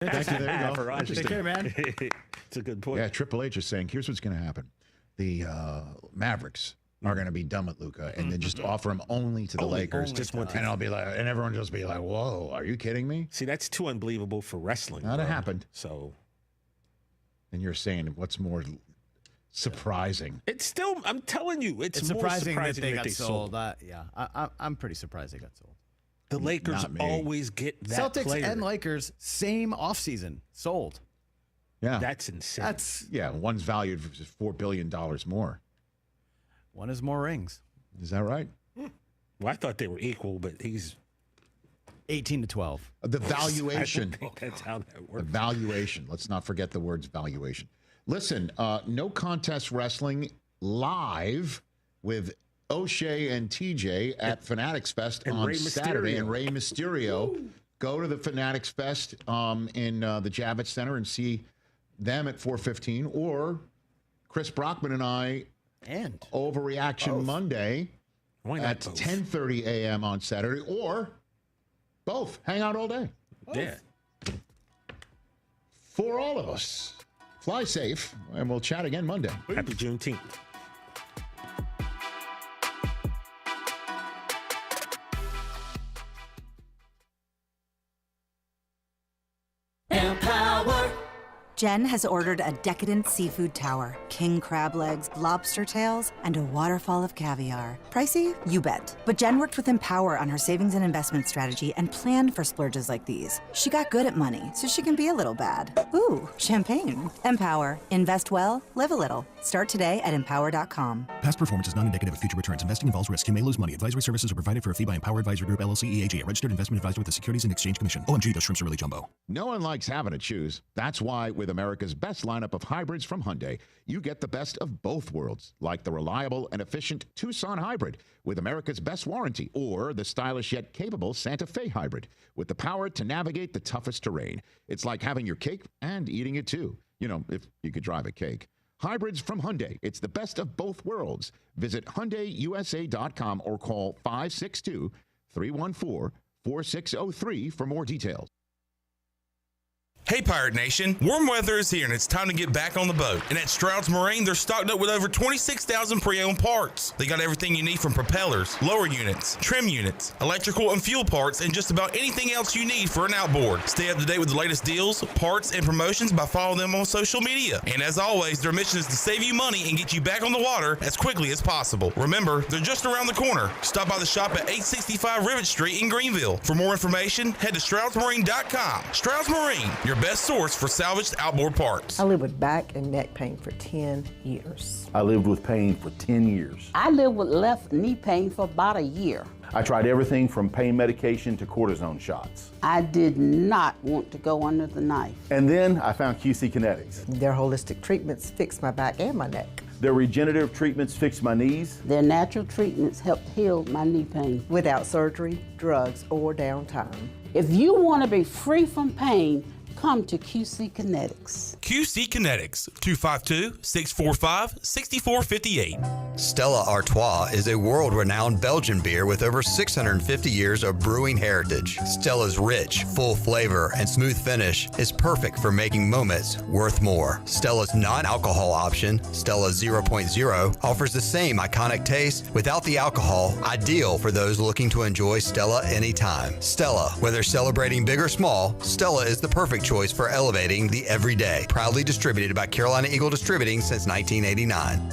Thank you. There you go. Take care, man. It's a good point. Yeah, Triple H is saying, here's what's going to happen. The Mavericks are going to be done with Luka and then just offer him only to the Lakers. And I'll be like, and everyone just be like, whoa, are you kidding me? See, that's too unbelievable for wrestling. That happened. So. And you're saying what's more surprising? It's still, I'm telling you, it's more surprising that they got sold. I'm pretty surprised they got sold. The Lakers always get that Celtics player. and Lakers, same offseason, sold. Yeah. That's insane. One's valued for $4 billion more. One has more rings. Is that right? Well, I thought they were equal, but he's 18 to 12. The valuation. I don't think that's how that works. The valuation. Let's not forget the words valuation. Listen, No Contest Wrestling live with O'Shea and TJ at Fanatics Fest on Saturday, and Rey Mysterio. Woo. Go to the Fanatics Fest in the Javits Center and see them at 4:15, or Chris Brockman and I and Overreaction Monday at 10:30 a.m. on Saturday, or both. Hang out all day. Yeah. For all of us. Fly safe, and we'll chat again Monday. Happy Juneteenth. Jen has ordered a decadent seafood tower, king crab legs, lobster tails, and a waterfall of caviar. Pricey? You bet. But Jen worked with Empower on her savings and investment strategy and planned for splurges like these. She got good at money, so she can be a little bad. Ooh, champagne. Empower. Invest well, live a little. Start today at empower.com. Past performance is not indicative of future returns. Investing involves risk. You may lose money. Advisory services are provided for a fee by Empower Advisory Group, LLC, EAG, a registered investment advisor with the Securities and Exchange Commission. OMG, those shrimps are really jumbo. No one likes having to choose. That's why with America's best lineup of hybrids from Hyundai, you get the best of both worlds, like the reliable and efficient Tucson hybrid with America's best warranty, or the stylish yet capable Santa Fe hybrid with the power to navigate the toughest terrain. It's like having your cake and eating it too. You know, if you could drive a cake. Hybrids from Hyundai. It's the best of both worlds. Visit HyundaiUSA.com or call 562-314-4603 for more details. Hey Pirate Nation, warm weather is here and it's time to get back on the boat. And at Stroud's Marine, they're stocked up with over 26,000 pre-owned parts. They got everything you need from propellers, lower units, trim units, electrical and fuel parts, and just about anything else you need for an outboard. Stay up to date with the latest deals, parts, and promotions by following them on social media. And as always, their mission is to save you money and get you back on the water as quickly as possible. Remember, they're just around the corner. Stop by the shop at 865 Rivet Street in Greenville. For more information, head to StroudsMarine.com. Stroud's Marine, your best source for salvaged outboard parts. I lived with back and neck pain for 10 years. I lived with pain for 10 years. I lived with left knee pain for about a year. I tried everything from pain medication to cortisone shots. I did not want to go under the knife. And then I found QC Kinetics. Their holistic treatments fixed my back and my neck. Their regenerative treatments fixed my knees. Their natural treatments helped heal my knee pain. Without surgery, drugs, or downtime. If you want to be free from pain, come to QC Kinetics. QC Kinetics, 252-645-6458. Stella Artois is a world-renowned Belgian beer with over 650 years of brewing heritage. Stella's rich, full flavor and smooth finish is perfect for making moments worth more. Stella's non-alcohol option, Stella 0.0, offers the same iconic taste without the alcohol, ideal for those looking to enjoy Stella anytime. Stella, whether celebrating big or small, Stella is the perfect choice for elevating the everyday. Proudly distributed by Carolina Eagle Distributing since 1989.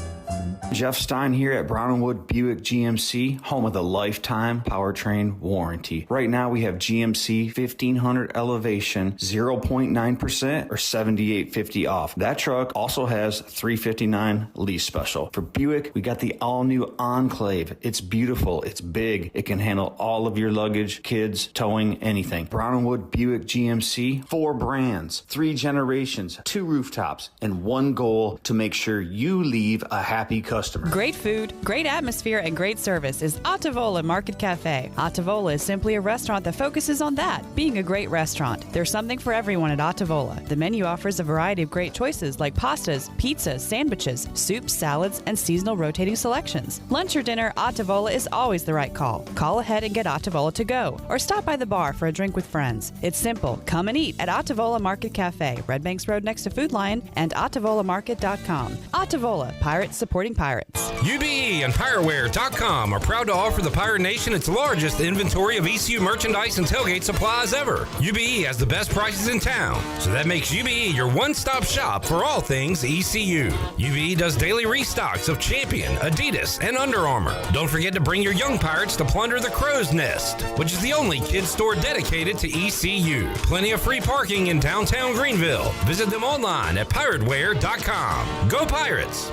Jeff Stein here at Brown & Wood Buick GMC, home of the lifetime powertrain warranty. Right now we have GMC 1500 Elevation 0.9% or $78.50 off. That truck also has $359 lease special. For Buick, we got the all-new Enclave. It's beautiful, it's big, it can handle all of your luggage, kids, towing, anything. Brown & Wood Buick GMC, 4 brands, 3 generations, 2 rooftops, and one goal to make sure you leave a happy happy customer. Great food, great atmosphere, and great service is Ottavola Market Cafe. Ottavola is simply a restaurant that focuses on that, being a great restaurant. There's something for everyone at Ottavola. The menu offers a variety of great choices like pastas, pizzas, sandwiches, soups, salads, and seasonal rotating selections. Lunch or dinner, Ottavola is always the right call. Call ahead and get Ottavola to go, or stop by the bar for a drink with friends. It's simple. Come and eat at Ottavola Market Cafe, Red Banks Road next to Food Lion, and OttavolaMarket.com. Ottavola, pirates supporting pirates. UBE and PirateWear.com are proud to offer the Pirate Nation its largest inventory of ECU merchandise and tailgate supplies ever. UBE has the best prices in town, so that makes UBE your one-stop shop for all things ECU. UBE does daily restocks of Champion, Adidas, and Under Armour. Don't forget to bring your young pirates to plunder the Crow's Nest, which is the only kids store dedicated to ECU. Plenty of free parking in downtown Greenville. Visit them online at PirateWear.com. Go Pirates!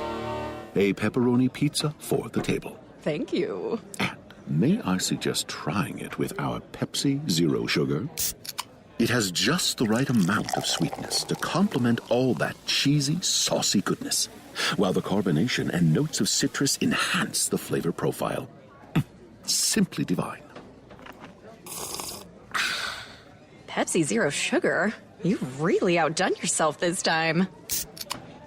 A pepperoni pizza for the table. Thank you. And may I suggest trying it with our Pepsi Zero Sugar? It has just the right amount of sweetness to complement all that cheesy, saucy goodness, while the carbonation and notes of citrus enhance the flavor profile. Simply divine. Pepsi Zero Sugar? You've really outdone yourself this time.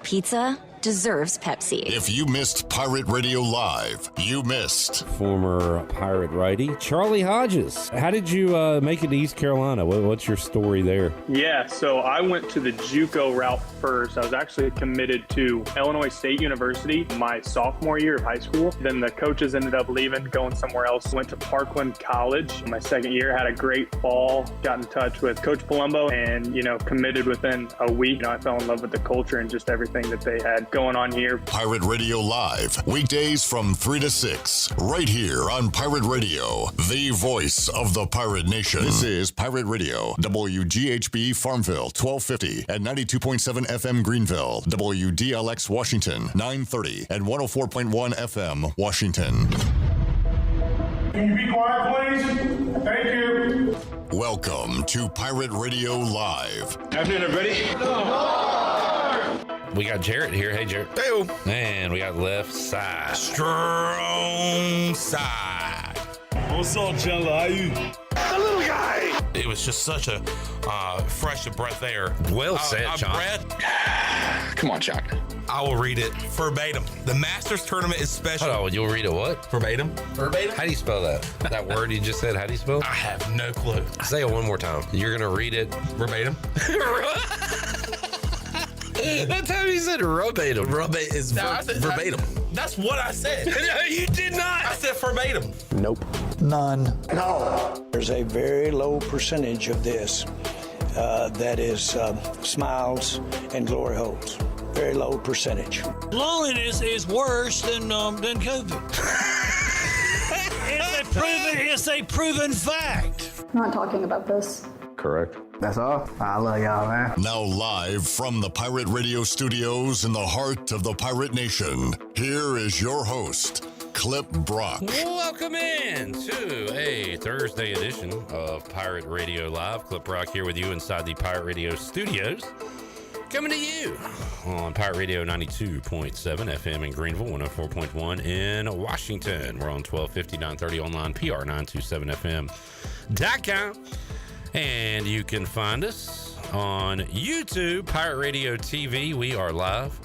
Pizza deserves Pepsi. If you missed Pirate Radio Live, you missed. Former Pirate righty, Charlie Hodges. How did you make it to East Carolina? What's your story there? Yeah, so I went to the JUCO route first. I was actually committed to Illinois State University my sophomore year of high school. Then the coaches ended up leaving, going somewhere else. Went to Parkland College. My second year, had a great fall. Got in touch with Coach Palumbo and, committed within a week. I fell in love with the culture and just everything that they had going on here. Pirate Radio Live, weekdays from 3 to 6, right here on Pirate Radio, the voice of the Pirate Nation. This is Pirate Radio, WGHB Farmville, 1250 and 92.7 FM Greenville, WDLX Washington, 930 and 104.1 FM Washington. Can you be quiet, please? Thank you. Welcome to Pirate Radio Live. Afternoon, everybody. We got Jarrett here. Hey, Jarrett. Hey. And we got left side. Strong side. What's up, Chandler? How you? The little guy. It was just such a fresh of breath air. Well said, John. Come on, Chuck. I will read it verbatim. The Masters tournament is special. Hold on, you'll read it what? Verbatim. How do you spell that? That word you just said, how do you spell it? I have no clue. Say it one more time. You're going to read it verbatim. That's how you said verbatim. Verbatim. That's what I said. No, you did not. I said verbatim. Nope. None. No. There's a very low percentage of this that is smiles and glory holes. Very low percentage. Loneliness is worse than COVID. It's a proven fact. Not talking about this. Correct. That's all. I love y'all, man. Now live from the Pirate Radio studios in the heart of the Pirate Nation, here is your host, Clip Brock. Welcome in to a Thursday edition of Pirate Radio Live. Clip Brock here with you inside the Pirate Radio studios. Coming to you on Pirate Radio 92.7 FM in Greenville, 104.1 in Washington. We're on 1250, 930 online, PR927FM.com. And you can find us on YouTube, Pirate Radio TV. We are live.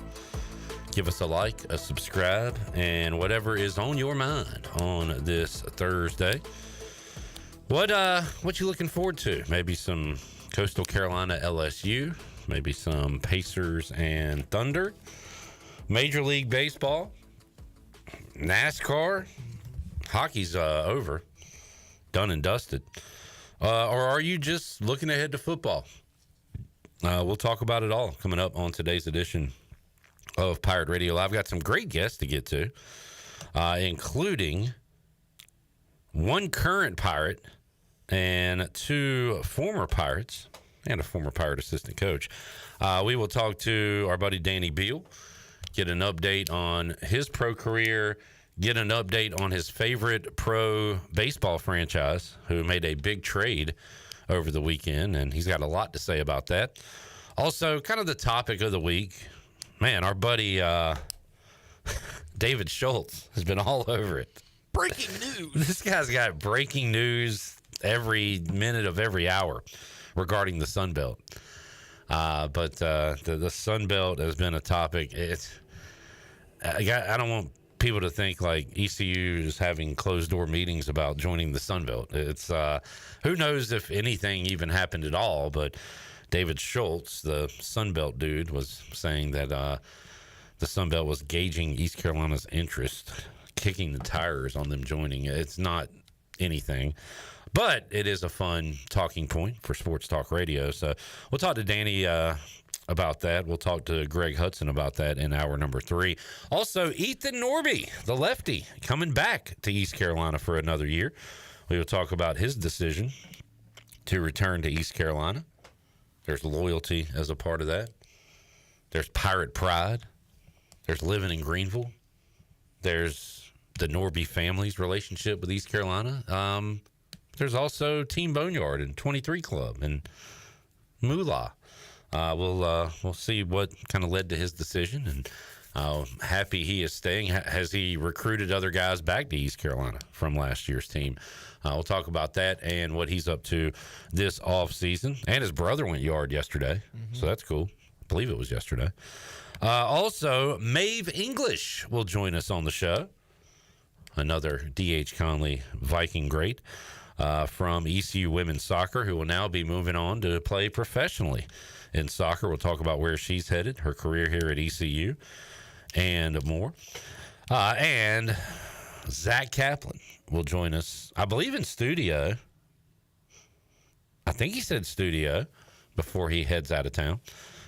Give us a like, a subscribe, and whatever is on your mind on this Thursday. What you looking forward to? Maybe some Coastal Carolina LSU, maybe some Pacers and Thunder, Major League Baseball, NASCAR, hockey's over, done and dusted. Or are you just looking ahead to football? We'll talk about it all coming up on today's edition of Pirate Radio Live. I've got some great guests to get to, including one current Pirate and two former Pirates and a former Pirate assistant coach. We will talk to our buddy Danny Beal, get an update on his pro career, get an update on his favorite pro baseball franchise who made a big trade over the weekend, and he's got a lot to say about that. Also, kind of the topic of the week, man, our buddy David Schultz has been all over it. Breaking news. This guy's got breaking news every minute of every hour regarding the Sun Belt. But the Sun Belt has been a topic. I don't want people to think like ECU is having closed-door meetings about joining the Sun Belt. It's who knows if anything even happened at all, but David Schultz, the Sun Belt dude, was saying that the Sun Belt was gauging East Carolina's interest, kicking the tires on them joining. It's not anything, but it is a fun talking point for sports talk radio. So we'll talk to Danny about that. We'll talk to Greg Hudson about that in hour number 3. Also, Ethan Norby, the lefty, coming back to East Carolina for another year. We will talk about his decision to return to East Carolina. There's loyalty as a part of that. There's Pirate pride. There's living in Greenville. There's the Norby family's relationship with East Carolina. There's also Team Boneyard and 23 Club and Moolah. We'll see what kind of led to his decision and how happy he is staying. Has he recruited other guys back to East Carolina from last year's team? We'll talk about that and what he's up to this offseason. And his brother went yard yesterday, so that's cool. I believe it was yesterday. Also, Mave English will join us on the show. Another D.H. Conley Viking great from ECU Women's Soccer, who will now be moving on to play professionally in soccer. We'll talk about where she's headed, her career here at ECU, and more. And Zach Kaplan will join us, I believe, in studio. I think he said studio before he heads out of town.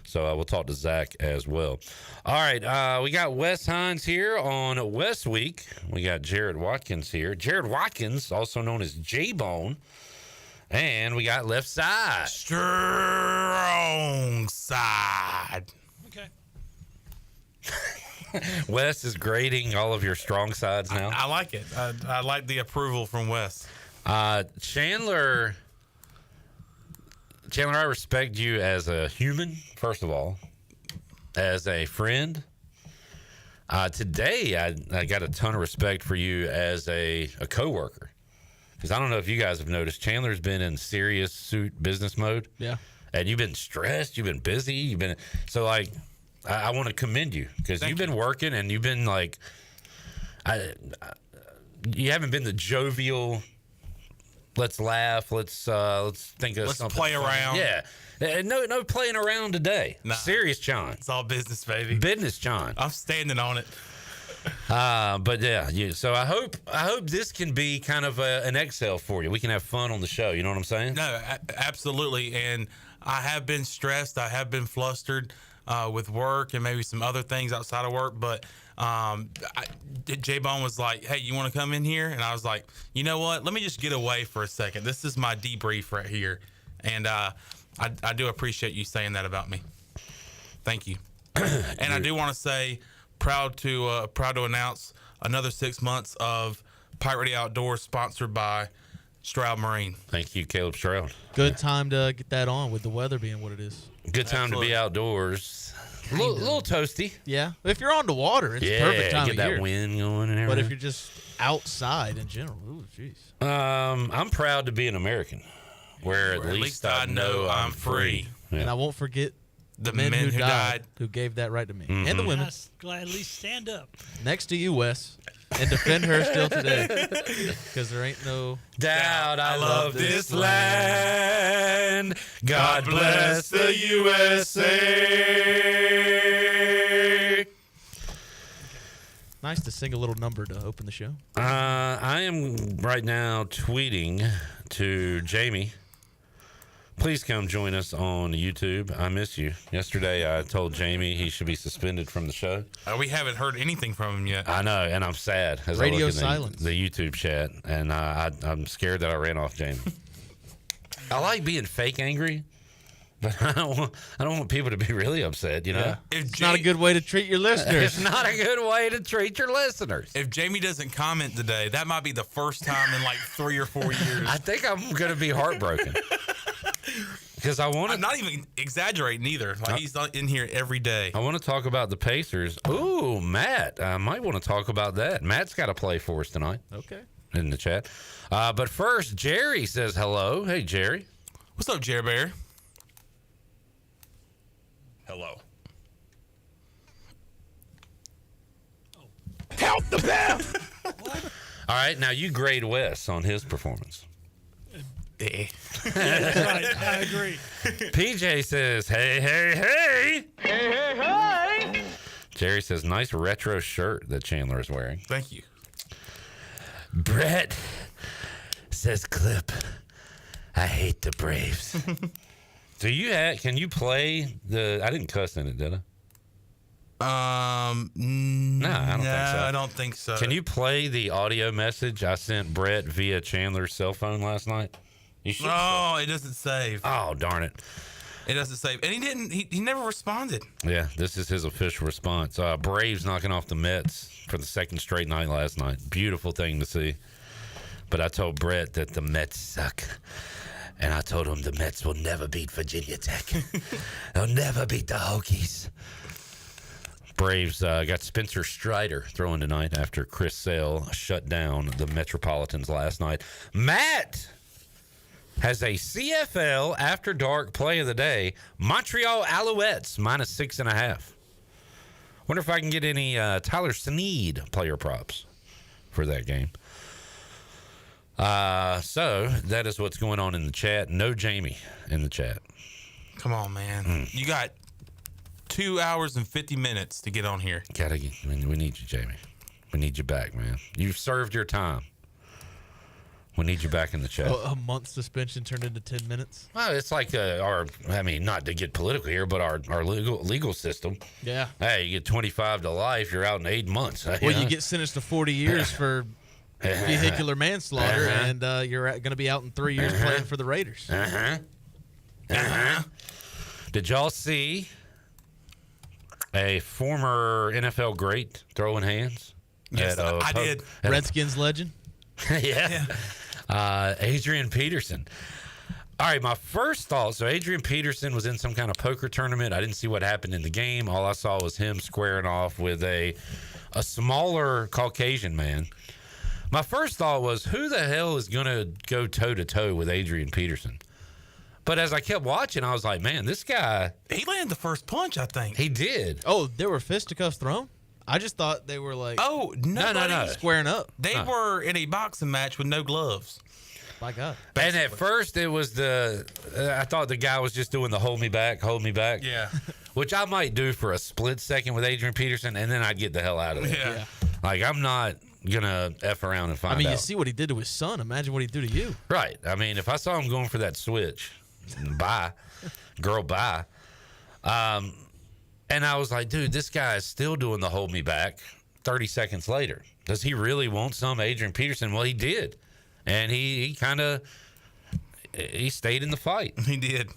So we'll talk to Zach as well. All right, we got Wes Hines here on West Week. We got Jared Watkins here. Jared Watkins, also known as J-Bone. And we got Left Side. Strong side. Okay. Wes is grading all of your strong sides now. I like it. I like the approval from Wes. Chandler, I respect you as a human, first of all, as a friend. Today, I got a ton of respect for you as a coworker. Because I don't know if you guys have noticed, Chandler's been in serious suit business mode. Yeah. And you've been stressed, you've been busy, so like, I want to commend you because you've been working and you've been like, you haven't been the jovial, let's laugh, let's think of something. Let's play around. Yeah. No playing around today. Nah. Serious John. It's all business, baby. Business John. I'm standing on it. But yeah, so I hope this can be kind of an exhale for you. We can have fun on the show. You know what I'm saying? No, absolutely. And I have been stressed. I have been flustered with work and maybe some other things outside of work. But J-Bone was like, hey, you want to come in here? And I was like, you know what? Let me just get away for a second. This is my debrief right here. And I do appreciate you saying that about me. Thank you. And I do want to say, proud to announce another 6 months of Pirate Radio Outdoors sponsored by Stroud Marine. Thank you, Caleb Stroud. Good time to get that on with the weather being what it is. Good time to be outdoors. A little toasty. Yeah. If you're on the water, it's perfect time get of year. that wind going and everything. But if you're just outside in general, ooh, jeez. I'm proud to be an American, where at least I know I'm free. Yeah. And I won't forget the men who died who gave that right to me. Mm-hmm. And the women. Glad at least stand up. Next to you, Wes. And defend her still today. Because there ain't no doubt I love this land. God bless the USA. Nice to sing a little number to open the show. I am right now tweeting to Jamie. Please come join us on YouTube. I miss you. Yesterday, I told Jamie he should be suspended from the show. We haven't heard anything from him yet. I know, and I'm sad. As Radio I look silence. The YouTube chat, and I'm scared that I ran off Jamie. I like being fake angry, but I don't want people to be really upset, you know? Yeah. It's not a good way to treat your listeners. It's not a good way to treat your listeners. If Jamie doesn't comment today, that might be the first time in like 3 or 4 years. I think I'm going to be heartbroken. Because I'm not even exaggerating either. Like he's not in here every day. I want to talk about the Pacers. Ooh, Matt. I might want to talk about that. Matt's got a play for us tonight. Okay. In the chat. But first, Jerry says hello. Hey, Jerry. What's up, Jerry Bear? Hello. Help the bear! All right, now you grade Wes on his performance. Yeah, that's right. I agree. PJ says, hey, hey, hey. Hey, hey, hey. Jerry says, nice retro shirt that Chandler is wearing. Thank you. Brett says, Clip, I hate the Braves. Can you play I didn't cuss in it, did I? No, I don't think so. I don't think so. Can you play the audio message I sent Brett via Chandler's cell phone last night? You should. No, it doesn't save. Oh, darn it. It doesn't save. And he didn't. He never responded. Yeah, this is his official response. Braves knocking off the Mets for the second straight night last night. Beautiful thing to see. But I told Brett that the Mets suck. And I told him the Mets will never beat Virginia Tech. They'll never beat the Hokies. Braves got Spencer Strider throwing tonight after Chris Sale shut down the Metropolitans last night. Matt has a CFL After Dark play of the day. Montreal Alouettes -6.5. Wonder if I can get any Tyler Snead player props for that game. So that is what's going on in the chat. No Jamie in the chat. Come on, man. You got 2 hours and 50 minutes to get on here. We need you, Jamie. We need you back, man. You've served your time. We need you back in the chat. A month suspension turned into 10 minutes. Well, it's like not to get political here, but our legal system. Yeah. Hey, you get 25 to life, you're out in 8 months. Well, you get sentenced to 40 years for vehicular manslaughter, and you're going to be out in 3 years playing for the Raiders. Did y'all see a former NFL great throwing hands? Yes, I did. Redskins legend? Yeah. Adrian Peterson. All right, my first thought, so Adrian Peterson was in some kind of poker tournament. I didn't see what happened in the game. All I saw was him squaring off with a smaller Caucasian man. My first thought was, who the hell is going to go toe-to-toe with Adrian Peterson? But as I kept watching, I was like, man, this guy... He landed the first punch, I think. He did. Oh, there were fisticuffs thrown? I just thought they were like... Oh, no. Squaring up. They were in a boxing match with no gloves. My God. And at first, it was I thought the guy was just doing the hold me back. Yeah. Which I might do for a split second with Adrian Peterson, and then I'd get the hell out of it. Yeah. Like, I'm not going to F around and find out. You see what he did to his son. Imagine what he'd do to you. Right. I mean, if I saw him going for that switch, bye. Girl, bye. And I was like, dude, this guy is still doing the hold me back 30 seconds later. Does he really want some Adrian Peterson? Well, he did. And he stayed in the fight. He did.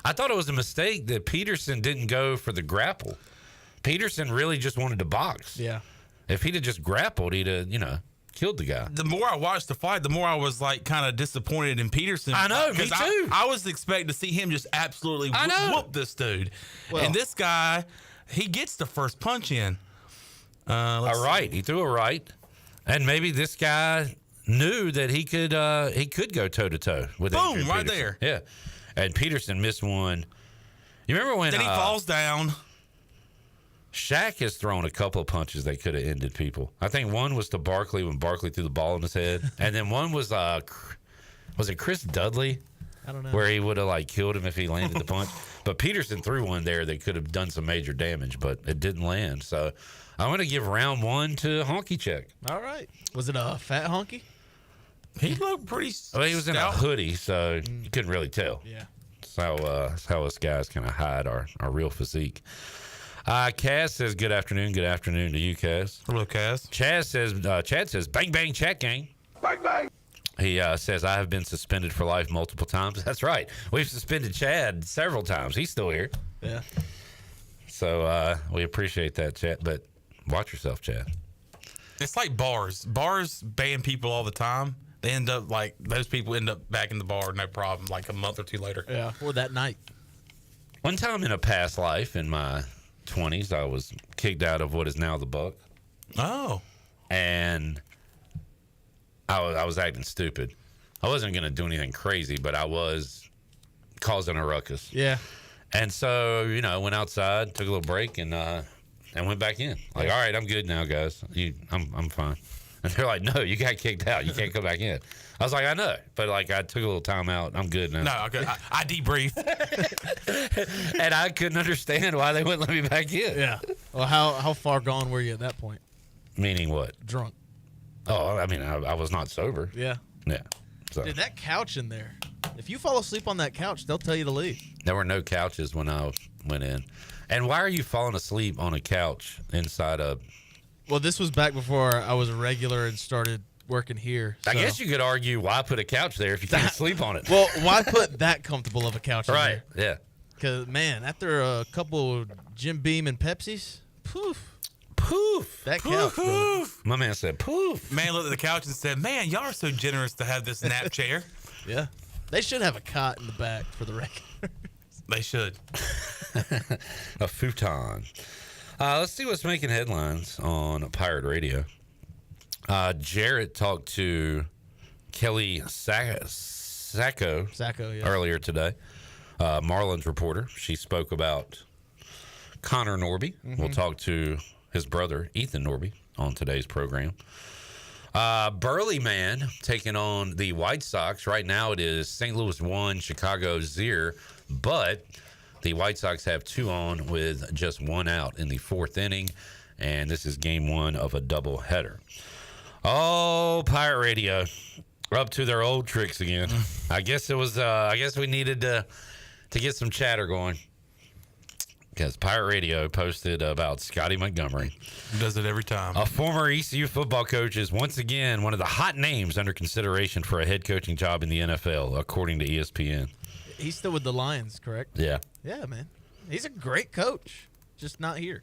I thought it was a mistake that Peterson didn't go for the grapple. Peterson really just wanted to box. Yeah. If he'd have just grappled, he'd have, killed the guy. The more I watched the fight, the more I was like kind of disappointed in Peterson. I know, me too. I was expecting to see him just absolutely whoop this dude. Well, and this guy, he gets the first punch in. He threw a right. And maybe this guy knew that he could go toe-to-toe with Boom, Adrian right Peterson. there. Yeah. And Peterson missed one. You remember when... Then he falls down. Shaq has thrown a couple of punches that could have ended people. I think one was to Barkley when Barkley threw the ball in his head. And then one was it Chris Dudley? I don't know. Where he would have killed him if he landed the punch. But Peterson threw one there that could have done some major damage, but it didn't land. So I'm going to give round one to Honky Check. All right. Was it a fat honky? He looked pretty Well, he was in a hoodie, so you couldn't really tell. Yeah. That's how us guys kind of hide our real physique. Kaz says, good afternoon. Good afternoon to you, Kaz. Hello, Kaz. Chad says, bang, bang, chat gang. Bang, bang. He says, I have been suspended for life multiple times. That's right. We've suspended Chad several times. He's still here. Yeah. So we appreciate that, Chad. But watch yourself, Chad. It's like bars. Bars ban people all the time. they end up like those people end up back in the bar, no problem, like a month or two later. Yeah, or that night. One time in a past life, in my 20s, I was kicked out of what is now the Buck. Oh. And I was acting stupid. I wasn't going to do anything crazy, but I was causing a ruckus. Yeah. And so, I went outside, took a little break, and went back in. Like, all right, I'm good now, guys. I'm fine. And they're like, no, you got kicked out. You can't go back in. I was like, I know. But, I took a little time out. I'm good now. No, okay. I debrief. And I couldn't understand why they wouldn't let me back in. Yeah. Well, how far gone were you at that point? Meaning what? Drunk. Oh, I mean, I was not sober. Yeah. Yeah. So. Dude, that couch in there. If you fall asleep on that couch, they'll tell you to leave. There were no couches when I went in. And why are you falling asleep on a couch inside a... Well, this was back before I was a regular and started working here. So. I guess you could argue, why put a couch there if you can't sleep on it? Well, why put that comfortable of a couch in right, there? Yeah. Because, man, after a couple Jim Beam and Pepsis, poof. Poof. That couch, poof. My man said, poof. Man looked at the couch and said, man, y'all are so generous to have this nap chair. Yeah. They should have a cot in the back for the regulars. They should. A futon. Let's see what's making headlines on Pirate Radio. Jarrett talked to Kelly Sacco yeah. earlier today. Marlins reporter. She spoke about Connor Norby. Mm-hmm. We'll talk to his brother, Ethan Norby, on today's program. Burley Man taking on the White Sox. Right now it is St. Louis 1, Chicago 0, but the White Sox have 2 on with just 1 out in the 4th inning, and this is game 1 of a doubleheader. Oh, Pirate Radio, up to their old tricks again. I guess it was. I guess we needed to get some chatter going. Because Pirate Radio posted about Scotty Montgomery. Does it every time. A former ECU football coach is once again one of the hot names under consideration for a head coaching job in the NFL, according to ESPN. He's still with the Lions, correct? Yeah. Yeah, man. He's a great coach, just not here.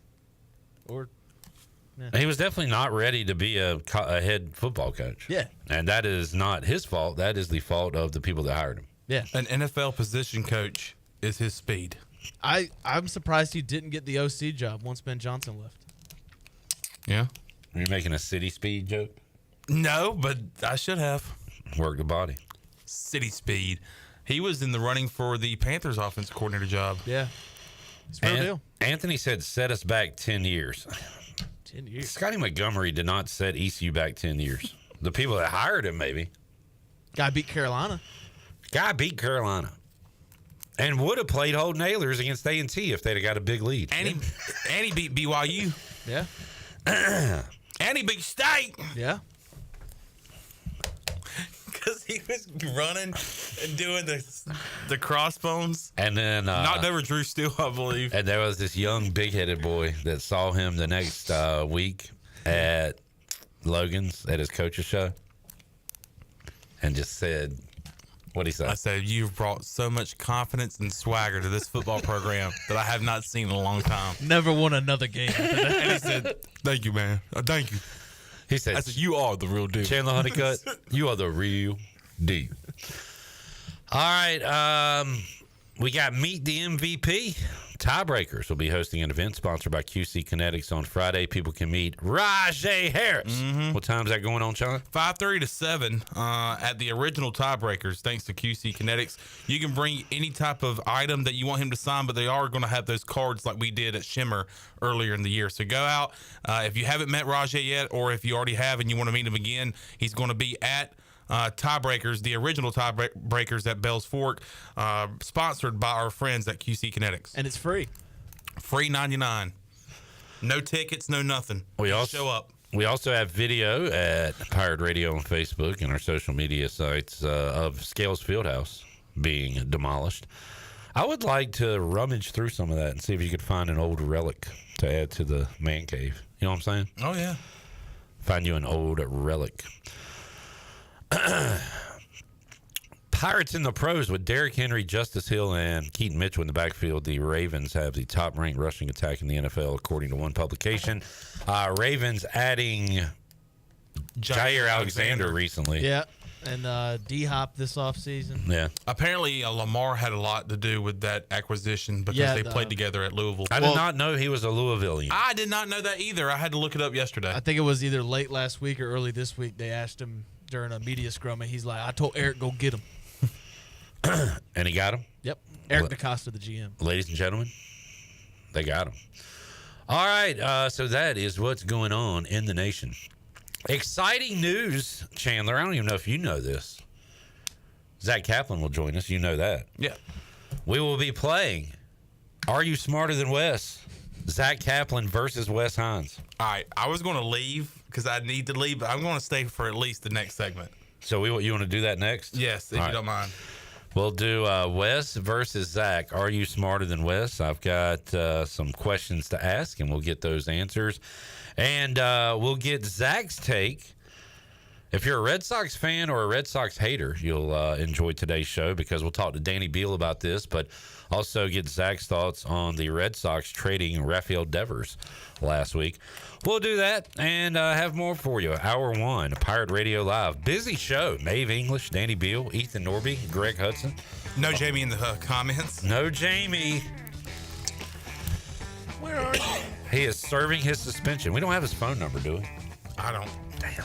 He was definitely not ready to be a head football coach. Yeah. And that is not his fault. That is the fault of the people that hired him. Yeah. An NFL position coach is his speed. I'm surprised he didn't get the OC job once Ben Johnson left. Yeah. Are you making a city speed joke? No, but I should have. Work the body. City speed. He was in the running for the Panthers offensive coordinator job. Yeah. It's real deal. Anthony said, set us back 10 years. 10 years. Scotty Montgomery did not set ECU back 10 years. The people that hired him, maybe. Guy beat Carolina. And would have played Old Nailers against A&T if they'd have got a big lead. And he beat BYU. Yeah. And he beat State. Yeah. Because he was running and doing the crossbones. And then knocked over Drew Steele, I believe. And there was this young big-headed boy that saw him the next week at Logan's at his coach's show and just said, what'd he say? I said, you've brought so much confidence and swagger to this football program that I have not seen in a long time. Never won another game. And he said, thank you, man. Thank you. He said, I said, you are the real deal. Chandler Honeycutt, you are the real deal. All right. We got Meet the MVP. Tiebreakers will be hosting an event sponsored by QC Kinetics on Friday. People can meet Rajay Harris. Mm-hmm. What time is that going on, Sean? 5:30 to 7 at the original Tiebreakers, thanks to QC Kinetics. You can bring any type of item that you want him to sign, but they are going to have those cards like we did at Shimmer earlier in the year. So go out. If you haven't met Rajay yet, or if you already have and you want to meet him again, he's going to be at Tiebreakers, the original Tiebreakers at Bells Fork, sponsored by our friends at QC Kinetics. And it's free. Free 99. No tickets, no nothing. Show up. We also have video at Pirate Radio on Facebook and our social media sites of Scales Fieldhouse being demolished. I would like to rummage through some of that and see if you could find an old relic to add to the man cave. You know what I'm saying? Oh, yeah. Find you an old relic. Pirates in the pros with Derrick Henry, Justice Hill, and Keaton Mitchell in the backfield. The Ravens have the top-ranked rushing attack in the NFL, according to one publication. Ravens adding Jair Alexander recently. Yeah. And D-Hop this offseason. Yeah. Apparently, Lamar had a lot to do with that acquisition because they played together at Louisville. I did not know he was a Louisvillian. I did not know that either. I had to look it up yesterday. I think it was either late last week or early this week. They asked him during a media scrum, and he's like, I told Eric, go get him. And he got him? Yep. Eric DaCosta, the GM. Ladies and gentlemen, they got him. All right, so that is what's going on in the nation. Exciting news, Chandler. I don't even know if you know this. Zach Kaplan will join us. You know that. Yeah. We will be playing Are You Smarter Than Wes? Zach Kaplan versus Wes Hines. All right. I was going to leave because I need to leave, but I'm going to stay for at least the next segment. So you want to do that next? Yes, if you don't mind. We'll do Wes versus Zach. Are you smarter than Wes? I've got some questions to ask, and we'll get those answers. And we'll get Zach's take. If you're a Red Sox fan or a Red Sox hater, you'll enjoy today's show because we'll talk to Danny Beal about this, but also get Zach's thoughts on the Red Sox trading Rafael Devers last week. We'll do that and have more for you. Hour 1, Pirate Radio Live. Busy show. Mave English, Danny Beal, Ethan Norby, Greg Hudson. No Jamie in the comments. No Jamie. Where are you? He is serving his suspension. We don't have his phone number, do we? I don't. Damn.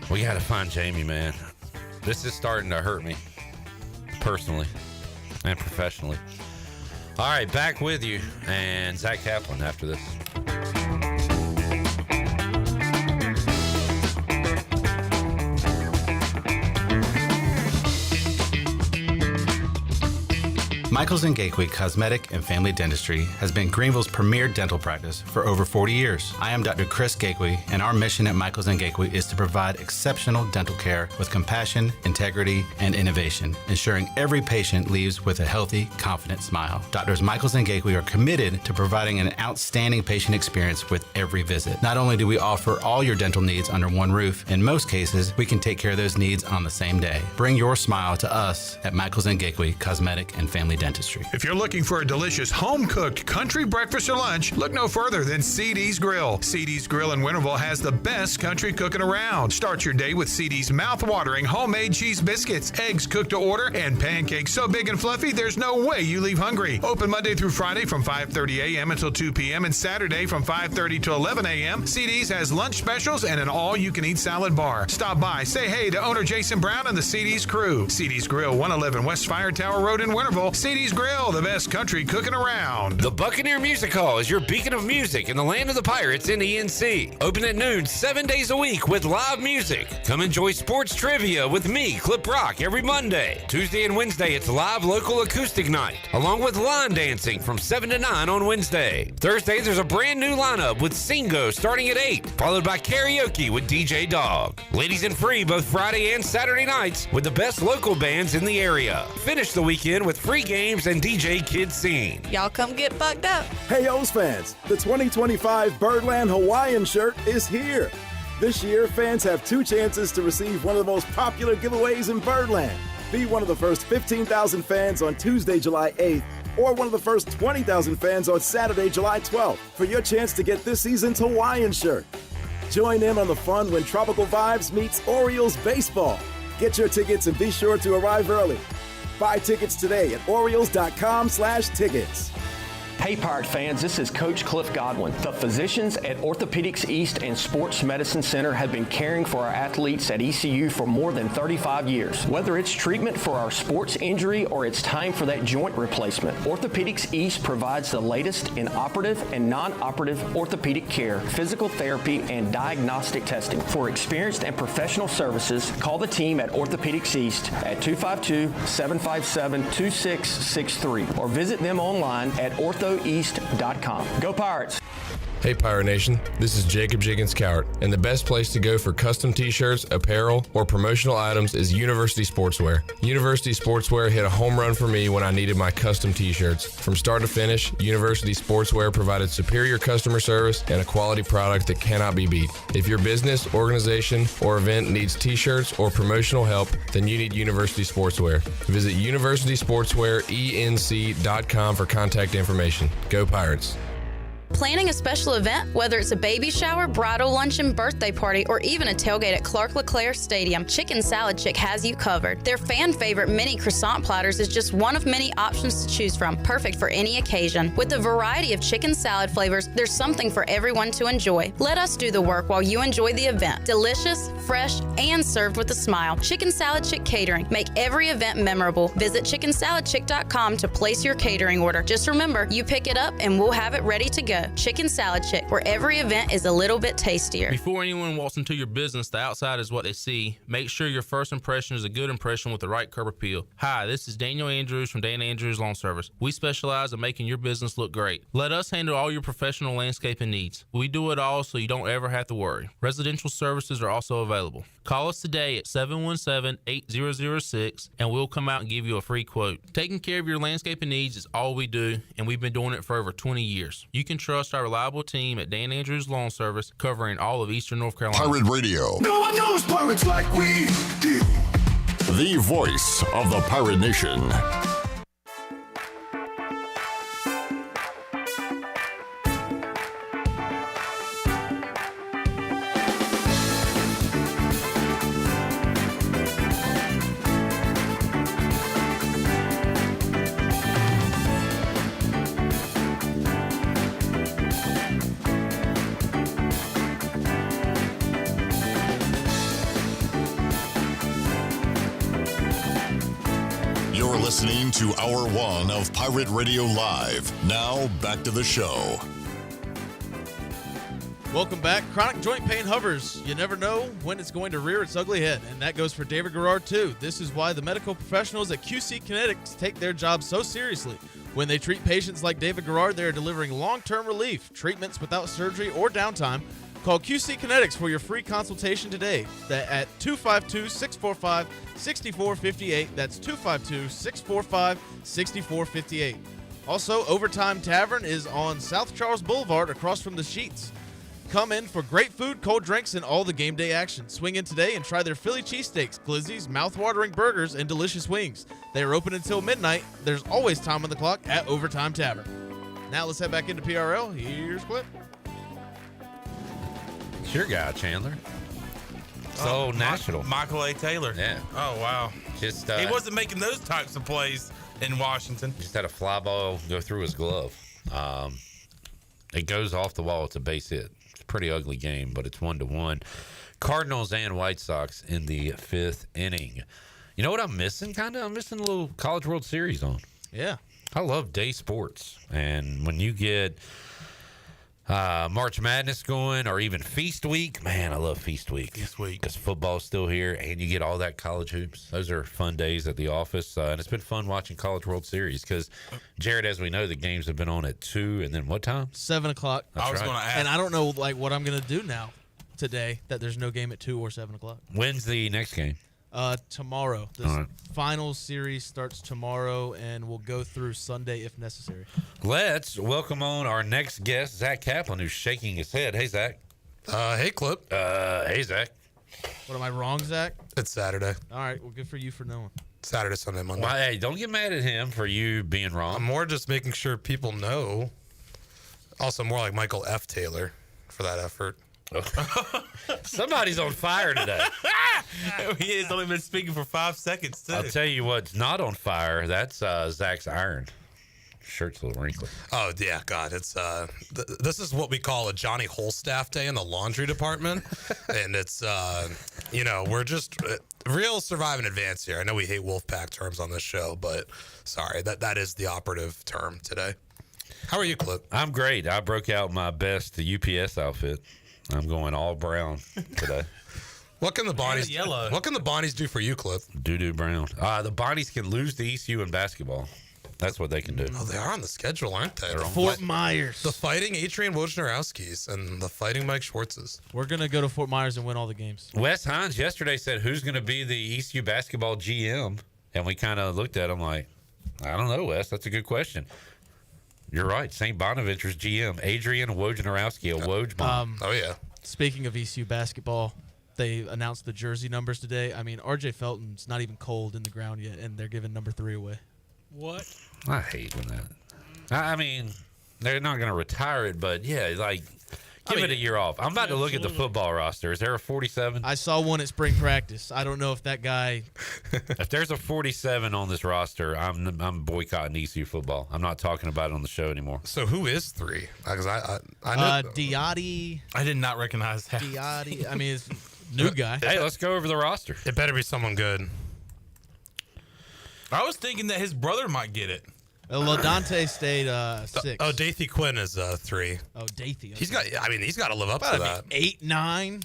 We got to find Jamie, man. This is starting to hurt me personally and professionally. All right, back with you and Zach Kaplan after this. Michaels & Gateway Cosmetic and Family Dentistry has been Greenville's premier dental practice for over 40 years. I am Dr. Chris Gateway, and our mission at Michaels & Gateway is to provide exceptional dental care with compassion, integrity, and innovation, ensuring every patient leaves with a healthy, confident smile. Doctors Michaels & Gateway are committed to providing an outstanding patient experience with every visit. Not only do we offer all your dental needs under one roof, in most cases, we can take care of those needs on the same day. Bring your smile to us at Michaels & Gateway Cosmetic and Family Dentistry. If you're looking for a delicious home-cooked country breakfast or lunch, look no further than CD's Grill. CD's Grill in Winterville has the best country cooking around. Start your day with CD's mouth-watering homemade cheese biscuits, eggs cooked to order, and pancakes so big and fluffy there's no way you leave hungry. Open Monday through Friday from 5:30 a.m. until 2 p.m. and Saturday from 5:30 to 11 a.m. CD's has lunch specials and an all-you-can-eat salad bar. Stop by, say hey to owner Jason Brown and the CD's crew. CD's Grill, 111 West Fire Tower Road in Winterville. CD's Grill, the best country cooking around. The Buccaneer Music Hall is your beacon of music in the land of the Pirates in ENC. Open at noon 7 days a week with live music. Come enjoy sports trivia with me, Clip Rock, every Monday. Tuesday and Wednesday, it's live local acoustic night, along with line dancing from 7 to 9 on Wednesday. Thursday, there's a brand new lineup with Singo starting at 8, followed by karaoke with DJ Dog. Ladies and free both Friday and Saturday nights with the best local bands in the area. Finish the weekend with free games and DJ Kids Scene. Y'all come get fucked up. Hey, O's fans, the 2025 Birdland Hawaiian shirt is here. This year, fans have 2 chances to receive one of the most popular giveaways in Birdland. Be one of the first 15,000 fans on Tuesday, July 8th, or one of the first 20,000 fans on Saturday, July 12th, for your chance to get this season's Hawaiian shirt. Join in on the fun when Tropical Vibes meets Orioles baseball. Get your tickets and be sure to arrive early. Buy tickets today at Orioles.com/tickets. Hey Pirate fans, this is Coach Cliff Godwin. The physicians at Orthopedics East and Sports Medicine Center have been caring for our athletes at ECU for more than 35 years. Whether it's treatment for our sports injury or it's time for that joint replacement, Orthopedics East provides the latest in operative and non-operative orthopedic care, physical therapy, and diagnostic testing. For experienced and professional services, call the team at Orthopedics East at 252-757-2663 or visit them online at orthoeast.com. Go Pirates! Hey Pirate Nation, this is Jacob Jiggins Cowart, and the best place to go for custom t-shirts, apparel, or promotional items is University Sportswear. University Sportswear hit a home run for me when I needed my custom t-shirts. From start to finish, University Sportswear provided superior customer service and a quality product that cannot be beat. If your business, organization, or event needs t-shirts or promotional help, then you need University Sportswear. Visit universitysportswearenc.com for contact information. Go Pirates! Planning a special event, whether it's a baby shower, bridal luncheon, birthday party, or even a tailgate at Clark LeClaire Stadium, Chicken Salad Chick has you covered. Their fan favorite mini croissant platters is just one of many options to choose from, perfect for any occasion. With a variety of chicken salad flavors, there's something for everyone to enjoy. Let us do the work while you enjoy the event. Delicious, fresh, and served with a smile. Chicken Salad Chick Catering. Make every event memorable. Visit chickensaladchick.com to place your catering order. Just remember, you pick it up and we'll have it ready to go. Chicken Salad Chick, where every event is a little bit tastier. Before anyone walks into your business, the outside is what they see. Make sure your first impression is a good impression with the right curb appeal. Hi, this is Daniel Andrews from Dan Andrews Lawn Service. We specialize in making your business look great. Let us handle all your professional landscaping needs. We do it all so you don't ever have to worry. Residential services are also available. Call us today at 717-8006 and we'll come out and give you a free quote. Taking care of your landscaping needs is all we do, and we've been doing it for over 20 years. You can trust our reliable team at Dan Andrews Lawn Service, covering all of Eastern North Carolina. Pirate Radio. No one knows pirates like we do. The voice of the Pirate Nation. You're listening to Hour 1 of Pirate Radio Live. Now, back to the show. Welcome back. Chronic joint pain hovers. You never know when it's going to rear its ugly head, and that goes for David Garrard, too. This is why the medical professionals at QC Kinetics take their job so seriously. When they treat patients like David Garrard, they are delivering long-term relief, treatments without surgery or downtime. Call QC Kinetics for your free consultation today at 252-645-6458. That's 252-645-6458. Also, Overtime Tavern is on South Charles Boulevard across from the Sheets. Come in for great food, cold drinks, and all the game day action. Swing in today and try their Philly cheesesteaks, glizzies, mouth-watering burgers, and delicious wings. They are open until midnight. There's always time on the clock at Overtime Tavern. Now let's head back into PRL. Here's Clip. It's your guy, Chandler. So national. Michael A. Taylor. Yeah. Oh, wow. Just he wasn't making those types of plays in Washington. Just had a fly ball go through his glove. It goes off the wall. It's a base hit. It's a pretty ugly game, but it's 1-1. Cardinals and White Sox in the 5th inning. You know what I'm missing, kind of? I'm missing a little College World Series on. Yeah. I love day sports. And when you get March Madness going, or even Feast Week. Man, I love Feast Week. Feast Week. Because football's still here, and you get all that college hoops. Those are fun days at the office, and it's been fun watching College World Series because, Jared, as we know, the games have been on at 2, and then what time? 7 o'clock. I was going to ask. And I don't know what I'm going to do now today that there's no game at 2 or 7 o'clock. When's the next game? Tomorrow. The final series starts tomorrow and will go through Sunday if necessary. Let's welcome on our next guest, Zach Kaplan, who's shaking his head. Hey, Zach. Hey, Clip. Hey, Zach. What, am I wrong, Zach? It's Saturday. All right. Well, good for you for knowing. Saturday, Sunday, Monday. Well, hey, don't get mad at him for you being wrong. I'm more just making sure people know. Also, more like Michael F. Taylor for that effort. Somebody's on fire today. He has only been speaking for 5 seconds, too. I'll tell you what's not on fire. That's Zach's iron. Shirt's a little wrinkly. Oh, yeah, God. It's this is what we call a Johnny Holstaff day in the laundry department. And it's, we're just real survive and advance here. I know we hate Wolfpack terms on this show, but sorry, that is the operative term today. How are you, Clip? I'm great. I broke out my best UPS outfit. I'm going all brown today. What can the Bonnies yellow? What can the Bonnies do for you, Clip? Doo-doo brown. The Bonnies can lose to ECU in basketball. That's what they can do. Oh, they are on the schedule, aren't they? They're on Fort Myers. The Fighting Adrian Wojnarowskis and the Fighting Mike Schwartzes. We're going to go to Fort Myers and win all the games. Wes Hines yesterday said, who's going to be the ECU basketball GM? And we kind of looked at him like, I don't know, Wes. That's a good question. You're right. St. Bonaventure's GM, Adrian Wojnarowski, a Woj bomb. Oh, yeah. Speaking of ECU basketball, they announced the jersey numbers today. I mean, RJ Felton's not even cold in the ground yet, and they're giving number 3 away. What? I hate when that. I mean, They're not going to retire it, but yeah, like give it a year off. I'm about to look at the football roster. Is there a 47? I saw one at spring practice. I don't know if that guy. If there's a 47 on this roster, I'm boycotting ECU football. I'm not talking about it on the show anymore. So who is 3? Because I know Diotti. I did not recognize that. Diotti. I mean, it's new guy. Hey, let's go over the roster. It better be someone good. I was thinking that his brother might get it. LaDante stayed 6. Oh, Dathy Quinn is 3. Oh, Dathy. Okay. He's got to live up to that. 8, 9,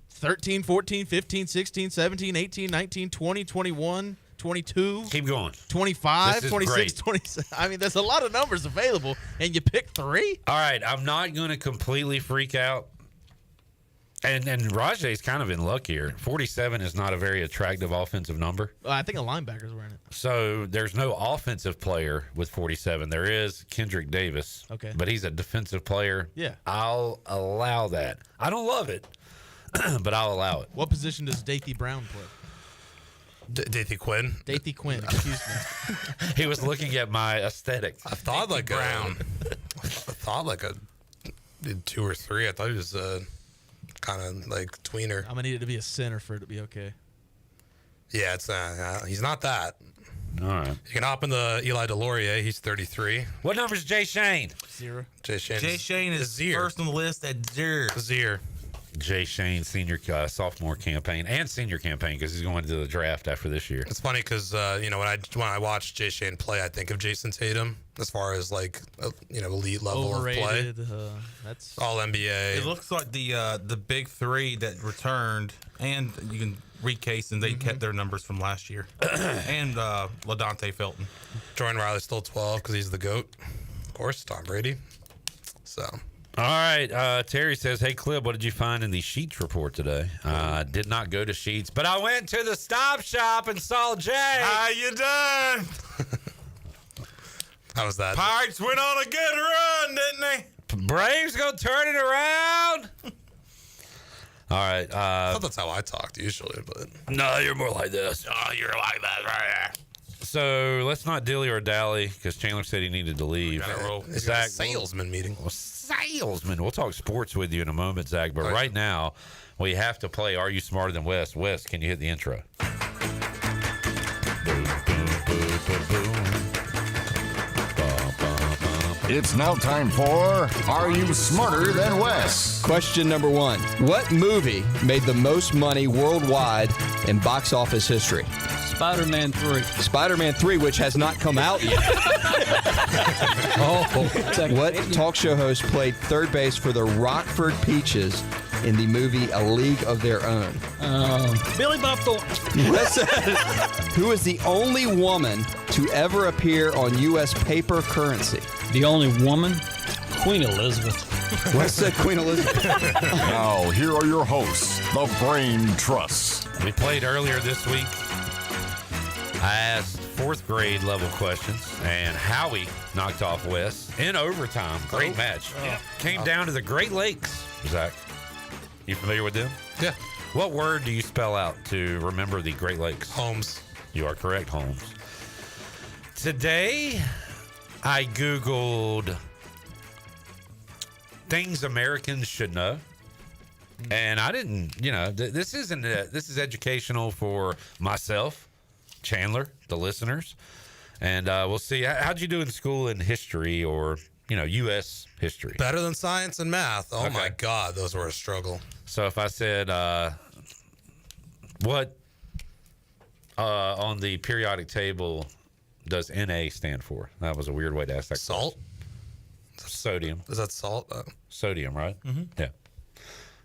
13, 14, 15, 16, 17, 18, 19, 20, 21, 22. Keep going. 25, 26, 27. I mean, there's a lot of numbers available, and you pick 3? All right, I'm not going to completely freak out. And Rajay's kind of in luck here. 47 is not a very attractive offensive number. I think a linebacker's wearing it. So there's no offensive player with 47. There is Kendrick Davis. Okay. But he's a defensive player. Yeah. I'll allow that. I don't love it, but I'll allow it. What position does Dathy Brown play? Dathy Quinn? Dathy Quinn, excuse me. He was looking at my aesthetic. I thought like Brown. I thought like a 2 or 3. I thought he was kind of like tweener. I'm gonna need it to be a center for it to be okay. Yeah, it's he's not that. All right. You can hop into Eli DeLaurier. He's 33. What number is Jay Shane? 0. Jay Shane is first on the list at 0. Jay Shane senior sophomore campaign and senior campaign because he's going to the draft after this year. It's funny because when I watch Jay Shane play, I think of Jason Tatum as far as like elite level overrated, of play. That's all NBA. It looks like the big 3 that returned, and you can recase, and they kept their numbers from last year. And LaDante Felton. Jordan Riley's still 12 because he's the GOAT. Of course, Tom Brady. So. All right. Terry says, hey, Clip, what did you find in the Sheets report today? Did not go to Sheets, but I went to the Stop Shop and saw Jay. How you done? How was that? Pirates went on a good run, didn't they? Braves gonna turn it around. All right. I thought that's how I talked usually, but no, you're more like this. Oh, you're like that right there. So let's not dilly or dally because Chandler said he needed to leave. Zach, salesman meeting. Well, salesman. We'll talk sports with you in a moment, Zach. But right now, we have to play Are You Smarter Than Wes? Wes, can you hit the intro? It's now time for Are You Smarter Than Wes? Question number 1. What movie made the most money worldwide in box office history? Spider-Man 3. Spider-Man 3, which has not come out yet. What talk show host played third base for the Rockford Peaches in the movie A League of Their Own? Billy Bob Thornton. Who is the only woman to ever appear on U.S. paper currency? The only woman? Queen Elizabeth. What's that, Queen Elizabeth? Now, here are your hosts, the Brain Trusts. We played earlier this week. I asked 4th grade level questions, and Howie knocked off Wes in overtime. Great match. Came down to the Great Lakes. Zach, you familiar with them? Yeah. What word do you spell out to remember the Great Lakes? Holmes. You are correct, Holmes. Today, I Googled things Americans should know. And I didn't, this is educational for myself, Chandler, the listeners. And we'll see. How'd you do in school in history or, U.S. history? Better than science and math. Oh, my God. Those were a struggle. So if I said, what on the periodic table does Na stand for? That was a weird way to ask that Salt? question. Sodium. Is that salt? Sodium, right? Mm-hmm. Yeah.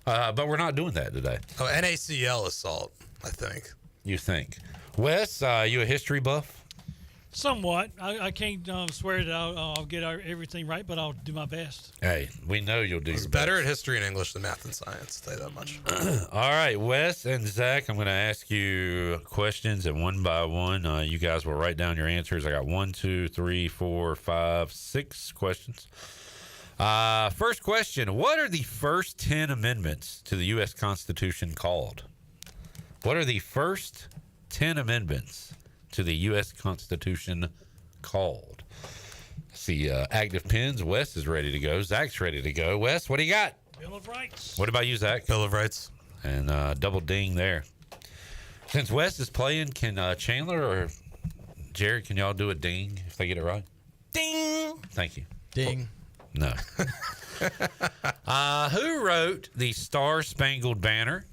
But we're not doing that today. Oh, NaCl is salt, I think. You think. Wes, you a history buff? Somewhat. I can't swear that I'll get everything right, but I'll do my best. Hey, we know you'll do your best. Better at history and English than math and science, I'll tell you that much. All right, Wes and Zach, I'm going to ask you questions, and one by one, you guys will write down your answers. I got 1, 2, 3, 4, 5, 6 questions. First question, what are the first 10 amendments to the U.S. Constitution called? What are the first 10 amendments to the U.S. Constitution called? See, active pins. Wes is ready to go. Zach's ready to go. Wes, what do you got? Bill of Rights. What about you, Zach? Bill of Rights. And double ding there. Since Wes is playing, can Chandler or Jared, can y'all do a ding if they get it right? Ding. Thank you. Ding. No. Who wrote the Star Spangled Banner?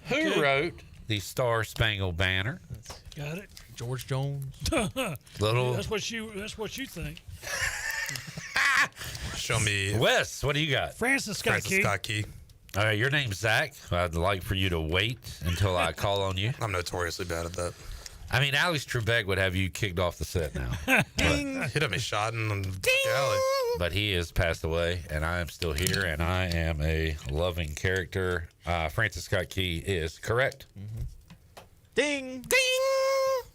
Who wrote the Star Spangled Banner? Got it. George Jones. Little. That's what you think. Show me. Wes, what do you got? Francis Scott Key. All right, your name's Zach. I'd like for you to wait until I call on you. I'm notoriously bad at that. I mean, Alex Trebek would have you kicked off the set now. Ding! Hit at me shot in the alley. But he has passed away, and I am still here, and I am a loving character. Francis Scott Key is correct. Mm-hmm. Ding! Ding!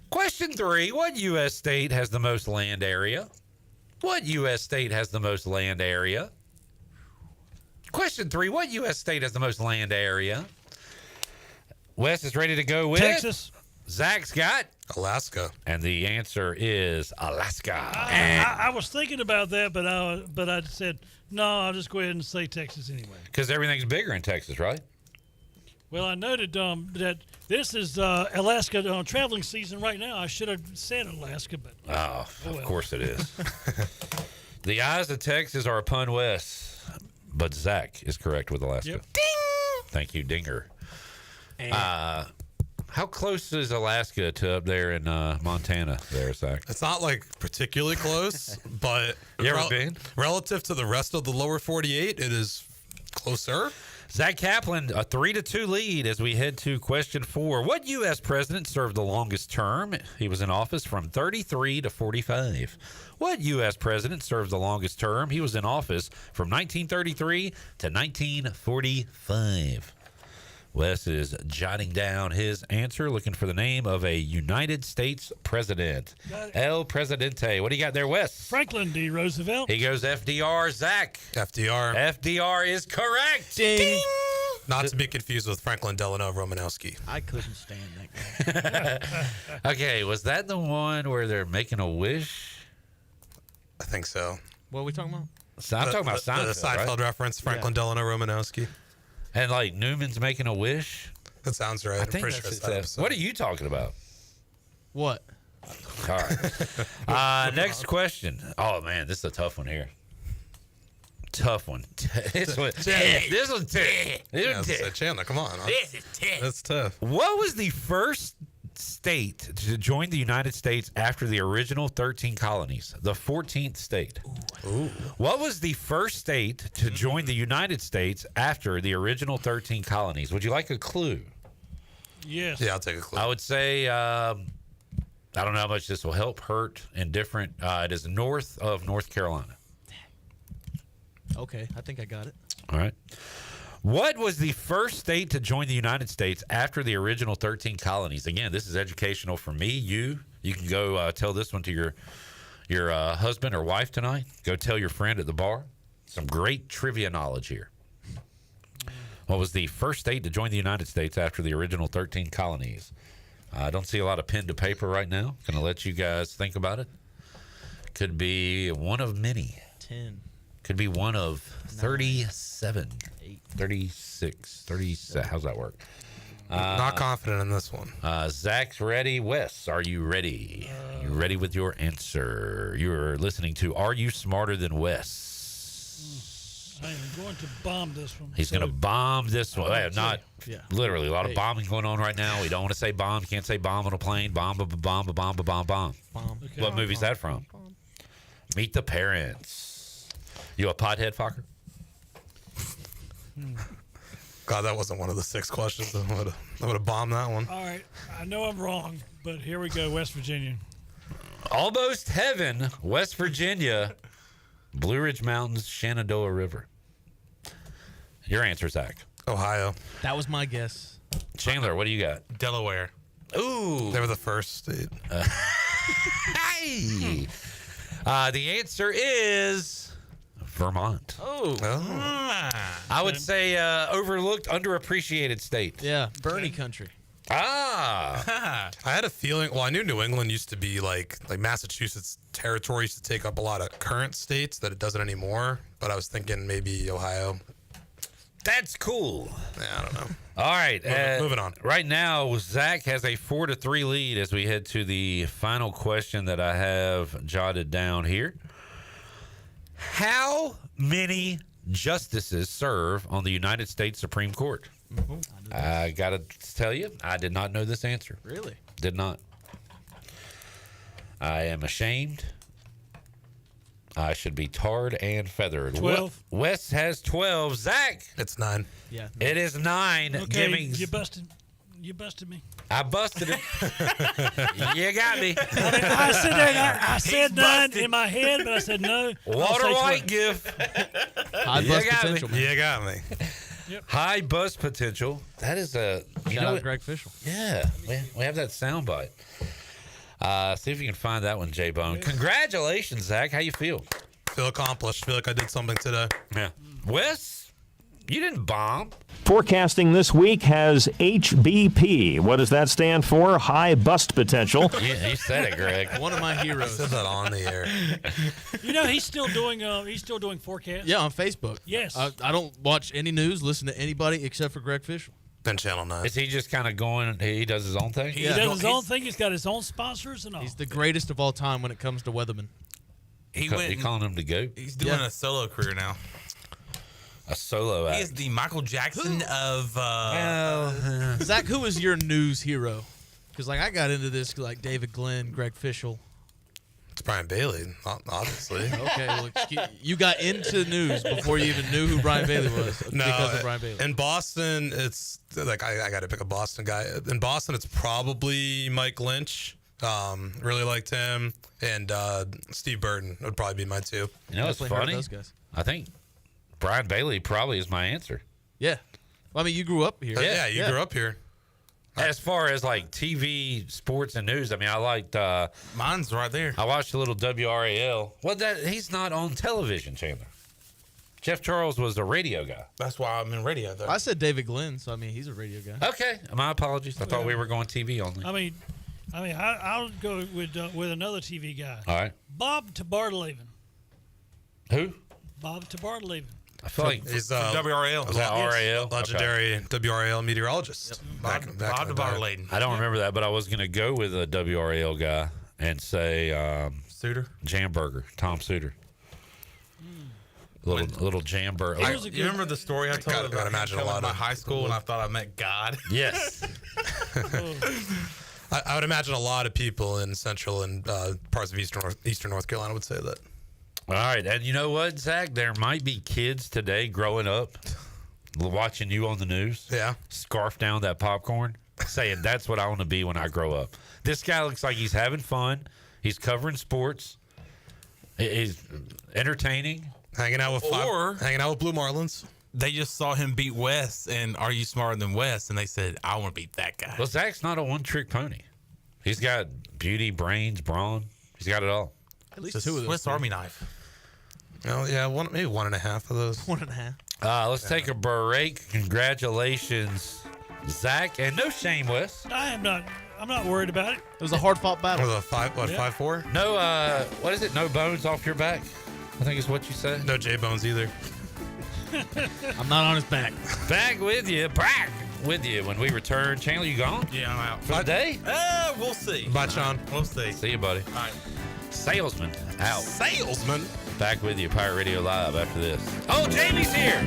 Question 3. What U.S. state has the most land area? What U.S. state has the most land area? Question 3. What U.S. state has the most land area? Wes is ready to go with Texas. Zach's got Alaska. And the answer is Alaska. I was thinking about that, but I said, no, I'll just go ahead and say Texas anyway. Because everything's bigger in Texas, right? Well, I noted that this is Alaska traveling season right now. I should have said Alaska, but of course it is. The eyes of Texas are upon Wes, but Zach is correct with Alaska. Yep. Ding! Thank you, Dinger. How close is Alaska to up there in Montana there, Zach? It's not like particularly close, but you ever been? Relative to the rest of the lower 48, it is closer. Zach Kaplan, a 3-2 lead as we head to question 4. What U.S. president served the longest term? He was in office from 33 to 45. What U.S. president served the longest term? He was in office from 1933 to 1945. Wes is jotting down his answer, looking for the name of a United States president. El Presidente. What do you got there, Wes? Franklin D. Roosevelt. He goes FDR. Zach. FDR. FDR is correct. Ding. Not to be confused with Franklin Delano Romanowski. I couldn't stand that guy. Okay, was that the one where they're making a wish? I think so. What are we talking about? So I'm talking about Seinfeld, the Seinfeld right? reference, Franklin Delano Romanowski. And like Newman's making a wish? That sounds right. I think pretty that's sure it. it's that What are you talking about? What? All right. Next question. Oh, man, this is a tough one here. Tough one. This one's tough. Chandler, come on. This is tough. That's tough. What was the first state to join the United States after the original 13 colonies? The 14th state. Ooh. What was the first state to join the United States after the original 13 colonies? Would you like a clue? Yes. Yeah, I'll take a clue. I would say, I don't know how much this will help, hurt, and different. It is north of North Carolina. Okay, I think I got it. All right. What was the first state to join the United States after the original 13 colonies? Again, this is educational for me. You can go tell this one to your husband or wife tonight. Go tell your friend at the bar. Some great trivia knowledge here. What was the first state to join the United States after the original 13 colonies? I don't see a lot of pen to paper right now. Going to let you guys think about it. Could be one of many. 10. Could be one of 37, 36, 37. How's that work? Not confident in this one. Zach's ready. Wes, are you ready? You ready with your answer? You're listening to Are You Smarter Than Wes? I am going to bomb this one. He's going to bomb this one. Not Yeah. literally. A lot of bombing going on right now. We don't want to say bomb. Can't say bomb on a plane. Bomb. Okay. What movie's that from? Meet the Parents. You a pothead, fucker? God, that wasn't one of the 6 questions. I would have bombed that one. All right. I know I'm wrong, but here we go. West Virginia. Almost heaven, West Virginia, Blue Ridge Mountains, Shenandoah River. Your answer, Zach. Ohio. That was my guess. Chandler, what do you got? Delaware. Ooh. They were the first state. Hey. The answer is Vermont. Oh. I would say overlooked, underappreciated state. Yeah, Bernie country. I had a feeling. Well, I knew New England used to be like Massachusetts territory used to take up a lot of current states, that it doesn't anymore. But I was thinking maybe Ohio. That's cool. Yeah, I don't know. All right. Moving on. Right now, Zach has a 4-3 lead as we head to the final question that I have jotted down here. How many justices serve on the United States Supreme Court? I got to tell you, I did not know this answer. Really? Did not. I am ashamed. I should be tarred and feathered. 12. Wes has 12. Zach. It's 9. Yeah. It is 9. Okay, you busted me. I busted it. You got me. I said that. I said 9 in my head, but I said no. Water white gift. High bust potential, man. You got me. Yep. High bust potential. That is a Shout out Greg Fischel. Yeah, we have that soundbite. See if you can find that one, J-Bone. Congratulations, Zach. How you feel? Feel accomplished. Feel like I did something today. Yeah. Wes, you didn't bomb. Forecasting this week has HBP. What does that stand for? High bust potential. Yeah, you said it, Greg. One of my heroes. I said that on the air. You know, he's still doing forecasts. Yeah, on Facebook. Yes. I don't watch any news, listen to anybody except for Greg Fischel. Then Channel 9. Is he just kind of going, he does his own thing? He does his own thing. He's got his own sponsors and all. He's the greatest of all time when it comes to weathermen. You calling him the GOAT? He's doing a solo career now. A solo act. He is the Michael Jackson of. Zach, who is your news hero? Because I got into this like David Glenn, Greg Fischel. It's Brian Bailey, obviously. Okay, well, you got into news before you even knew who Brian Bailey was because of Brian Bailey. In Boston, it's like I got to pick a Boston guy. In Boston, it's probably Mike Lynch. Really liked him, and Steve Burton would probably be my two. You know, it's funny. Those guys. I think Brian Bailey probably is my answer. Yeah. Well, I mean, you grew up here. Yeah, you grew up here. As far as like TV, sports, and news, I mean, I liked. Mine's right there. I watched a little WRAL. Well, he's not on television, Chandler. Jeff Charles was a radio guy. That's why I'm in radio, though. I said David Glenn, so I mean, he's a radio guy. Okay, my apologies. I thought we were going TV only. I mean, I'll go with another TV guy. All right. Bob Tabartleven. Who? Bob Tabartleven. I feel like he's WRAL. Is that RAL? Legendary WRAL meteorologist. Bob Tabartleven. I don't remember that, but I was going to go with a WRAL guy and say Suter? Jamburger, Tom Suter. Little Jamburger. You remember the story I told about imagine a lot my of high school and I thought I met God? Yes. I would imagine a lot of people in central and parts of eastern North Carolina would say that. All right, and you know what, Zach? There might be kids today growing up watching you on the news. Yeah. Scarf down that popcorn, saying that's what I want to be when I grow up. This guy looks like he's having fun. He's covering sports. He's entertaining. Hanging out with Blue Marlins. They just saw him beat Wes, and are you smarter than Wes? And they said, I want to beat that guy. Well, Zach's not a one-trick pony. He's got beauty, brains, brawn. He's got it all. At least two of those. Swiss Army knife. Oh, yeah, maybe 1.5 of those. 1.5. Let's take a break. Congratulations, Zach. And no shame, Wes. I'm not worried about it. It was a hard-fought battle. Was it 5-4? No, what is it? No bones off your back? I think is what you said. No J-bones either. I'm not on his back. Back with you. When we return. Chandler, you gone? Yeah, I'm out. For the day? We'll see. Bye, Sean. We'll see. See you, buddy. All right. Salesman out. Salesman? Back with you, Pirate Radio Live after this. Oh, Jamie's here.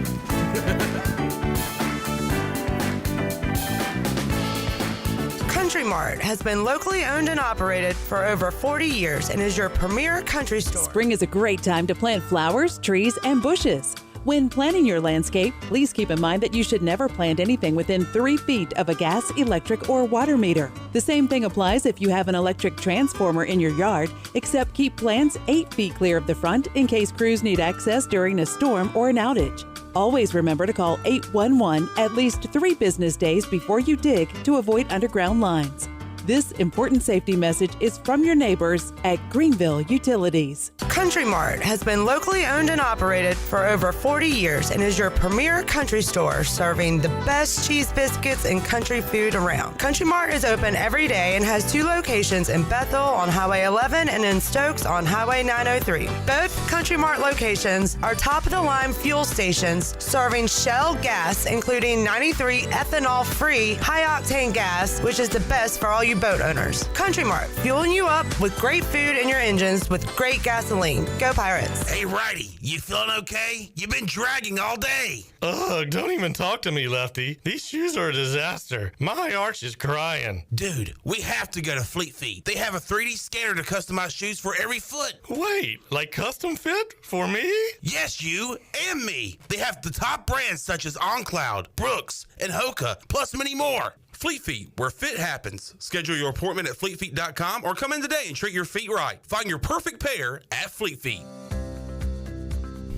Country Mart has been locally owned and operated for over 40 years and is your premier country store. Spring is a great time to plant flowers, trees, and bushes. When planning your landscape, please keep in mind that you should never plant anything within 3 feet of a gas, electric, or water meter. The same thing applies if you have an electric transformer in your yard, except keep plants 8 feet clear of the front in case crews need access during a storm or an outage. Always remember to call 811 at least 3 business days before you dig to avoid underground lines. This important safety message is from your neighbors at Greenville Utilities. Country Mart has been locally owned and operated for over 40 years and is your premier country store serving the best cheese biscuits and country food around. Country Mart is open every day and has 2 locations in Bethel on Highway 11 and in Stokes on Highway 903. Both Country Mart locations are top-of-the-line fuel stations serving Shell gas, including 93 ethanol-free high-octane gas, which is the best for all you boat owners. Country Mart, fueling you up with great food in your engines with great gasoline. Go Pirates. Hey, Righty, you feeling okay? You've been dragging all day. Ugh, don't even talk to me, Lefty. These shoes are a disaster. My arch is crying. Dude, we have to go to Fleet Feet. They have a 3D scanner to customize shoes for every foot. Wait, like custom fit? For me? Yes, you and me. They have the top brands such as OnCloud, Brooks, and Hoka, plus many more. Fleet Feet, where fit happens. Schedule your appointment at fleetfeet.com or come in today and treat your feet right. Find your perfect pair at Fleet Feet.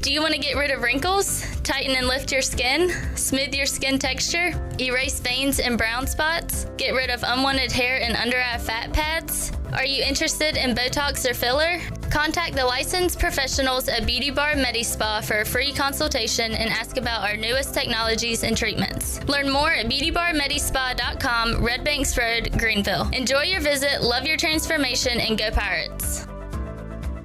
Do you want to get rid of wrinkles, tighten and lift your skin, smooth your skin texture, erase veins and brown spots, get rid of unwanted hair and under-eye fat pads? Are you interested in Botox or filler? Contact the licensed professionals at Beauty Bar MediSpa for a free consultation and ask about our newest technologies and treatments. Learn more at beautybarmedispa.com, Red Banks Road, Greenville. Enjoy your visit, love your transformation, and go Pirates.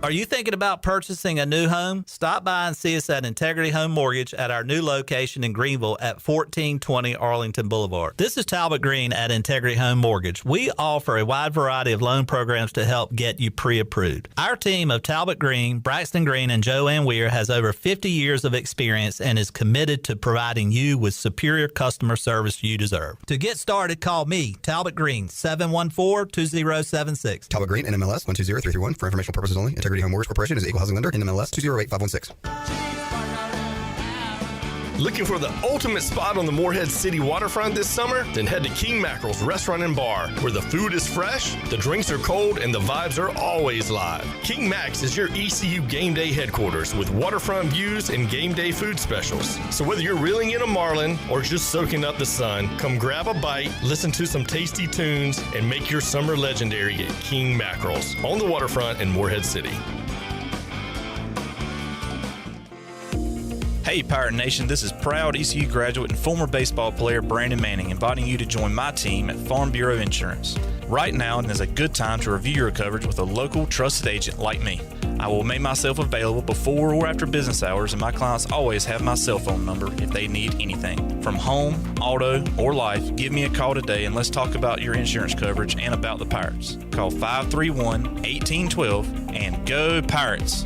Are you thinking about purchasing a new home? Stop by and see us at Integrity Home Mortgage at our new location in Greenville at 1420 Arlington Boulevard. This is Talbot Green at Integrity Home Mortgage. We offer a wide variety of loan programs to help get you pre-approved. Our team of Talbot Green, Braxton Green, and Joanne Weir has over 50 years of experience and is committed to providing you with superior customer service you deserve. To get started, call me, Talbot Green, 714-2076. Talbot Green, NMLS 120331. For informational purposes only. Integrity Home Mortgage Corporation is an equal housing lender. NMLS 208516. Looking for the ultimate spot on the Morehead City waterfront this summer? Then head to King Mackerel's Restaurant and Bar, where the food is fresh, the drinks are cold, and the vibes are always live. King Mac's is your ECU game day headquarters with waterfront views and game day food specials. So whether you're reeling in a marlin or just soaking up the sun, come grab a bite, listen to some tasty tunes, and make your summer legendary at King Mackerel's on the waterfront in Morehead City. Hey Pirate Nation, this is proud ECU graduate and former baseball player Brandon Manning inviting you to join my team at Farm Bureau Insurance. Right now is a good time to review your coverage with a local trusted agent like me. I will make myself available before or after business hours, and my clients always have my cell phone number if they need anything. From home, auto, or life, give me a call today and let's talk about your insurance coverage and about the Pirates. Call 531-1812 and go Pirates!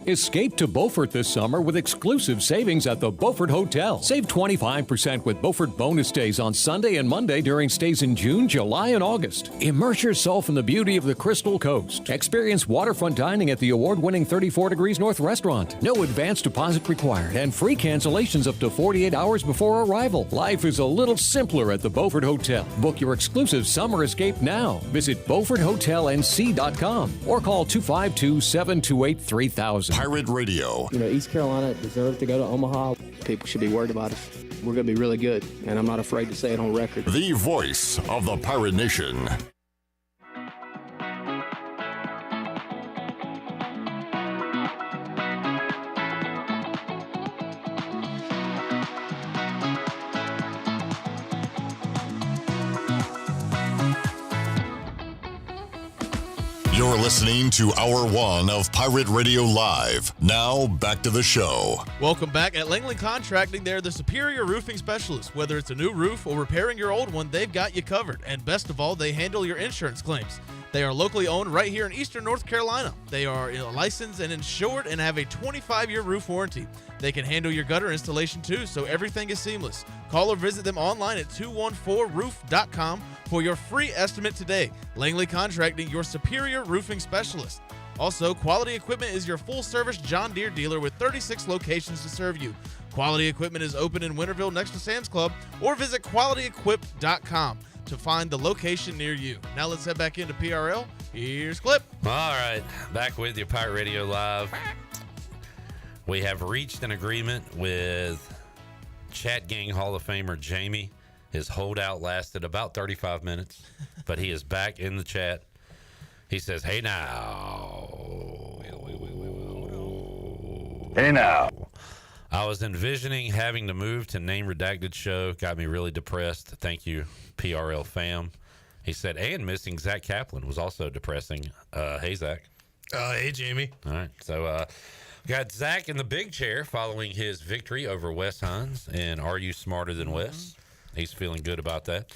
Escape to Beaufort this summer with exclusive savings at the Beaufort Hotel. Save 25% with Beaufort bonus days on Sunday and Monday during stays in June, July, and August. Immerse yourself in the beauty of the Crystal Coast. Experience waterfront dining at the award-winning 34 Degrees North restaurant. No advance deposit required and free cancellations up to 48 hours before arrival. Life is a little simpler at the Beaufort Hotel. Book your exclusive summer escape now. Visit BeaufortHotelNC.com or call 252-728-3000. Pirate Radio. You know, East Carolina deserves to go to Omaha. People should be worried about us. We're going to be really good, and I'm not afraid to say it on record. The voice of the Pirate Nation. You're listening to Hour 1 of Pirate Radio Live. Now, back to the show. Welcome back. At Langley Contracting, they're the superior roofing specialists. Whether it's a new roof or repairing your old one, they've got you covered. And best of all, they handle your insurance claims. They are locally owned right here in Eastern North Carolina. They are licensed and insured and have a 25-year roof warranty. They can handle your gutter installation too, so everything is seamless. Call or visit them online at 214roof.com for your free estimate today. Langley Contracting, your superior roofing specialist. Also, Quality Equipment is your full-service John Deere dealer with 36 locations to serve you. Quality Equipment is open in Winterville next to Sam's Club, or visit qualityequip.com to find the location near you. Now let's head back into PRL. Here's Clip. All right, back with you, Pirate Radio Live. We have reached an agreement with Chat Gang Hall of Famer Jamie His holdout lasted about 35 minutes, but he is back in the chat. He says, "Hey now. Hey now. I was envisioning having to move to name redacted show. Got me really depressed. Thank you, PRL fam." He said, and missing Zach Kaplan was also depressing. Hey, Zach. Hey, Jamie. All right. So, got Zach in the big chair following his victory over Wes Hines. And Are You Smarter Than Wes? He's feeling good about that.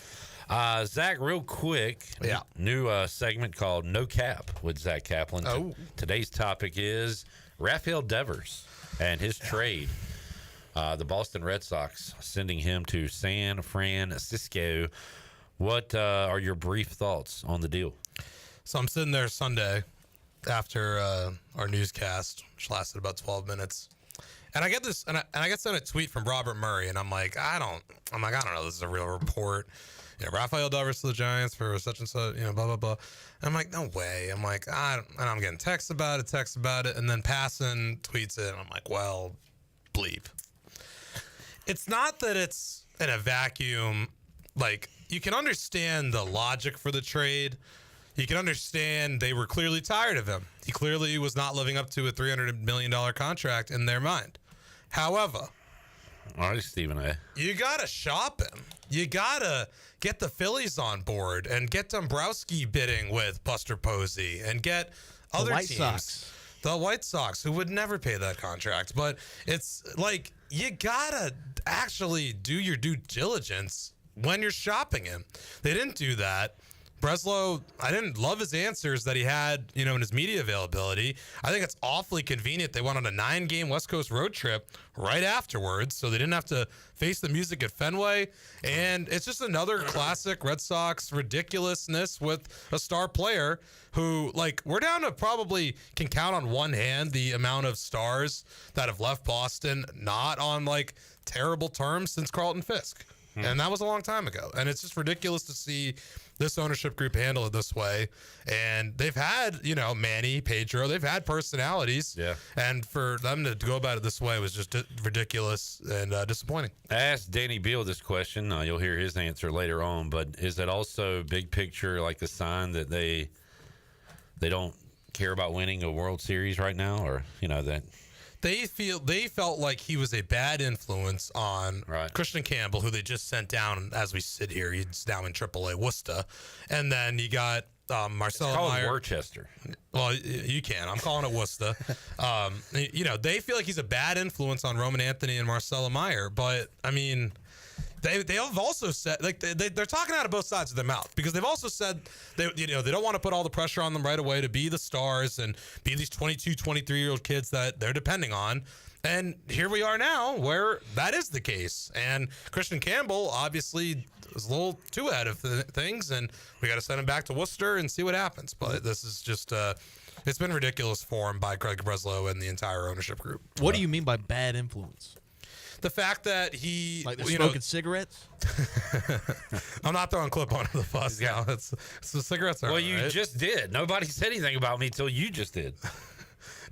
Zach, real quick. Yeah. New segment called No Cap with Zach Kaplan. Oh. Today's topic is Rafael Devers and his trade. The Boston Red Sox sending him to San Francisco. What are your brief thoughts on the deal? So I'm sitting there Sunday after our newscast, which lasted about 12 minutes. And I get this, and I get sent a tweet from Robert Murray, and I'm like, I don't know, this is a real report. Rafael Devers to the Giants for such and such, blah, blah, blah. And I'm like, no way. I'm like, and I'm getting texts about it, and then Passan tweets it, and I'm like, well, bleep. It's not that it's in a vacuum. Like, you can understand the logic for the trade. You can understand they were clearly tired of him. He clearly was not living up to a $300 million contract in their mind. However, all right, Stephen A. You got to shop him. You got to get the Phillies on board and get Dombrowski bidding with Buster Posey and get other teams. The White Sox, who would never pay that contract. But it's like, you got to actually do your due diligence when you're shopping him. They didn't do that. Breslow, I didn't love his answers that he had, in his media availability. I think it's awfully convenient. They went on a 9-game West Coast road trip right afterwards, so they didn't have to face the music at Fenway. And it's just another classic Red Sox ridiculousness with a star player who, we're down to probably can count on one hand the amount of stars that have left Boston not on, terrible terms since Carlton Fisk. And that was a long time ago. And it's just ridiculous to see this ownership group handle it this way. And they've had, Manny, Pedro, they've had personalities. Yeah. And for them to go about it this way was just ridiculous and disappointing. I asked Danny Beal this question. You'll hear his answer later on. But is it also big picture, like the sign that they don't care about winning a World Series right now? Or, that... They felt like he was a bad influence on Christian Campbell, who they just sent down as we sit here. He's now in AAA Worcester. And then you got Marcelo Meyer. Worcester. Well, you can. I'm calling it Worcester. They feel like he's a bad influence on Roman Anthony and Marcelo Meyer. But, I mean... They have also said, they're talking out of both sides of their mouth, because they've also said they don't want to put all the pressure on them right away to be the stars and be these 22, 23-year-old kids that they're depending on. And here we are now where that is the case. And Christian Campbell obviously is a little too ahead of things, and we got to send him back to Worcester and see what happens. But this is just it's been ridiculous for him by Craig Breslow and the entire ownership group. What do you mean by bad influence? The fact that he... Like they're smoking cigarettes? I'm not throwing clip onto the bus now. So cigarettes are... Well, you just did. Nobody said anything about me until you just did.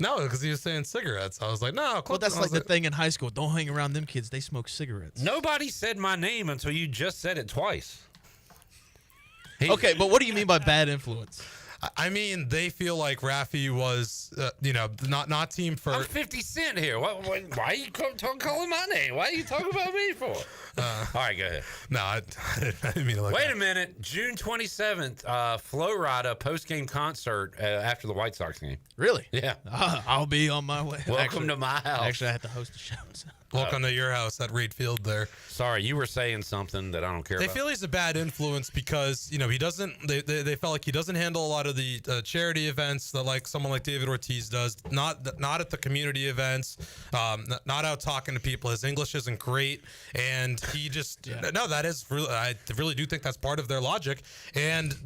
No, because he was saying cigarettes. I was like, no. Well, that's like the thing in high school. Don't hang around them kids. They smoke cigarettes. Nobody said my name until you just said it twice. Okay, but what do you mean by bad influence? I mean, they feel like Rafi was, not team first. I'm 50 Cent here. Why are you calling my name? Why are you talking about me for? All right, go ahead. No, I didn't mean to Wait a minute. June 27th, Flo Rida post-game concert after the White Sox game. Really? Yeah. I'll be on my way. Welcome to my house. Actually, I have to host a show. So. Welcome to your house at Reed Field there. Sorry, you were saying something that I don't care about. They feel he's a bad influence because, he doesn't, they felt like he doesn't handle a lot of the charity events that someone like David Ortiz does. Not at the community events, not out talking to people. His English isn't great. And he just, that is really, I really do think that's part of their logic. And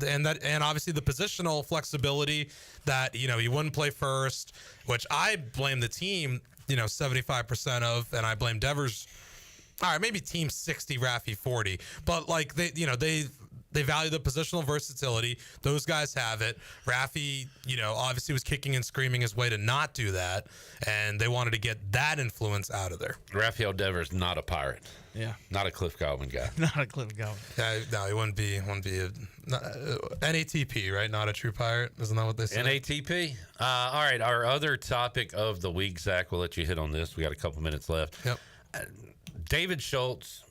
obviously the positional flexibility that, he wouldn't play first, which I blame the team, 75% of, and I blame Devers. All right, maybe team 60, Rafi 40, but they value the positional versatility. Those guys have it. Raffi, obviously was kicking and screaming his way to not do that, and they wanted to get that influence out of there. Raphael Devers not a Pirate. Yeah. Not a Cliff Godwin guy. Not a Cliff Godwin. No, he wouldn't be NATP, right? Not a true Pirate. Isn't that what they say? NATP. All right, our other topic of the week, Zach, we'll let you hit on this. We got a couple minutes left. Yep. David Schultz,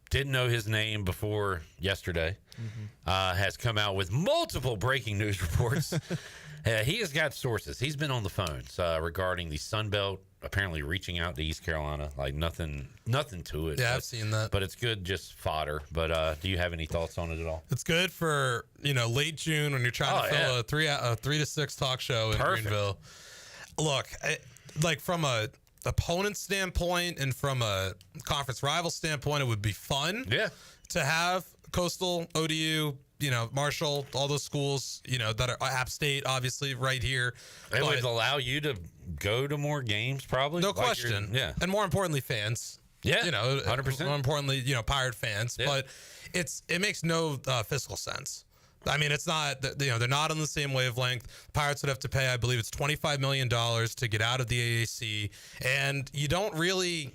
didn't know his name before yesterday, has come out with multiple breaking news reports. He has got sources. He's been on the phones regarding the Sun Belt apparently reaching out to East Carolina. Like nothing to it. Yeah, I've seen that. But it's good, just fodder. But do you have any thoughts on it at all? It's good for late June when you're trying to fill a 3 to 6 talk show in Greenville. Look, like from a opponent standpoint and from a conference rival standpoint, it would be fun. To have Coastal, ODU, Marshall, all those schools, that are App State, obviously, right here. It would allow you to go to more games, probably. No question. Yeah. And more importantly, fans. Yeah. 100%. More importantly, Pirate fans. Yeah. But it makes no fiscal sense. I mean, it's not, they're not on the same wavelength. The Pirates would have to pay, I believe it's $25 million to get out of the AAC. And you don't really,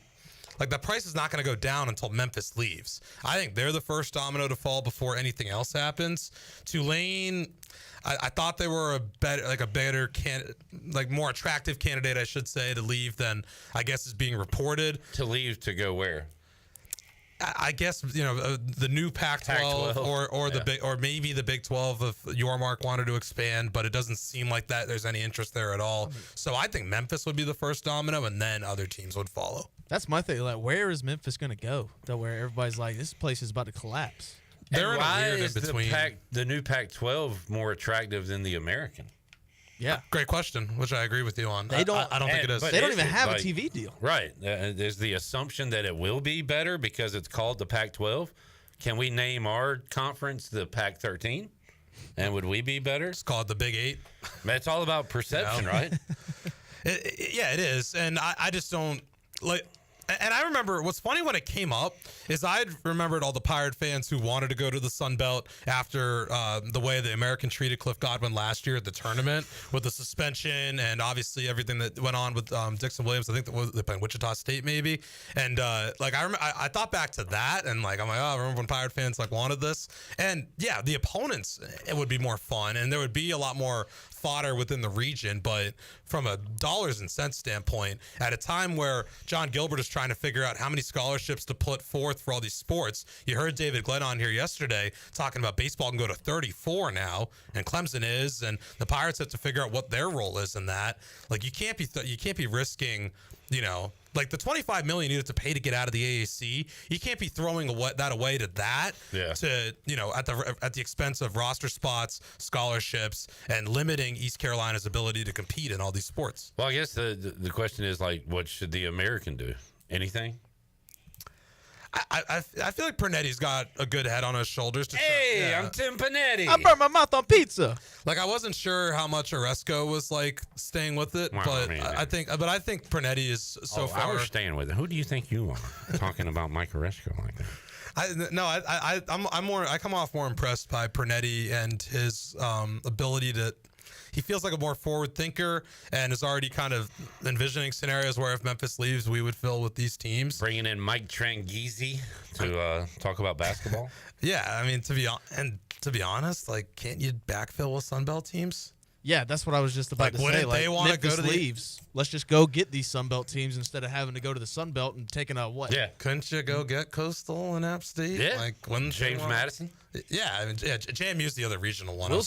the price is not going to go down until Memphis leaves. I think they're the first domino to fall before anything else happens. Tulane, I thought they were a better candidate, more attractive candidate, I should say, to leave than I guess is being reported. To leave to go where? I guess the new Pac-12 or the big, or maybe the Big 12 if Yormark wanted to expand, but it doesn't seem like that there's any interest there at all. So I think Memphis would be the first domino, and then other teams would follow. That's my thing. Where is Memphis going to go? To where everybody's like, this place is about to collapse. They're why in a weird is in-between. the new Pac-12 more attractive than the American? Yeah, great question, which I agree with you on. They don't. I don't think it is. They don't even have a TV deal. Right. There's the assumption that it will be better because it's called the Pac-12. Can we name our conference the Pac-13? And would we be better? It's called the Big 8. It's all about perception, right? It is, and I just don't like. And I remember what's funny when it came up is I remembered all the Pirate fans who wanted to go to the Sun Belt after the way the American treated Cliff Godwin last year at the tournament with the suspension and obviously everything that went on with Dixon Williams. I think they played Wichita State maybe. And I thought back to that and I remember when Pirate fans wanted this. And yeah, the opponents, it would be more fun and there would be a lot more fodder within the region, but from a dollars and cents standpoint, at a time where John Gilbert is trying to figure out how many scholarships to put forth for all these sports, you heard David Glenn on here yesterday talking about baseball can go to 34 now, and Clemson is, and the Pirates have to figure out what their role is in that. You can't be risking, the $25 million you have to pay to get out of the AAC. You can't be throwing that away to that. Yeah. To at the expense of roster spots, scholarships, and limiting East Carolina's ability to compete in all these sports. Well, I guess the question is what should the American do? Anything? I feel like Pernetti's got a good head on his shoulders. I'm Tim Panetti. I burnt my mouth on pizza. I wasn't sure how much Oresco was staying with it, but I think Pernetti is so far. I was staying with it. Who do you think you are talking about Mike Oresco like that? I come off more impressed by Pernetti and his ability to. He feels like a more forward thinker and is already kind of envisioning scenarios where if Memphis leaves, we would fill with these teams. Bringing in Mike Tranghese to talk about basketball. Yeah, I mean, to be honest, can't you backfill with Sun Belt teams? Yeah, that's what I was just about to say. They want to go to leaves. Let's just go get these Sun Belt teams instead of having to go to the Sun Belt and taking a what? Yeah, couldn't you go get Coastal and App State? Yeah, James Madison. Yeah, I mean, JMU's the other regional one. We'll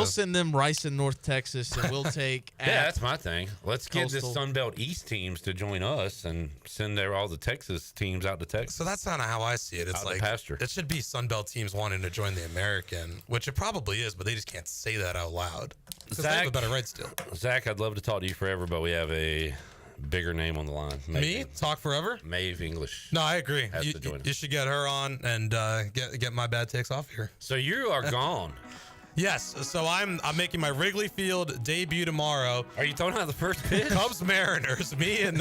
send them Rice in North Texas, and we'll take. Yeah, that's my thing. Let's get the Coastal. Sun Belt East teams to join us and send all the Texas teams out to Texas. So that's not how I see it. It's pasture. It should be Sun Belt teams wanting to join the American, which it probably is, but they just can't say that out loud because they have a better rights deal. Zach, I'd love to talk to you forever, but we have a bigger name on the line. Me? Talk forever? Mave English. No, I agree. Has to join us. You should get her on and get my bad takes off here. So you are gone Yes, so I'm making my Wrigley Field debut tomorrow. Are you throwing out the first pitch? Cubs Mariners, me and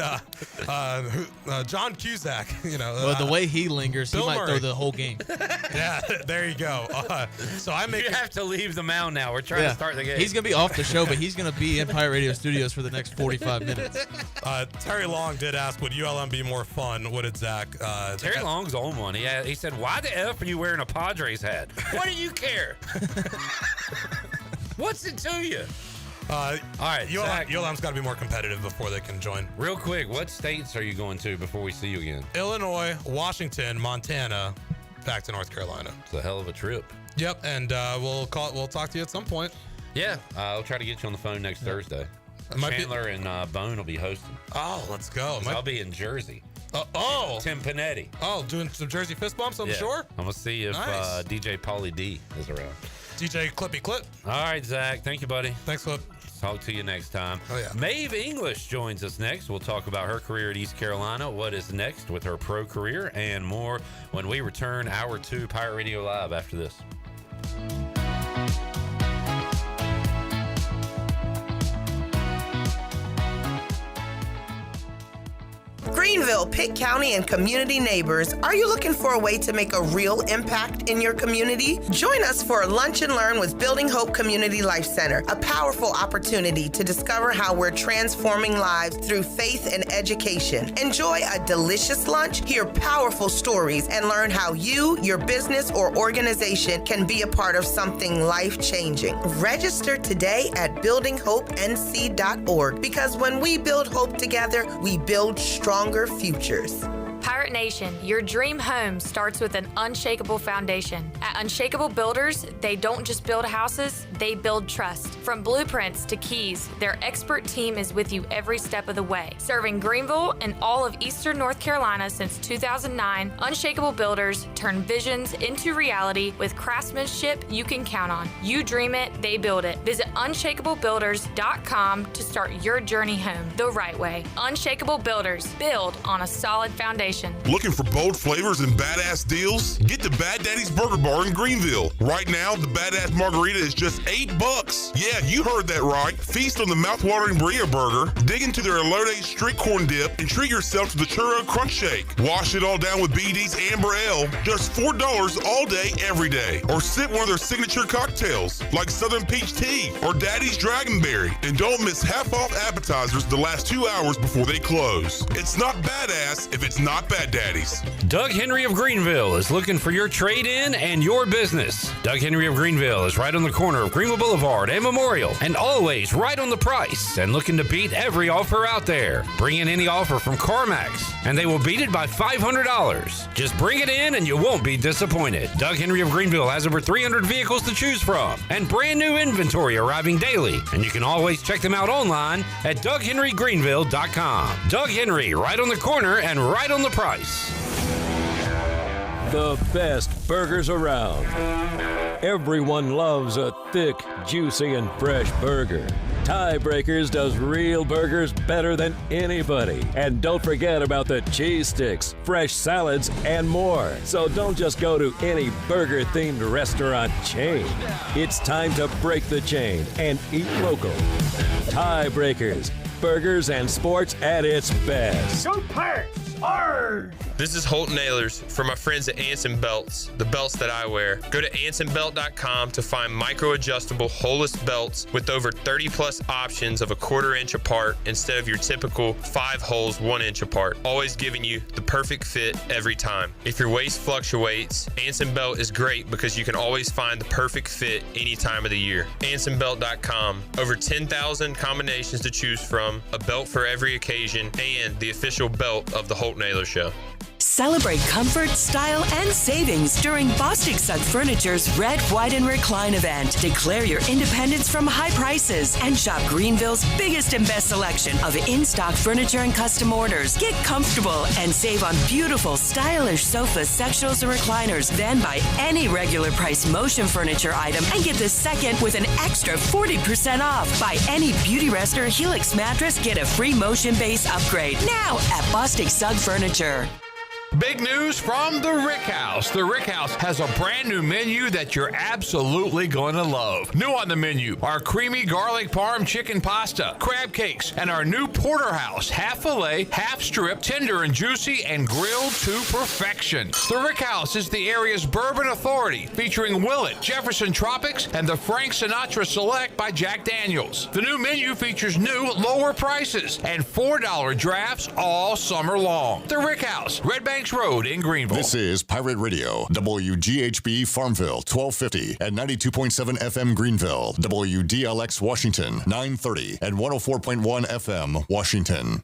John Cusack. Well, the way he lingers, Bill he might Murray. throw the whole game. Yeah, there you go. So I'm making. You have to leave the mound now. We're trying to start the game. He's gonna be off the show, but he's gonna be in Pirate Radio Studios for the next 45 minutes. Terry Long did ask, would ULM be more fun? What did Zach? Terry Long's on one. He said, "Why the F are you wearing a Padres hat? What do you care? What's it to you?" All right, Zach. ULM's got to be more competitive before they can join. Real quick, what states are you going to before we see you again? Illinois, Washington, Montana, back to North Carolina. It's a hell of a trip. Yep, and we'll talk to you at some point. Yeah, I'll try to get you on the phone next Thursday. Chandler and Bone will be hosting. Oh, let's go. I'll be in Jersey. Tim Panetti. Oh, doing some Jersey fist bumps on the shore? I'm going to see if Nice. DJ Pauly D is around. DJ Clippy Clip. All right, Zach. Thank you, buddy. Thanks, Clip. Talk to you next time. Oh, yeah. Mave English joins us next. We'll talk about her career at East Carolina, what is next with her pro career, and more when we return Hour 2 Pirate Radio Live after this. Greenville, Pitt County, and community neighbors, are you looking for a way to make a real impact in your community? Join us for Lunch and Learn with Building Hope Community Life Center, a powerful opportunity to discover how we're transforming lives through faith and education. Enjoy a delicious lunch, hear powerful stories, and learn how you, your business, or organization can be a part of something life-changing. Register today at buildinghopenc.org, because when we build hope together, we build stronger futures. Pirate Nation, your dream home starts with an unshakable foundation. At Unshakable Builders, they don't just build houses, they build trust. From blueprints to keys, their expert team is with you every step of the way. Serving Greenville and all of Eastern North Carolina since 2009, Unshakable Builders turn visions into reality with craftsmanship you can count on. You dream it, they build it. Visit unshakablebuilders.com to start your journey home the right way. Unshakable Builders, build on a solid foundation. Looking for bold flavors and badass deals? Get to Bad Daddy's Burger Bar in Greenville. Right now, the Badass Margarita is just $8. Yeah, you heard that right. Feast on the mouthwatering burrito burger, dig into their elote street corn dip, and treat yourself to the churro crunch shake. Wash it all down with BD's Amber Ale, just $4 all day, every day. Or sip one of their signature cocktails, like Southern Peach Tea or Daddy's Dragonberry. And don't miss half-off appetizers the last 2 hours before they close. It's not badass if it's not Bad Daddy's. Doug Henry of Greenville is looking for your trade-in and your business. Doug Henry of Greenville is right on the corner of Greenville Boulevard and Memorial, and always right on the price and looking to beat every offer out there. Bring in any offer from CarMax, and they will beat it by $500. Just bring it in and you won't be disappointed. Doug Henry of Greenville has over 300 vehicles to choose from and brand new inventory arriving daily, and you can always check them out online at DougHenryGreenville.com. Doug Henry, right on the corner and right on the price. The best burgers around. Everyone loves a thick, juicy, and fresh burger. Tiebreakers does real burgers better than anybody. And don't forget about the cheese sticks, fresh salads, and more. So don't just go to any burger-themed restaurant chain. It's time to break the chain and eat local. Tiebreakers, burgers and sports at its best. Go Pirates! Arr! This is Holt Nailers for my friends at Anson Belts, the belts that I wear. Go to AnsonBelt.com to find micro-adjustable holeless belts with over 30-plus options of a 1/4 inch apart instead of your typical 5 holes 1 inch apart, always giving you the perfect fit every time. If your waist fluctuates, Anson Belt is great because you can always find the perfect fit any time of the year. AnsonBelt.com, over 10,000 combinations to choose from, a belt for every occasion, and the official belt of the Holt Nailor Show. Celebrate comfort, style, and savings during Bostic Sugg Furniture's Red, White, and Recline event. Declare your independence from high prices and shop Greenville's biggest and best selection of in-stock furniture and custom orders. Get comfortable and save on beautiful, stylish sofas, sectionals, and recliners. Then buy any regular price Motion Furniture item and get the second with an extra 40% off. Buy any Beauty Rest or Helix mattress, get a free Motion Base upgrade. Now at Bostic Sugg Furniture. Big news from the Rick House. The Rick House has a brand new menu that you're absolutely going to love. New on the menu are creamy garlic parm chicken pasta, crab cakes, and our new porterhouse, half filet, half strip, tender and juicy, and grilled to perfection. The Rick House is the area's bourbon authority, featuring Willet, Jefferson Tropics, and the Frank Sinatra Select by Jack Daniels. The new menu features new, lower prices and $4 drafts all summer long. The Rick House, Red Banks Road in Greenville. This is Pirate Radio, WGHB Farmville, 1250 at 92.7 FM Greenville, WDLX Washington, 930 and 104.1 FM Washington.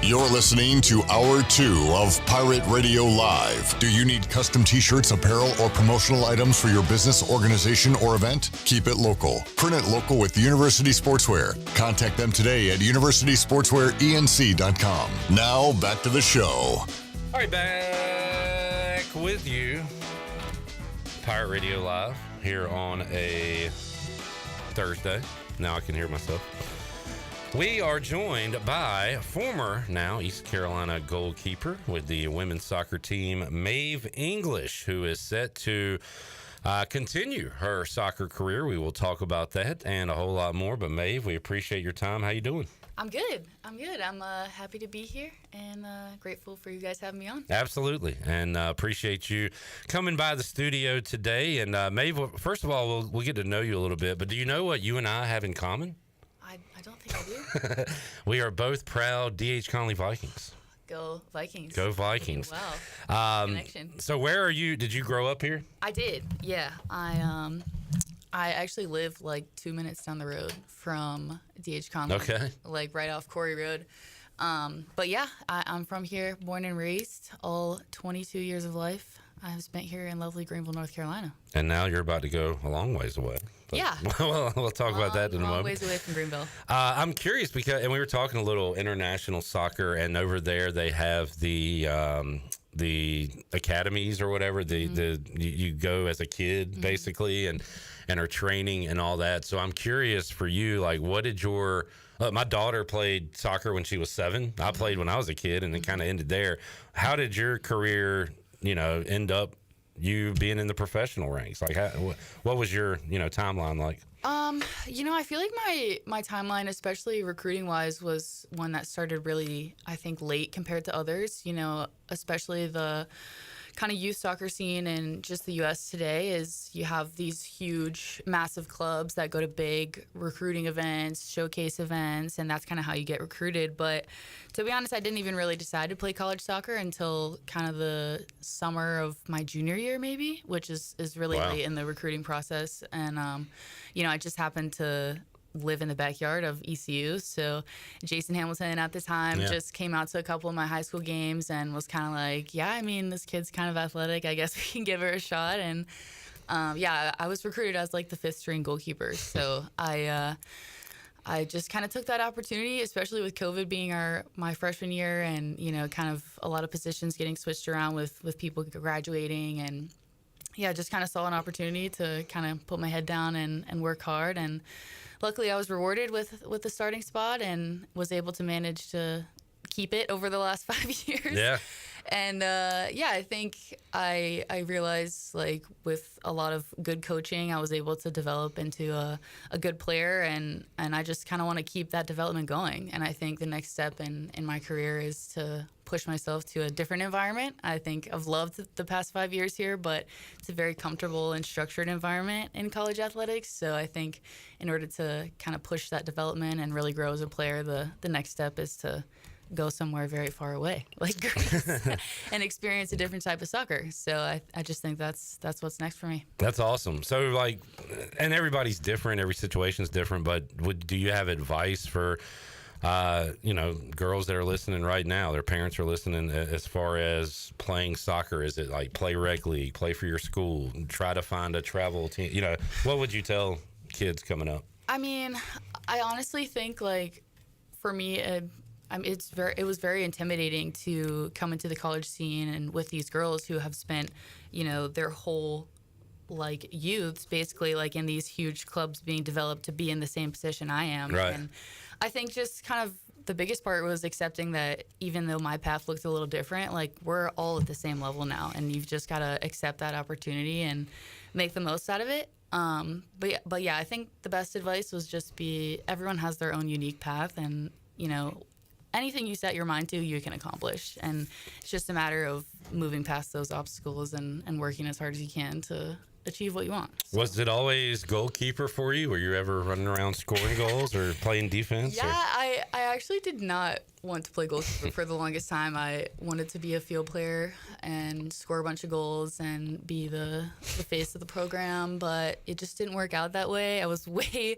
You're listening to Hour 2 of Pirate Radio Live. Do you need custom t-shirts, apparel, or promotional items for your business, organization, or event? Keep it local. Print it local with University Sportswear. Contact them today at universitysportswearenc.com. Now, back to the show. All right, back with you. Pirate Radio Live here on a Thursday. Now I can hear myself. We are joined by former, now East Carolina goalkeeper with the women's soccer team, Mave English, who is set to continue her soccer career. We will talk about that and a whole lot more. But Maeve, we appreciate your time. How you doing? I'm good. I'm happy to be here and grateful for you guys having me on. Absolutely. And appreciate you coming by the studio today. And Maeve, first of all, we'll get to know you a little bit. But do you know what you and I have in common? I don't think I do. We are both proud D.H. Conley Vikings. Go Vikings. Go Vikings. Wow. Connection. So where are you? Did you grow up here? I did. Yeah. I actually live like 2 minutes down the road from D.H. Conley. Okay. Like right off Corey Road. But yeah, I'm from here, born and raised, all 22 years of life. I've spent here in lovely Greenville, North Carolina. And now you're about to go a long ways away. But, yeah. Well, we'll talk about that in a moment. Long ways away from Greenville. I'm curious because, and we were talking a little international soccer, and over there they have the academies or whatever. You go as a kid basically, and are training and all that. So I'm curious for you, like, what did your my daughter played soccer when she was 7. I played when I was a kid, and it kind of ended there. How did your career, end up you being in the professional ranks? Like, what was your, timeline like? I feel like my timeline, especially recruiting wise, was one that started really, I think, late compared to others. Especially the kind of youth soccer scene in just the U.S. today is you have these huge, massive clubs that go to big recruiting events, showcase events, and that's kind of how you get recruited. But to be honest, I didn't even really decide to play college soccer until kind of the summer of my junior year, maybe, which is really late in the recruiting process. And, I just happened to live in the backyard of ECU. So Jason Hamilton at the time just came out to a couple of my high school games and was kind of like, this kid's kind of athletic. I guess we can give her a shot. And I was recruited as like the 5th string goalkeeper. So I just kind of took that opportunity, especially with COVID being my freshman year and, kind of a lot of positions getting switched around with people graduating, and just kind of saw an opportunity to kind of put my head down and work hard. And luckily I was rewarded with the starting spot and was able to manage to keep it over the last 5 years. Yeah. And I think I realized, like, with a lot of good coaching, I was able to develop into a good player, and I just kind of want to keep that development going. And I think the next step in my career is to push myself to a different environment. I think I've loved the past 5 years here, but it's a very comfortable and structured environment in college athletics. So I think in order to kind of push that development and really grow as a player, the next step is to go somewhere very far away, like Greece, and experience a different type of soccer. So I just think that's what's next for me. That's awesome. So, like, and everybody's different, every situation's different, but do you have advice for Girls that are listening right now, their parents are listening as far as playing soccer. Is it like play rec league, play for your school, try to find a travel team? What would you tell kids coming up? I mean, I honestly think like for me, it was very intimidating to come into the college scene and with these girls who have spent, their whole like youths basically like in these huge clubs being developed to be in the same position I am. Right. And I think just kind of the biggest part was accepting that even though my path looked a little different, like we're all at the same level now, and you've just got to accept that opportunity and make the most out of it. But yeah, I think the best advice was just everyone has their own unique path, and anything you set your mind to, you can accomplish. And it's just a matter of moving past those obstacles and working as hard as you can to achieve what you want. So. Was it always goalkeeper for you? Were you ever running around scoring goals or playing defense? Yeah, I actually did not want to play goalkeeper for the longest time. I wanted to be a field player and score a bunch of goals and be the face of the program, but it just didn't work out that way. I was way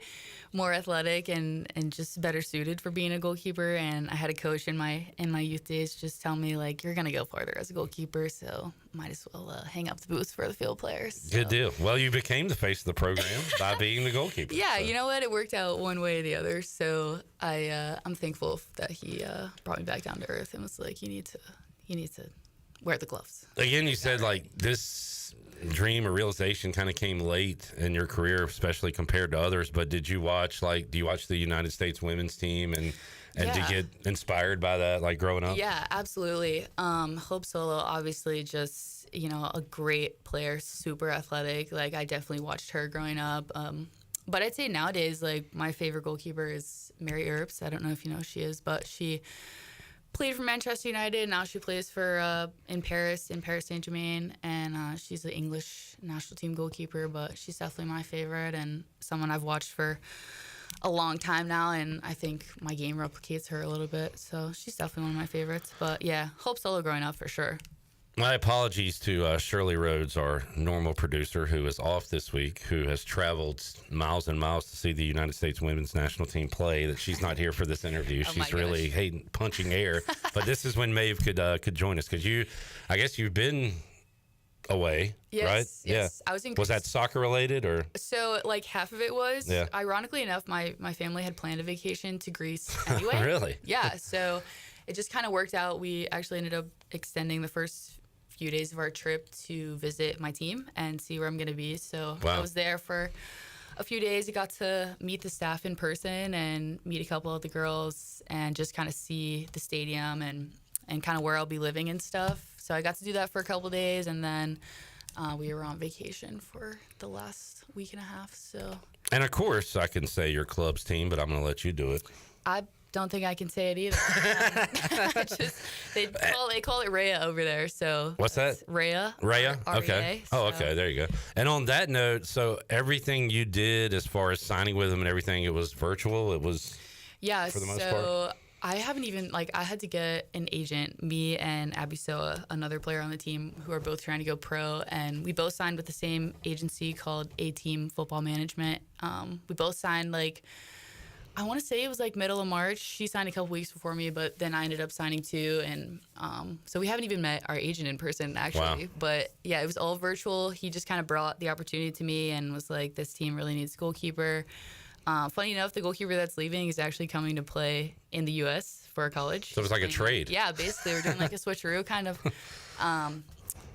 more athletic and just better suited for being a goalkeeper, and I had a coach in my youth days just tell me, like, you're going to go farther as a goalkeeper, so might as well hang up the boots for the field players. So. Good deal. Well, you became the face of the program by being the goalkeeper. Yeah, so. You know what? It worked out one way or the other, so I'm thankful that he brought me back down to earth and was like, you need to wear the gloves. Again, you said like this dream or realization kind of came late in your career, especially compared to others. But do you watch the United States women's team and did you get inspired by that, like growing up? Yeah, absolutely. Hope Solo, obviously, just a great player, super athletic. Like I definitely watched her growing up. But I'd say nowadays, like, my favorite goalkeeper is Mary Earps. I don't know if you know who she is, but she played for Manchester United. Now she plays for in Paris Saint-Germain, and she's the English national team goalkeeper, but she's definitely my favorite and someone I've watched for a long time now, and I think my game replicates her a little bit, so she's definitely one of my favorites. But, yeah, Hope Solo growing up for sure. My apologies to Shirley Rhodes, our normal producer, who is off this week, who has traveled miles and miles to see the United States women's national team play, that she's not here for this interview. She's really hating punching air. But this is when Maeve could join us, because I guess you've been away, right? Yes. Yeah. I was in Was that soccer related or? So like half of it was. Yeah. Ironically enough, my family had planned a vacation to Greece anyway. Really? Yeah. So it just kind of worked out. We actually ended up extending the first few days of our trip to visit my team and see where I'm going to be. So I was there for a few days. I got to meet the staff in person and meet a couple of the girls and just kind of see the stadium and kind of where I'll be living and stuff. So I got to do that for a couple of days, and then we were on vacation for the last week and a half. So. And of course, I can say your club's team, but I'm going to let you do it. I don't think I can say it either. They call it Rhea over there. So what's that? Rhea. Rhea. R-E-A, Okay. so. Oh, okay. There you go. And on that note, so everything you did as far as signing with them and everything, it was virtual. It was. Yeah. For the most so part? I haven't even I had to get an agent. Me and Abisoa, another player on the team, who are both trying to go pro, and we both signed with the same agency called A-Team Football Management. We both signed I want to say it was middle of March. She signed a couple weeks before me, but then I ended up signing too. And so we haven't even met our agent in person, actually. Wow. But yeah, it was all virtual. He just kind of brought the opportunity to me and was like, this team really needs a goalkeeper. Funny enough, the goalkeeper that's leaving is actually coming to play in the U.S. for college. So it was like a trade. Yeah, basically. We're doing a switcheroo kind of.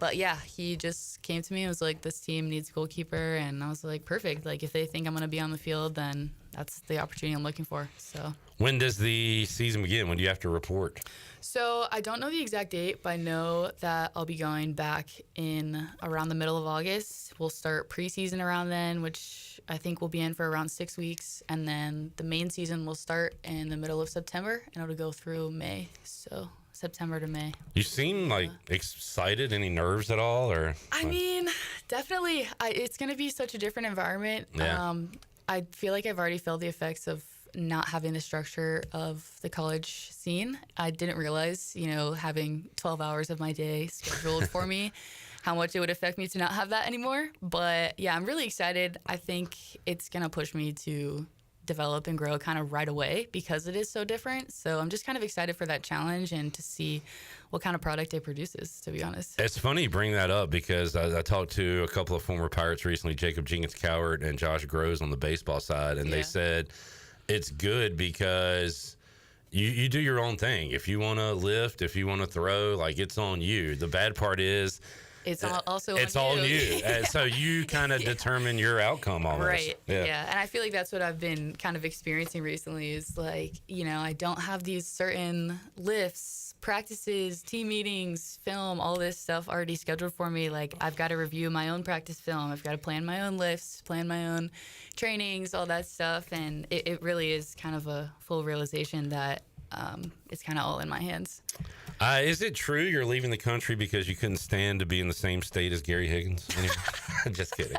But yeah, he just came to me and was like, this team needs a goalkeeper. And I was like, perfect. If they think I'm going to be on the field, then that's the opportunity I'm looking for. So. When does the season begin? When do you have to report? So I don't know the exact date, but I know that I'll be going back in around the middle of August. We'll start preseason around then, which I think we'll be in for around 6 weeks. And then the main season will start in the middle of September, and it'll go through May. So September to May. You seem excited. Any nerves at all? Or I mean, definitely. It's going to be such a different environment. Yeah. I feel like I've already felt the effects of not having the structure of the college scene. I didn't realize, having 12 hours of my day scheduled for me, how much it would affect me to not have that anymore. But yeah, I'm really excited. I think it's going to push me to develop and grow kind of right away because it is so different. So I'm just kind of excited for that challenge and to see what kind of product it produces, to be honest. It's funny you bring that up because I talked to a couple of former Pirates recently, Jacob Jenkins-Cowart and Josh Groves on the baseball side, and they said it's good because you do your own thing. If you want to lift, if you want to throw, like, it's on you. The bad part is it's also it's on on you. you. And so you kind of determine your outcome almost. Right. Yeah. And I feel like that's what I've been kind of experiencing recently is like, you know, I don't have these certain lifts, practices, team meetings, film, all this stuff already scheduled for me. Like, I've got to review my own practice film. I've got to plan my own lifts, plan my own trainings, all that stuff. And it really is kind of a full realization that it's kind of all in my hands. Is it true you're leaving the country because you couldn't stand to be in the same state as Gary Higgins? Just kidding.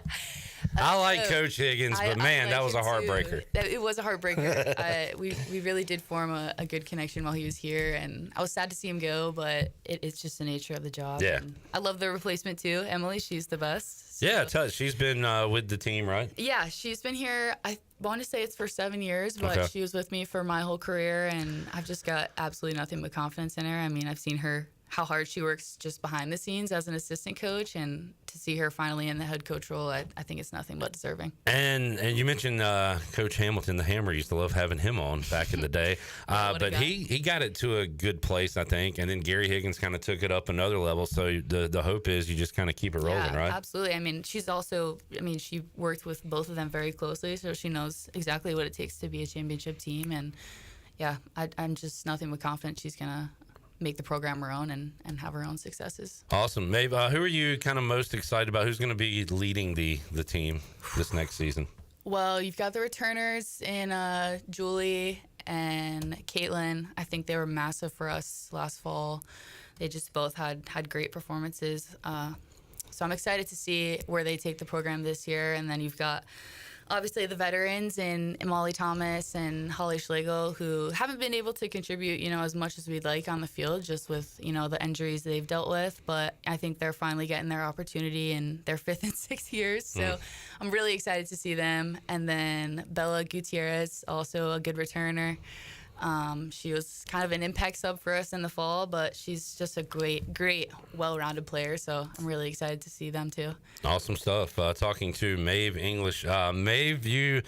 I like Coach Higgins, but man, that was a heartbreaker. It was a heartbreaker. We really did form a good connection while he was here, and I was sad to see him go, but it's just the nature of the job. Yeah. And I love the replacement too, Emily. She's the best. So. Yeah, she's been with the team, right? Yeah, she's been here. I want to say it's for 7 years, but she was with me for my whole career, and I've just got absolutely nothing but confidence in her. I mean, I've seen her, how hard she works just behind the scenes as an assistant coach, and to see her finally in the head coach role, I think it's nothing but deserving. And you mentioned Coach Hamilton, the Hammer. Used to love having him on back in the day, but he got it to a good place, I think. And then Gary Higgins kind of took it up another level. So the hope is you just kind of keep it rolling, right? Absolutely. I mean, she worked with both of them very closely, so she knows exactly what it takes to be a championship team. And yeah, I'm just nothing but confident she's gonna make the program her own and have her own successes. Awesome. Maeve, who are you kind of most excited about? Who's going to be leading the team this next season? Well, you've got the returners in Julie and Caitlin. I think they were massive for us last fall. They just both had great performances. So I'm excited to see where they take the program this year. And then you've got obviously the veterans in Molly Thomas and Holly Schlegel, who haven't been able to contribute, as much as we'd like on the field, just with, the injuries they've dealt with. But I think they're finally getting their opportunity in their 5th and 6th years. So I'm really excited to see them. And then Bella Gutierrez, also a good returner. She was kind of an impact sub for us in the fall, but she's just a great, well-rounded player. So I'm really excited to see them too. Awesome stuff. Talking to Mave English. Maeve, you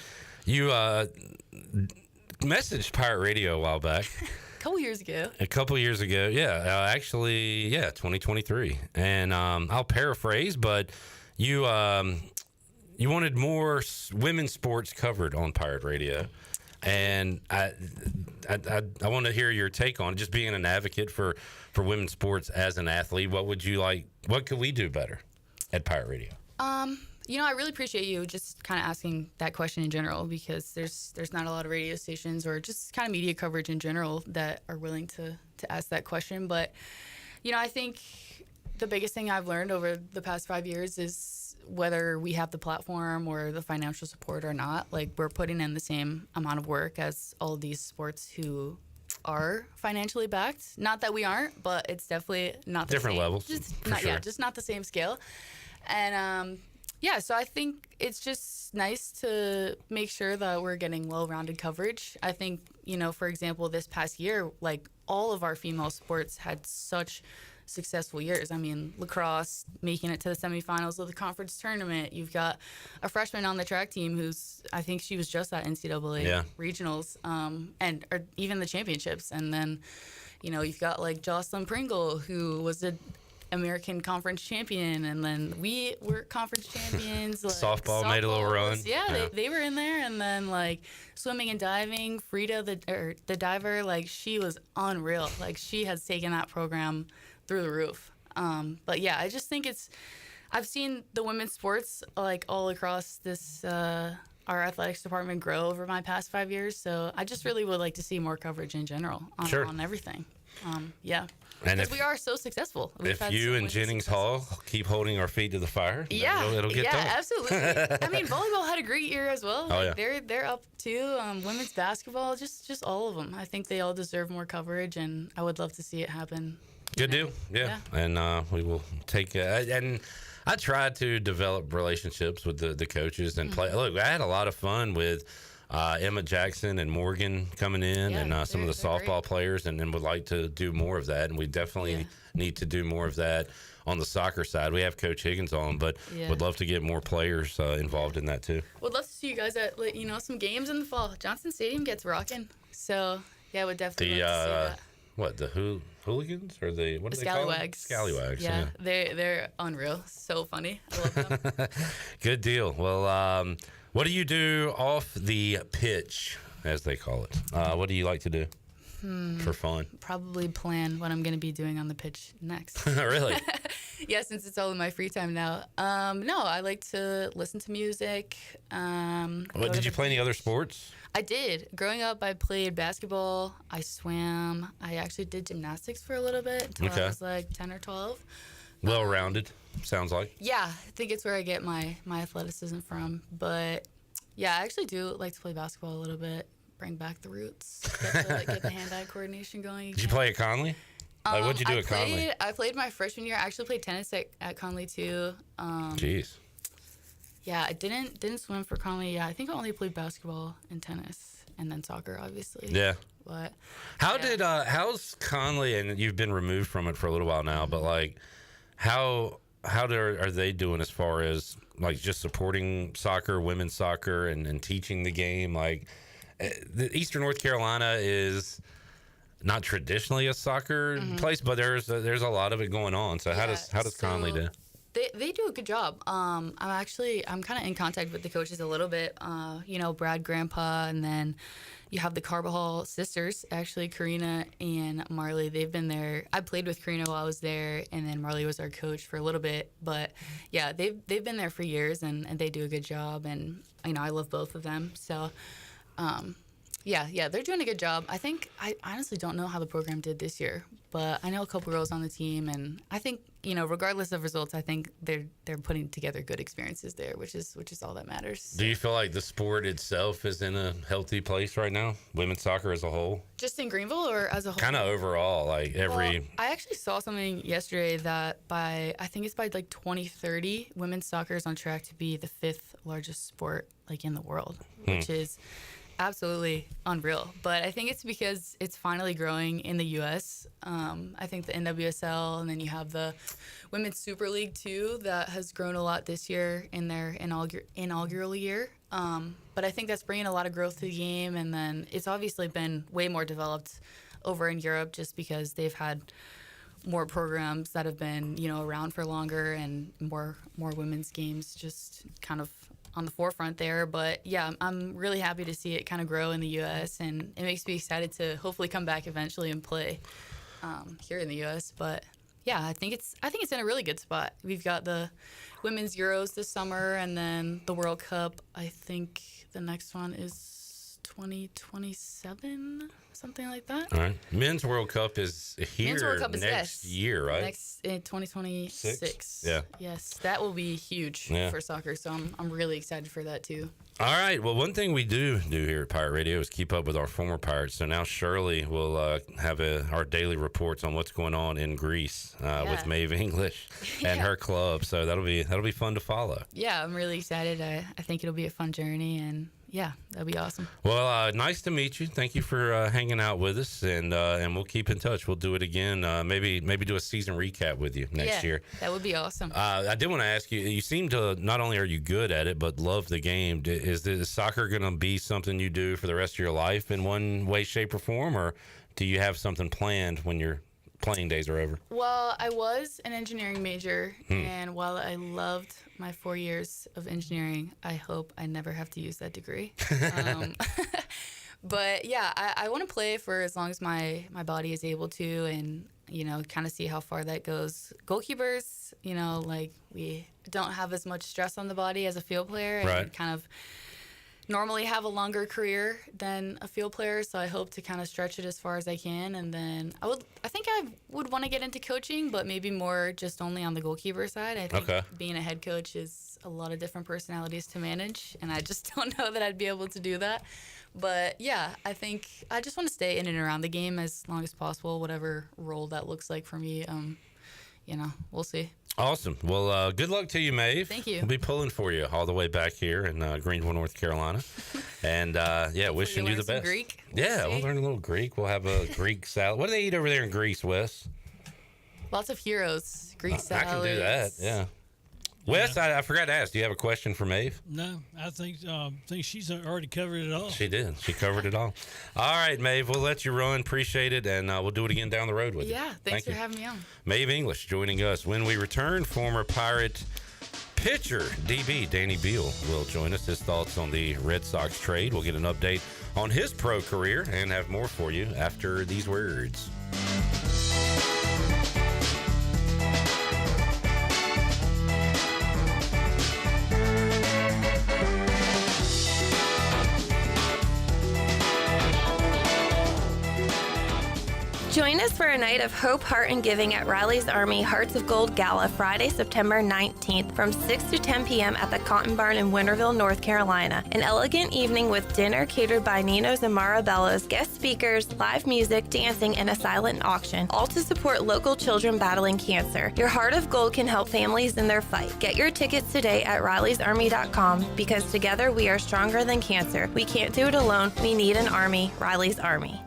messaged Pirate Radio a while back. A couple years ago. Yeah. Actually, 2023. And I'll paraphrase, but you wanted more women's sports covered on Pirate Radio. And I want to hear your take on just being an advocate for women's sports as an athlete. What would you like? What could we do better at Pirate Radio? I really appreciate you just kind of asking that question in general, because there's not a lot of radio stations or just kind of media coverage in general that are willing to ask that question. But, I think the biggest thing I've learned over the past 5 years is whether we have the platform or the financial support or not, like, we're putting in the same amount of work as all of these sports who are financially backed. Not that we aren't, but it's definitely not the different same. levels. Just not the same scale. And so I think it's just nice to make sure that we're getting well-rounded coverage. I think, for example, this past year, like, all of our female sports had such successful years. I mean, lacrosse making it to the semifinals of the conference tournament. You've got a freshman on the track team I think she was just at NCAA regionals, or even the championships. And then, you've got like Jocelyn Pringle, who was the American Conference champion, and then we were conference champions. Like, softball made a little run. Yeah. They were in there, and then like swimming and diving. Frida, the diver, like, she was unreal. Like, she has taken that program through the roof. But yeah, I just think I've seen the women's sports like all across this our athletics department grow over my past 5 years. So I just really would like to see more coverage in general on everything. Because we are so successful. If you and Jennings Hall keep holding our feet to the fire, it'll get done. Yeah, absolutely. I mean, volleyball had a great year as well. They're up too. Women's basketball, just all of them. I think they all deserve more coverage, and I would love to see it happen. Good deal. Yeah. And we will take and I tried to develop relationships with the coaches and play. Look, I had a lot of fun with Emma Jackson and Morgan coming in, and some of the softball players, and would like to do more of that. And we definitely need to do more of that on the soccer side. We have Coach Higgins on, but would love to get more players involved in that too. Would love to see you guys at some games in the fall. Johnson Stadium gets rocking, so yeah, would definitely love to see that. What, the hooligans or the what The do they call them? Scallywags. Scallywags. Yeah, they're unreal. So funny. I love them. Good deal. Well, what do you do off the pitch, as they call it? What do you like to do for fun? Probably plan what I'm going to be doing on the pitch next. Really? Yeah, since it's all in my free time now. No, I like to listen to music. What, did you play any other sports? I did. Growing up, I played basketball. I swam. I actually did gymnastics for a little bit until I was like 10 or 12. Well-rounded, sounds like. Yeah, I think it's where I get my athleticism from. But yeah, I actually do like to play basketball a little bit. Bring back the roots. Get the hand-eye coordination going again. Did you play at Conley? Like, what'd you do at Conley? I played my freshman year. I actually played tennis at Conley too. Jeez. Yeah, I didn't swim for Conley. Yeah, I think I only played basketball and tennis, and then soccer, obviously. Yeah. But how's Conley? And you've been removed from it for a little while now, but like, how are they doing as far as like just supporting soccer, women's soccer, and teaching the game? Like, the Eastern North Carolina is not traditionally a soccer place, but there's a lot of it going on. So how does Conley do? They do a good job. I'm kind of in contact with the coaches a little bit. Brad Grandpa, and then you have the Carbajal sisters, actually, Karina and Marley. They've been there. I played with Karina while I was there, and then Marley was our coach for a little bit. But yeah, they've been there for years, and they do a good job. And I love both of them. So yeah, they're doing a good job. I honestly don't know how the program did this year, but I know a couple girls on the team, and I think regardless of results, I think they're putting together good experiences there, which is all that matters. Do you feel like the sport itself is in a healthy place right now? Women's soccer as a whole? Just in Greenville or as a whole? Kind of overall, like every. Well, I actually saw something yesterday that by like 2030, women's soccer is on track to be the 5th largest sport like in the world, which is absolutely unreal. But I think it's because it's finally growing in the U.S. I think the NWSL, and then you have the Women's Super League too, that has grown a lot this year in their inaugural year. But I think that's bringing a lot of growth to the game, and then it's obviously been way more developed over in Europe just because they've had more programs that have been around for longer, and more women's games just kind of on the forefront there. But yeah, I'm really happy to see it kind of grow in the U.S., and it makes me excited to hopefully come back eventually and play here in the U.S. But yeah, I think it's in a really good spot. We've got the Women's Euros this summer, and then the World Cup. I think the next one is 2027, something like that. All right. Men's World Cup is here next year, right? Next in 2026. Yeah. Yes, that will be huge for soccer. So I'm really excited for that too. All right. Well, one thing we do here at Pirate Radio is keep up with our former Pirates. So now Shirley will have our daily reports on what's going on in Greece with Mave English and her club. So that'll be fun to follow. Yeah, I'm really excited. I think it'll be a fun journey, and yeah, that'll be awesome. Well, nice to meet you. Thank you for hanging out with us, and we'll keep in touch. We'll do it again. Maybe do a season recap with you next year. That would be awesome. I did want to ask you. You seem to not only are you good at it, but love the game. Is soccer going to be something you do for the rest of your life in one way, shape, or form, or do you have something planned when your playing days are over? Well, I was an engineering major, and while I loved my 4 years of engineering, I hope I never have to use that degree. But yeah, I want to play for as long as my body is able to, and kind of see how far that goes. Goalkeepers, like we don't have as much stress on the body as a field player, and kind of normally have a longer career than a field player, so I hope to kind of stretch it as far as I can. And then I think I would want to get into coaching, but maybe more just only on the goalkeeper side. I think being a head coach is a lot of different personalities to manage, and I just don't know that I'd be able to do that. But yeah, I think I just want to stay in and around the game as long as possible, whatever role that looks like for me. We'll see. Awesome. Well, good luck to you, Maeve. Thank you. We'll be pulling for you all the way back here in Greenville, North Carolina. And, wishing you the best. Greek. Yeah, we'll learn a little Greek. We'll have a Greek salad. What do they eat over there in Greece, Wes? Lots of heroes. Greek salads. I can do that, yeah. Wes, I forgot to ask, do you have a question for Maeve? No, I think she's already covered it all. She did. She covered it all. All right, Maeve, we'll let you run. Appreciate it, and we'll do it again down the road with you. Yeah, thanks for having me on. Mave English joining us. When we return, former Pirate pitcher, DB, Danny Beal, will join us. His thoughts on the Red Sox trade. We'll get an update on his pro career and have more for you after these words. Join us for a night of hope, heart, and giving at Riley's Army Hearts of Gold Gala Friday, September 19th from 6 to 10 p.m. at the Cotton Barn in Winterville, North Carolina. An elegant evening with dinner catered by Nino's and Marabello's, guest speakers, live music, dancing, and a silent auction, all to support local children battling cancer. Your Heart of Gold can help families in their fight. Get your tickets today at RileysArmy.com because together we are stronger than cancer. We can't do it alone. We need an army. Riley's Army.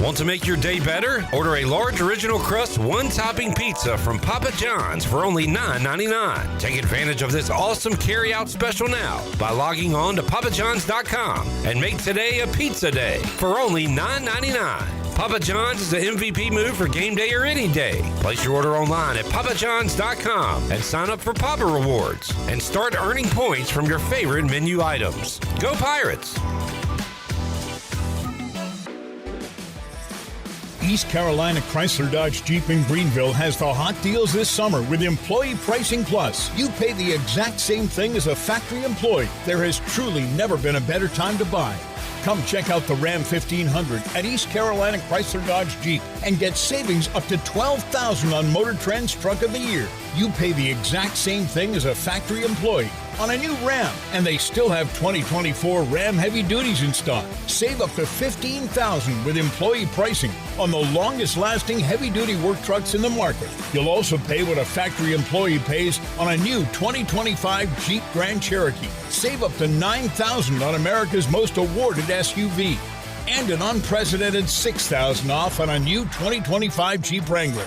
Want to make your day better? Order a large original crust, one-topping pizza from Papa John's for only $9.99. Take advantage of this awesome carry-out special now by logging on to papajohns.com and make today a pizza day for only $9.99. Papa John's is the MVP move for game day or any day. Place your order online at papajohns.com and sign up for Papa Rewards and start earning points from your favorite menu items. Go Pirates! East Carolina Chrysler Dodge Jeep in Greenville has the hot deals this summer with Employee Pricing Plus. You pay the exact same thing as a factory employee. There has truly never been a better time to buy. Come check out the Ram 1500 at East Carolina Chrysler Dodge Jeep and get savings up to $12,000 on Motor Trend's Truck of the Year. You pay the exact same thing as a factory employee on a new Ram, and they still have 2024 Ram Heavy Duties in stock. Save up to $15,000 with employee pricing on the longest-lasting heavy-duty work trucks in the market. You'll also pay what a factory employee pays on a new 2025 Jeep Grand Cherokee. Save up to $9,000 on America's most awarded SUV. And an unprecedented $6,000 off on a new 2025 Jeep Wrangler.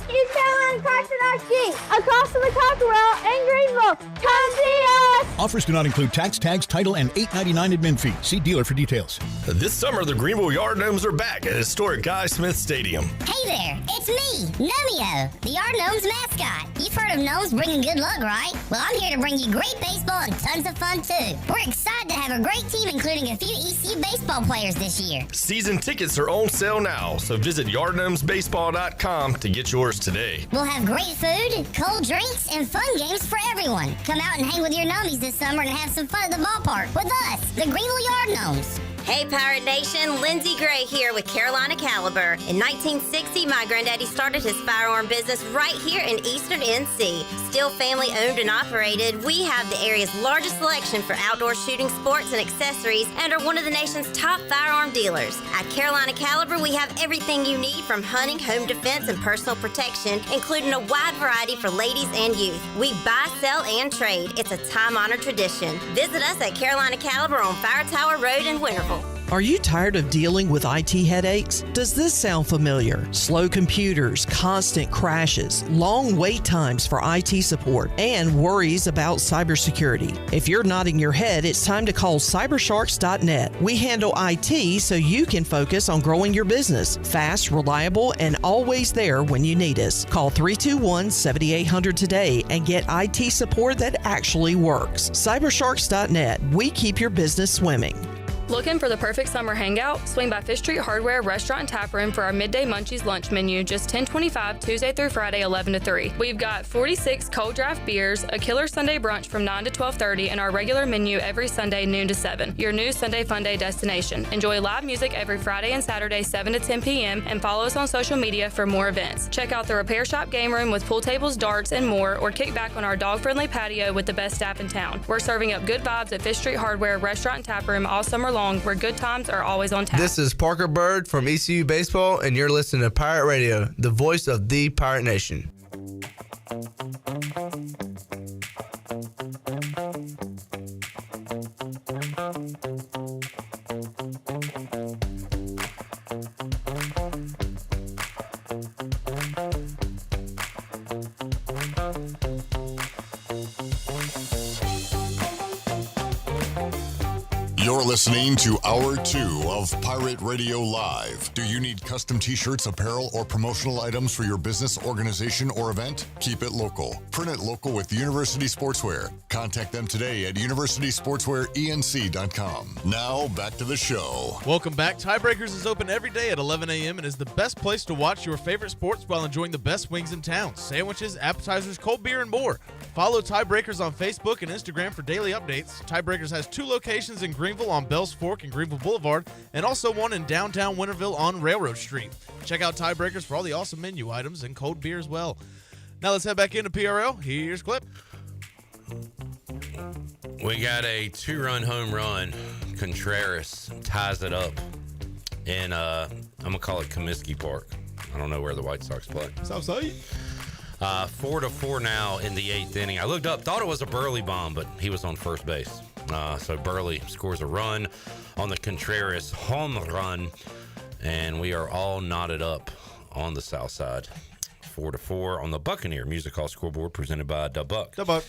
East Carolina Chrysler Dodge Jeep, across from the Cockerell in Greenville. Come see us! Offers do not include tax, tags, title, and $8.99 admin fee. See dealer for details. This summer, the Greenville Yard Gnomes are back at historic Guy Smith Stadium. Hey there, it's me, Nomeo, the Yard Gnomes mascot. You've heard of gnomes bringing good luck, right? Well, I'm here to bring you great baseball and tons of fun, too. We're excited to have a great team, including a few ECU baseball players this year. Season tickets are on sale now, so visit yardgnomesbaseball.com to get yours today. We'll have great food, cold drinks, and fun games for everyone. Come out and hang with your gnomies this summer and have some fun at the ballpark with us, the Greenville Yard Gnomes. Hey Pirate Nation, Lindsay Gray here with Carolina Caliber. In 1960, my granddaddy started his firearm business right here in Eastern NC. Still family owned and operated, we have the area's largest selection for outdoor shooting sports and accessories and are one of the nation's top firearm dealers. At Carolina Caliber, we have everything you need from hunting, home defense, and personal protection, including a wide variety for ladies and youth. We buy, sell, and trade. It's a time-honored tradition. Visit us at Carolina Caliber on Fire Tower Road in Winterville. Are you tired of dealing with IT headaches? Does this sound familiar? Slow computers, constant crashes, long wait times for IT support, and worries about cybersecurity. If you're nodding your head, it's time to call cybersharks.net. We handle IT so you can focus on growing your business. Fast, reliable, and always there when you need us. Call 321-7800 today and get IT support that actually works. Cybersharks.net. We keep your business swimming. Looking for the perfect summer hangout? Swing by Fish Street Hardware Restaurant and Tap Room for our Midday Munchies lunch menu, just $10.25 Tuesday through Friday, 11 to 3. We've got 46 cold draft beers, a killer Sunday brunch from 9 to 12:30, and our regular menu every Sunday, noon to 7. Your new Sunday Fun Day destination. Enjoy live music every Friday and Saturday, 7 to 10 p.m., and follow us on social media for more events. Check out the Repair Shop game room with pool tables, darts, and more, or kick back on our dog-friendly patio with the best staff in town. We're serving up good vibes at Fish Street Hardware Restaurant and Tap Room all summer long long, where good times are always on tap. This is Parker Bird from ECU Baseball, and you're listening to Pirate Radio, the voice of the Pirate Nation. You're listening to Hour 2 of Pirate Radio Live. Do you need custom t-shirts, apparel, or promotional items for your business, organization, or event? Keep it local. Print it local with University Sportswear. Contact them today at universitysportswearenc.com. Now, back to the show. Welcome back. Tiebreakers is open every day at 11 a.m. and is the best place to watch your favorite sports while enjoying the best wings in town. Sandwiches, appetizers, cold beer, and more. Follow Tiebreakers on Facebook and Instagram for daily updates. Tiebreakers has 2 locations in Greenville on Bells Fork and Greenville Boulevard, and also one in downtown Winterville on Railroad Street. Check out Tiebreakers for all the awesome menu items and cold beer as well. Now let's head back into PRL. Here's Clip. We got a 2-run home run. Contreras ties it up in, I'm going to call it Comiskey Park. I don't know where the White Sox play. Southside. 4-4 now in the 8th inning. I looked up, thought it was a Burley bomb, but he was on first base. So Burley scores a run on the Contreras home run, and we are all knotted up on the south side. 4-4 on the Buccaneer Music Hall scoreboard presented by Da Buck. Da Buck.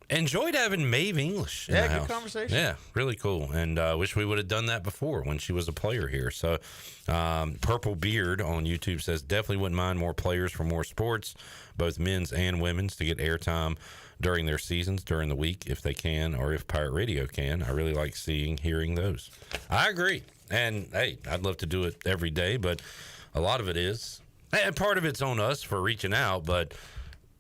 Enjoyed having Mave English in the good house. Conversation. Yeah, really cool. And wish we would have done that before when she was a player here. So Purple Beard on YouTube says, definitely wouldn't mind more players for more sports, both men's and women's, to get airtime during their seasons during the week if they can, or if Pirate Radio can. I really like hearing those. I agree. And, hey, I'd love to do it every day, but a lot of it is. And part of it's on us for reaching out, but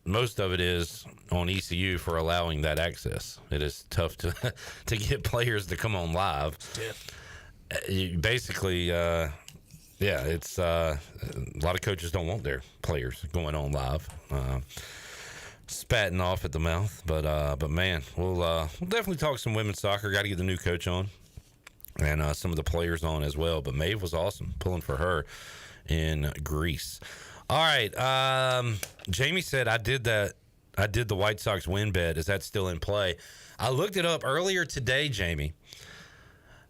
most of it is on ECU for allowing that access. It is tough to get players to come on live. Basically, it's a lot of coaches don't want their players going on live. Spatting off at the mouth, but man, we'll definitely talk some women's soccer. Got to get the new coach on, and some of the players on as well. But Maeve was awesome, pulling for her in Greece. All right, Jamie said I did the White Sox win bet. Is that still in play? I looked it up earlier today, Jamie.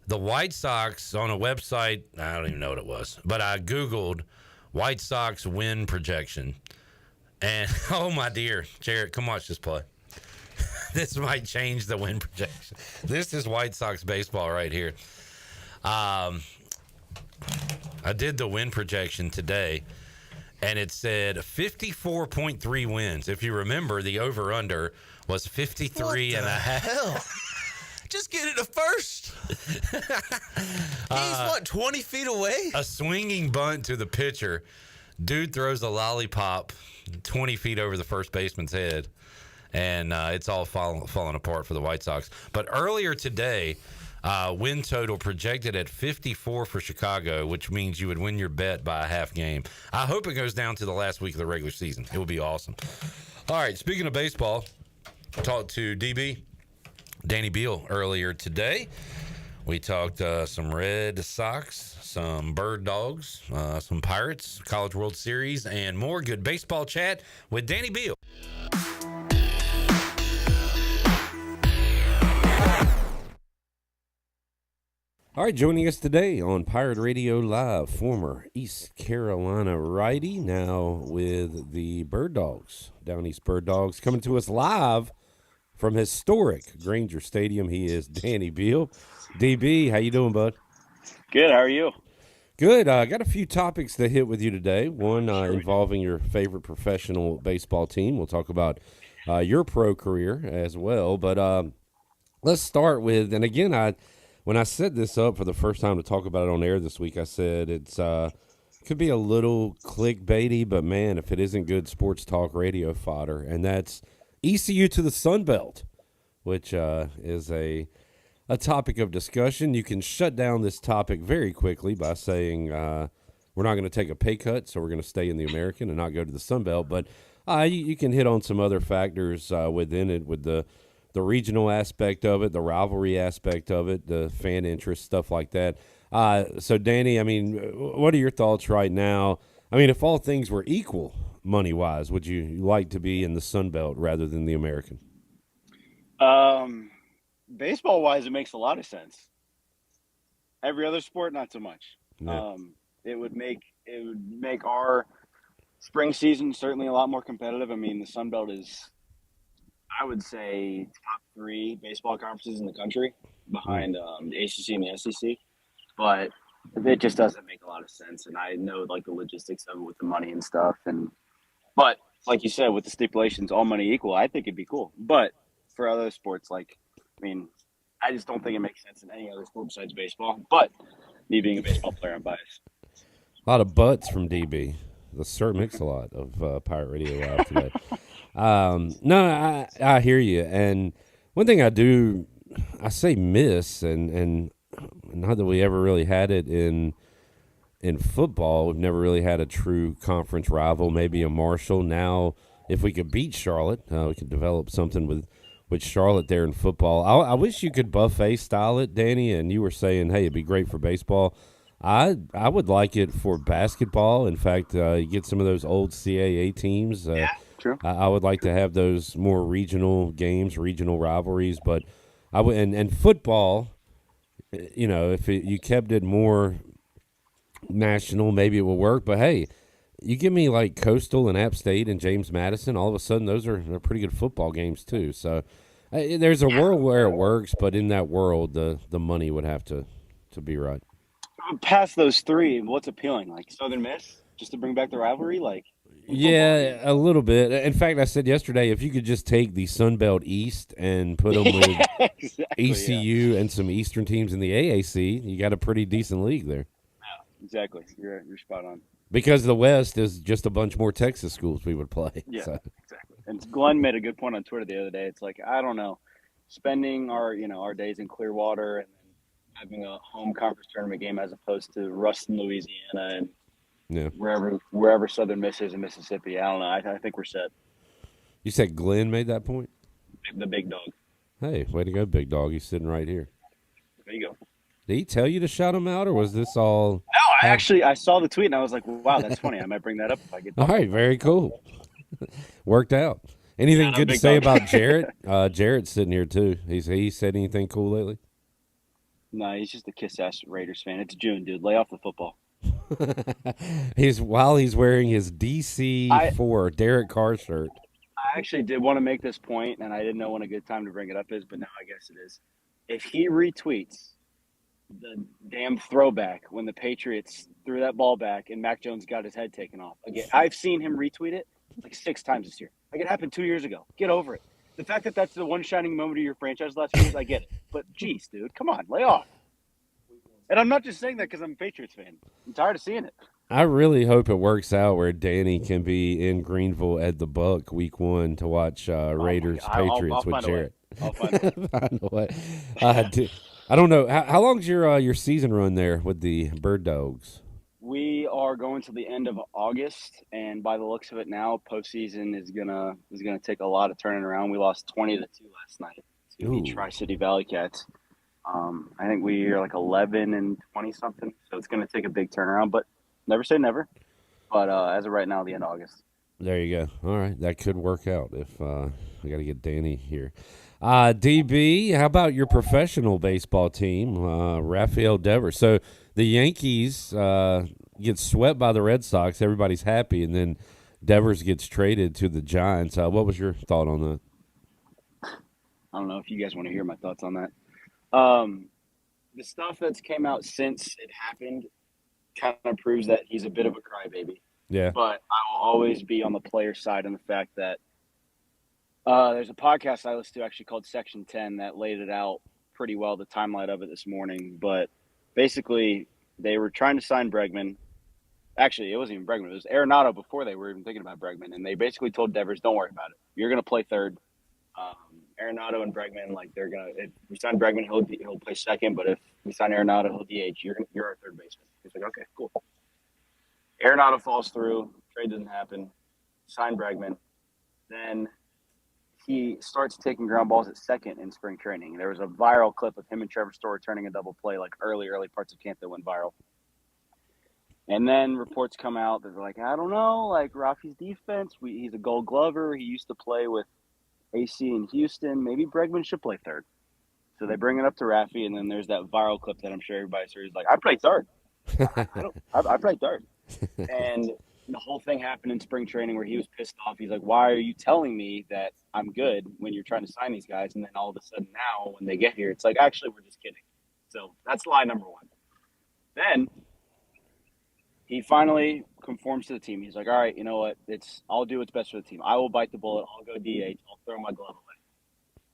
The White Sox on a website, I don't even know what it was, but I Googled White Sox win projection. And, oh, my dear, Jared, come watch this play. This might change the win projection. This is White Sox baseball right here. I did the win projection today, and it said 54.3 wins. If you remember, the over-under was 53 and a half. Hell? Just get it to first. He's, 20 feet away? A swinging bunt to the pitcher. Dude throws a lollipop 20 feet over the first baseman's head, and it's all falling apart for the White Sox. But earlier today, win total projected at 54 for Chicago, which means you would win your bet by a half game. I hope it goes down to the last week of the regular season. It would be awesome. All right, speaking of baseball, I talked to DB, Danny Beal, earlier today. We talked some Red Sox, some Bird Dogs, some Pirates, College World Series, and more good baseball chat with Danny Beal. All right, joining us today on Pirate Radio Live, former East Carolina righty, now with the Bird Dogs, Down East Bird Dogs, coming to us live from historic Granger Stadium. He is Danny Beal. DB, how you doing, bud? Good. How are you? Good. I got a few topics to hit with you today. One involving your favorite professional baseball team. We'll talk about your pro career as well. But let's start with, and again, when I set this up for the first time to talk about it on air this week, I said it's could be a little clickbaity, but man, if it isn't good sports talk radio fodder, and that's ECU to the Sun Belt, which is a topic of discussion. You can shut down this topic very quickly by saying we're not going to take a pay cut, so we're going to stay in the American and not go to the Sun Belt. But you can hit on some other factors within it with the regional aspect of it, the rivalry aspect of it, the fan interest, stuff like that. So, Danny, I mean, what are your thoughts right now? I mean, if all things were equal money-wise, would you like to be in the Sun Belt rather than the American? Baseball-wise, it makes a lot of sense. Every other sport, not so much. Yeah. It would make our spring season certainly a lot more competitive. I mean, the Sun Belt is, I would say, top 3 baseball conferences in the country behind the ACC and the SEC. But it just doesn't make a lot of sense. And I know like the logistics of it with the money and stuff. But like you said, with the stipulations, all money equal, I think it'd be cool. But for other sports, like, I mean, I just don't think it makes sense in any other sport besides baseball. But me being a baseball player, I'm biased. A lot of butts from DB. The Sir Mix-a-Lot of Pirate Radio Live today. No, I hear you. And one thing I say miss, and not that we ever really had it in football. We've never really had a true conference rival, maybe a Marshall. Now, if we could beat Charlotte, we could develop something with Charlotte there in football. I wish you could buffet style it, Danny, and you were saying, hey, it'd be great for baseball. I would like it for basketball. In fact, you get some of those old CAA teams. Yeah, true. I would like to have those more regional games, regional rivalries. But I would, and football, you know, if you kept it more national, maybe it will work. But hey, you give me like Coastal and App State and James Madison, all of a sudden those are pretty good football games too. So there's a world where it works, but in that world, the money would have to be right. Past those 3, what's appealing? Like Southern Miss, just to bring back the rivalry? Like, yeah, a little bit. In fact, I said yesterday, if you could just take the Sun Belt East and put them with exactly, ECU and some Eastern teams in the AAC, you got a pretty decent league there. Yeah, exactly. You're spot on. Because the West is just a bunch more Texas schools we would play. Yeah, so. exactly. And Glenn made a good point on Twitter the other day. It's like, I don't know, spending our days in Clearwater and having a home conference tournament game as opposed to Ruston, Louisiana, and wherever Southern Miss is in Mississippi. I don't know. I think we're set. You said Glenn made that point? The big dog. Hey, way to go, big dog. He's sitting right here. There you go. Did he tell you to shout him out, or was this all? No, I saw the tweet, and I was like, wow, that's funny. I might bring that up if I get all right, very cool. Worked out. Anything good to say about Jarrett? Jarrett's sitting here, too. He said anything cool lately? No, he's just a kiss-ass Raiders fan. It's June, dude. Lay off the football. While he's wearing his DC4 Derek Carr shirt. I actually did want to make this point, and I didn't know when a good time to bring it up is, but now I guess it is. If he retweets the damn throwback when the Patriots threw that ball back and Mac Jones got his head taken off. Again, I've seen him retweet it like 6 times this year. Like it happened 2 years ago. Get over it. The fact that that's the one shining moment of your franchise last 2 years, I get it. But geez, dude, come on, lay off. And I'm not just saying that because I'm a Patriots fan. I'm tired of seeing it. I really hope it works out where Danny can be in Greenville at the Buck week 1 to watch Raiders Patriots with Jarrett. I'll find a way. I don't know. How long's your season run there with the Bird Dogs? We are going to the end of August, and by the looks of it now, postseason is gonna take a lot of turning around. We lost 20-2 last night to the Tri-City Valley Cats. I think we are like 11 and 20 something, so it's gonna take a big turnaround. But never say never. But as of right now, the end of August. There you go. All right, that could work out if we got to get Danny here. DB, how about your professional baseball team, Rafael Devers? So the Yankees get swept by the Red Sox. Everybody's happy, and then Devers gets traded to the Giants. What was your thought on that? I don't know if you guys want to hear my thoughts on that. The stuff that's came out since it happened kind of proves that he's a bit of a crybaby. Yeah. But I will always be on the player side on the fact that there's a podcast I listened to actually called Section 10 that laid it out pretty well, the timeline of it this morning. But basically, they were trying to sign Bregman. Actually, it wasn't even Bregman. It was Arenado before they were even thinking about Bregman. And they basically told Devers, don't worry about it. You're going to play third. Arenado and Bregman, like they're going to – if we sign Bregman, he'll play second. But if we sign Arenado, he'll DH. You're our third baseman. He's like, okay, cool. Arenado falls through. Trade doesn't happen. Sign Bregman. Then he starts taking ground balls at second in spring training. There was a viral clip of him and Trevor Story turning a double play like early parts of camp that went viral. And then reports come out that they're like, I don't know, like Rafi's defense, he's a gold glover. He used to play with AC in Houston. Maybe Bregman should play third. So they bring it up to Rafi, and then there's that viral clip that I'm sure everybody's heard. He's like, I play third. I play third. And the whole thing happened in spring training where he was pissed off. He's like, why are you telling me that I'm good when you're trying to sign these guys? And then all of a sudden now when they get here, it's like, actually, we're just kidding. So that's lie number one. Then he finally conforms to the team. He's like, all right, you know what? I'll do what's best for the team. I will bite the bullet. I'll go DH. I'll throw my glove away.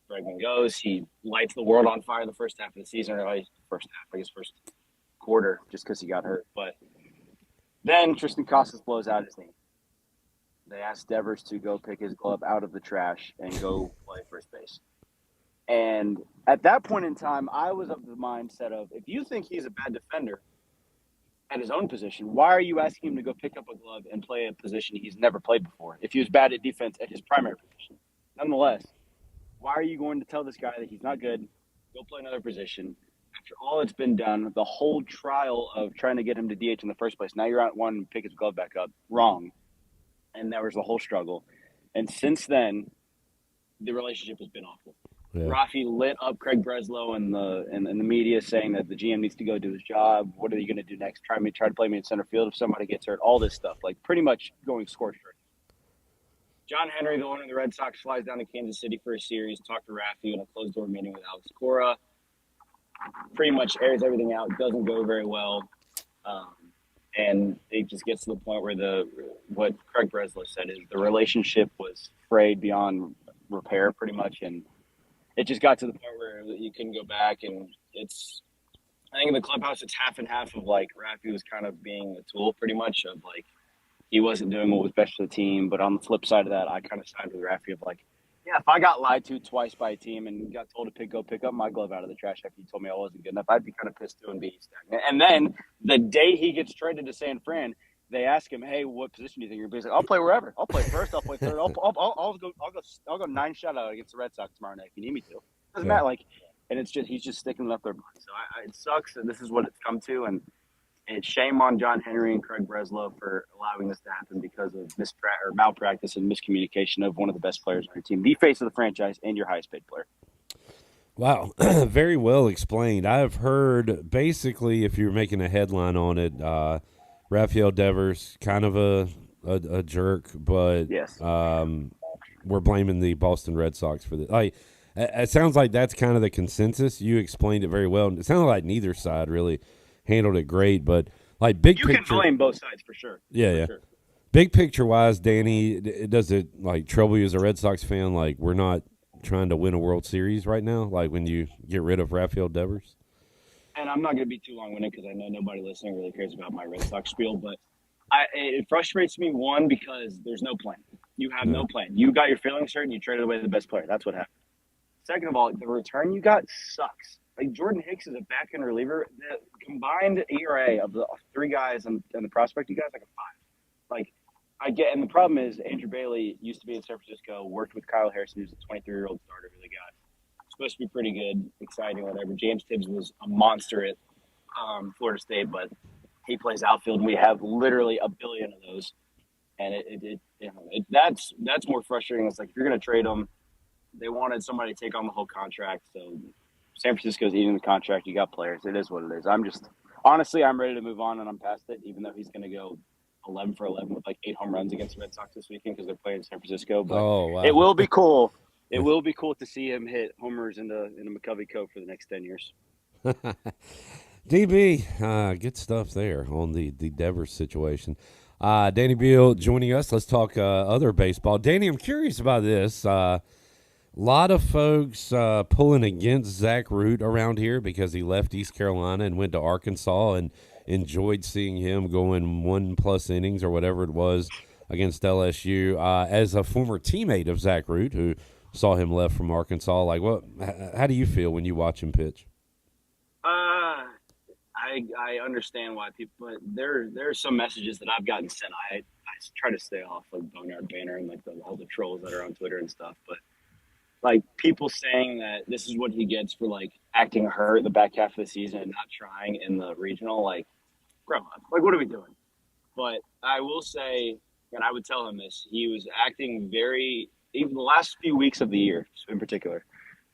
Bregman goes. He lights the world on fire the first half of the season, or first quarter, just because he got hurt. But then Tristan Casas blows out his knee. They asked Devers to go pick his glove out of the trash and go play first base. And at that point in time, I was of the mindset of, if you think he's a bad defender at his own position, why are you asking him to go pick up a glove and play a position he's never played before if he was bad at defense at his primary position? Nonetheless, why are you going to tell this guy that he's not good, go play another position? After all that's been done, the whole trial of trying to get him to DH in the first place, now you're out one and pick his glove back up. Wrong. And that was the whole struggle. And since then, the relationship has been awful. Yeah. Rafi lit up Craig Breslow and the media saying that the GM needs to go do his job. What are you going to do next? Try to play me in center field if somebody gets hurt. All this stuff, like pretty much going scorched earth. John Henry, the owner of the Red Sox, flies down to Kansas City for a series, talked to Rafi in a closed-door meeting with Alex Cora. Pretty much airs everything out. Doesn't go very well. And it just gets to the point where what Craig Breslow said is the relationship was frayed beyond repair pretty much. And it just got to the point where you couldn't go back. And I think in the clubhouse, it's half and half of like Rafi was kind of being a tool pretty much of like, he wasn't doing what was best for the team. But on the flip side of that, I kind of sided with Rafi of like, yeah, if I got lied to twice by a team and got told to go pick up my glove out of the trash after you told me I wasn't good enough, I'd be kind of pissed too and be stagnant. And then the day he gets traded to San Fran, they ask him, "Hey, what position do you think you're?" He's like, "I'll play wherever. I'll play first. I'll play third. I'll go 9 shutout against the Red Sox tomorrow night if you need me to." Doesn't matter. Like, and it's just he's just sticking it up their butt. So it sucks that this is what it's come to, and it's shame on John Henry and Craig Breslow for allowing this to happen because of malpractice and miscommunication of one of the best players on your team, the face of the franchise, and your highest paid player. Wow, very well explained. I've heard basically, if you're making a headline on it, Rafael Devers kind of a jerk, but yes. We're blaming the Boston Red Sox for this. Like, it sounds like that's kind of the consensus. You explained it very well. It sounded like neither side really handled it great, but like big picture, you can blame both sides for sure. Yeah. Sure. Big picture wise, Danny, does it like trouble you as a Red Sox fan? Like, we're not trying to win a World Series right now. Like when you get rid of Rafael Devers. And I'm not going to be too long-winded because I know nobody listening really cares about my Red Sox spiel, but it frustrates me, one, because there's no plan. You have no plan. You got your feelings hurt and you traded away the best player. That's what happened. Second of all, the return you got sucks. Like, Jordan Hicks is a back-end reliever. The combined ERA of the three guys and the prospect, you guys, like a 5. Like, I get, and the problem is Andrew Bailey used to be in San Francisco, worked with Kyle Harrison, who's a 23-year-old starter who they got. Supposed to be pretty good, exciting, whatever. James Tibbs was a monster at Florida State, but he plays outfield, and we have literally a billion of those. And that's more frustrating. It's like, if you're going to trade them, they wanted somebody to take on the whole contract, so San Francisco's eating the contract. You got players. It is what it is. I'm ready to move on, and I'm past it, even though he's going to go 11 for 11 with like 8 home runs against the Red Sox this weekend because they're playing in San Francisco. But It will be cool. It will be cool to see him hit homers in the McCovey Cove for the next 10 years. DB, good stuff there on the Devers situation. Danny Beal joining us. Let's talk other baseball. Danny, I'm curious about this. Lot of folks pulling against Zach Root around here because he left East Carolina and went to Arkansas and enjoyed seeing him go in 1+ innings or whatever it was against LSU. As a former teammate of Zach Root, who saw him left from Arkansas, like, how do you feel when you watch him pitch? I understand why people, but there are some messages that I've gotten sent. I try to stay off like Boneyard Banner and like all the trolls that are on Twitter and stuff, but like people saying that this is what he gets for like acting hurt the back half of the season and not trying in the regional. Like, grow up. Like, what are we doing? But I will say, and I would tell him this, he was acting even the last few weeks of the year in particular,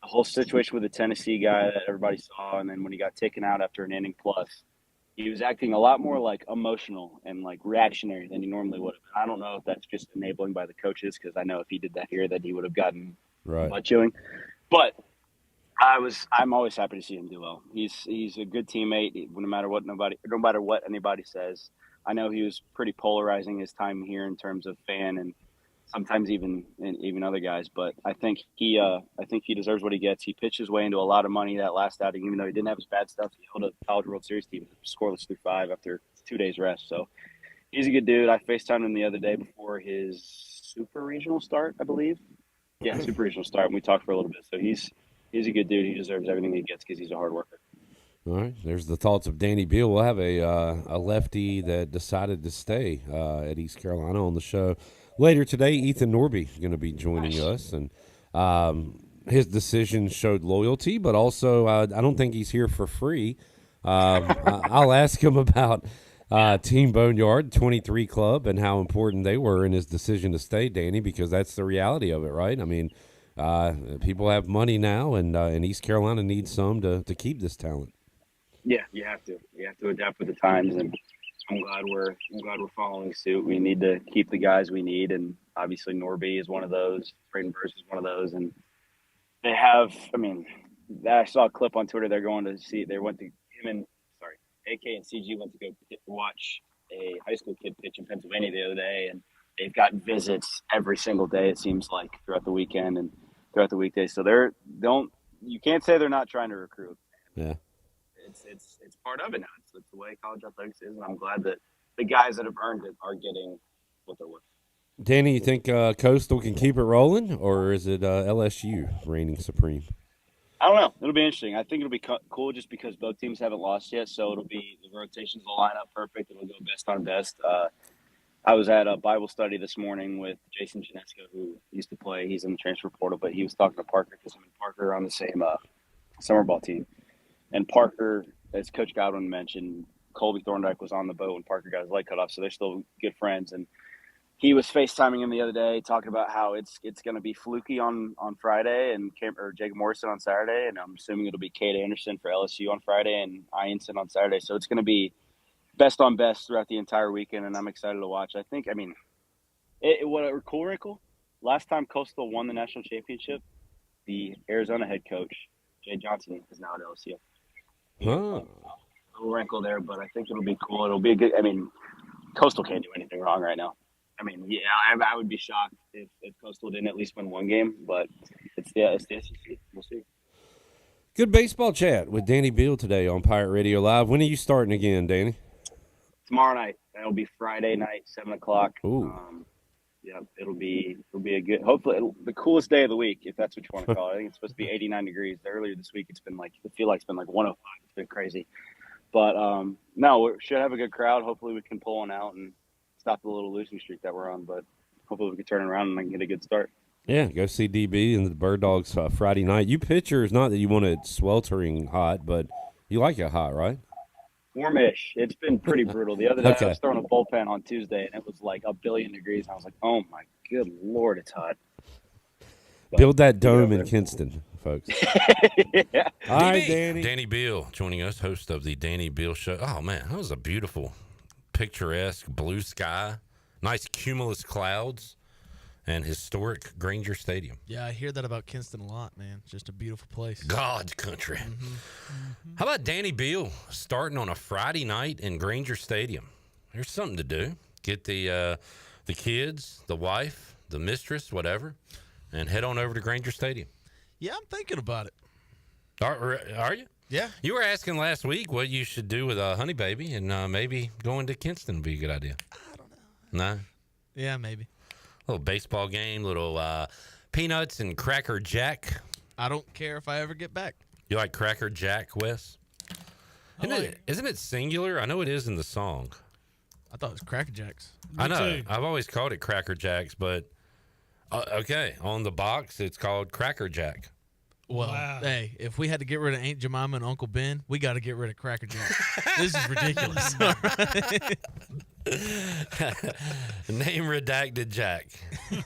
the whole situation with the Tennessee guy that everybody saw, and then when he got taken out after an inning plus, he was acting a lot more like emotional and like reactionary than he normally would have. I don't know if that's just enabling by the coaches, because I know if he did that here, that he would have gotten butt chewing. But I'm always happy to see him do well. He's a good teammate, no matter what anybody says. I know he was pretty polarizing his time here in terms of fan and sometimes even other guys, but I think he deserves what he gets. He pitched his way into a lot of money that last outing, even though he didn't have his bad stuff. He held a College World Series team scoreless through 5 after 2 days rest. So he's a good dude. I FaceTimed him the other day before his Super Regional start, I believe. Yeah, Super Regional start, and we talked for a little bit. So he's a good dude. He deserves everything he gets because he's a hard worker. All right, there's the thoughts of Danny Beal. We'll have a lefty that decided to stay at East Carolina on the show later today. Ethan Norby is going to be joining us, and his decision showed loyalty, but also I don't think he's here for free. I'll ask him about Team Boneyard 23 Club and how important they were in his decision to stay, Danny, because that's the reality of it, right? I mean, people have money now, and East Carolina needs some to keep this talent. Yeah, you have to adapt with the times, and I'm glad we're following suit. We need to keep the guys we need, and obviously Norby is one of those. Braden Burst is one of those, and they have. I mean, I saw a clip on Twitter. They're going to see. They went to AK and CG went to go watch a high school kid pitch in Pennsylvania the other day, and they've got visits every single day. It seems like throughout the weekend and throughout the weekday. So you can't say they're not trying to recruit. Yeah. It's part of it now. It's the way college athletics is, and I'm glad that the guys that have earned it are getting what they're worth. Danny, you think Coastal can keep it rolling, or is it LSU reigning supreme? I don't know. It'll be interesting. I think it'll be cool just because both teams haven't lost yet, so it'll be the rotations will line up perfect. It'll go best on best. I was at a Bible study this morning with Jason Janesko, who used to play. He's in the transfer portal, but he was talking to Parker because him and Parker are on the same summer ball team. And Parker, as Coach Godwin mentioned, Colby Thorndike was on the boat when Parker got his leg cut off, so they're still good friends. And he was FaceTiming him the other day, talking about how it's going to be Fluky on Friday and Jacob Morrison on Saturday, and I'm assuming it'll be Cade Anderson for LSU on Friday and Ianson on Saturday. So it's going to be best on best throughout the entire weekend, and I'm excited to watch. What a cool wrinkle. Last time Coastal won the national championship, the Arizona head coach, Jay Johnson, is now at LSU. Huh. A little wrinkle there, but I think it'll be cool. It'll be a good. Coastal can't do anything wrong right now. I would be shocked if Coastal didn't at least win one game, but it's the SEC. We'll see. Good baseball chat with Danny Beal today on Pirate Radio Live. When are you starting again, Danny? Tomorrow night. That'll be Friday night, 7:00. Ooh. It'll be a good. Hopefully, the coolest day of the week, if that's what you want to call it. I think it's supposed to be 89 degrees. Earlier this week, it's been like 105. It's been crazy, but no, we should have a good crowd. Hopefully, we can pull one out and stop the little losing streak that we're on. But hopefully, we can turn it around and get a good start. Yeah, go see DB and the Bird Dogs Friday night. You pitchers, not that you want it sweltering hot, but you like it hot, right? Warmish. It's been pretty brutal. The other day, I was throwing a bullpen on Tuesday, and it was like 1,000,000,000 degrees. And I was like, oh, my good Lord, it's hot. But build that dome in Kinston, folks. Yeah. All right, Danny. Danny Beal joining us, host of the Danny Beal Show. Oh, man, that was a beautiful, picturesque blue sky, nice cumulus clouds, and historic Granger Stadium. Yeah, I hear that about Kinston a lot, man. Just a beautiful place. God's country. How about Danny Beal starting on a Friday night in Granger Stadium? There's something to do. Get the kids, the wife, the mistress, whatever, and head on over to Granger Stadium. Yeah, I'm thinking about it. Are you? Yeah. You were asking last week what you should do with a honey baby, and maybe going to Kinston would be a good idea. I don't know. No? Yeah, maybe. Little baseball game, little peanuts and Cracker Jack. I don't care if I ever get back. You like Cracker Jack, Wes? Isn't it singular? I know it is in the song. I thought it was Cracker Jacks. I know. I've always called it Cracker Jacks, but Okay, on the box, it's called Cracker Jack. Well, hey, if we had to get rid of Aunt Jemima and Uncle Ben, we got to get rid of Cracker Jack. This is ridiculous. Name Redacted Jack.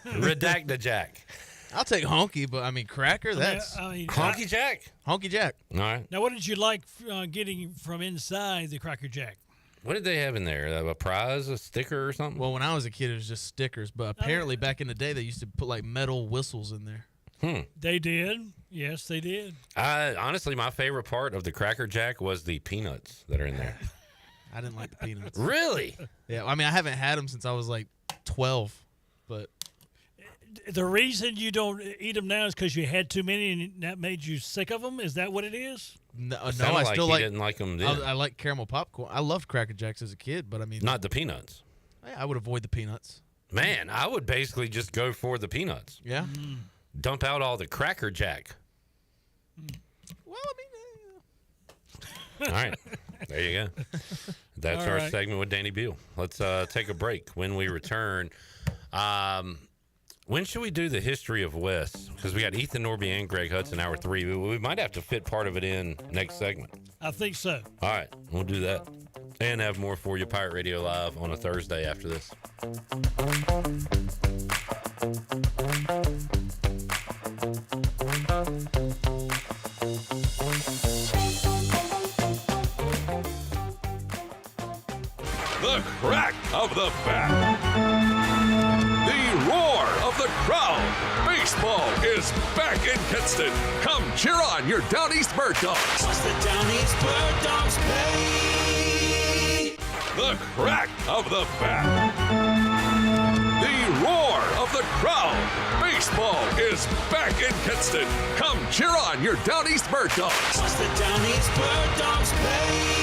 Redacted Jack. I'll take Honky, but I mean Cracker. That's Honky Jack. Honky Jack. All right. Now, what did you like getting from inside the Cracker Jack? What did they have in there? A prize, a sticker, or something? Well, when I was a kid, it was just stickers. But apparently, back in the day, they used to put like metal whistles in there. They did. Yes, they did. Honestly, my favorite part of the Cracker Jack was the peanuts that are in there. I didn't like the peanuts. Really? Yeah. I mean, I haven't had them since I was like 12. But the reason you don't eat them now is because you had too many and that made you sick of them? Is that what it is? No, I like still you didn't like them then. I like caramel popcorn. I loved Cracker Jacks as a kid, but I mean, not the peanuts. I would avoid the peanuts. Man, I would basically just go for the peanuts. Yeah. Dump out all the Cracker Jack. Well, All right. There you go. That's All our right. segment with Danny Beal. Let's take a break. When we return, when should we do the history of Wes? Because we got Ethan, Norby, and Greg Hudson, hour 3. We might have to fit part of it in next segment. I think so. All right. We'll do that. And have more for you. Pirate Radio Live on a Thursday after this. The crack of the bat. The roar of the crowd. Baseball is back in Kinston. Come cheer on your Down East Bird Dogs. What's the Down East Bird Dogs pay? The crack of the bat. The roar of the crowd. Baseball is back in Kinston. Come cheer on your Down East Bird Dogs. What's the Down East Bird Dogs pay?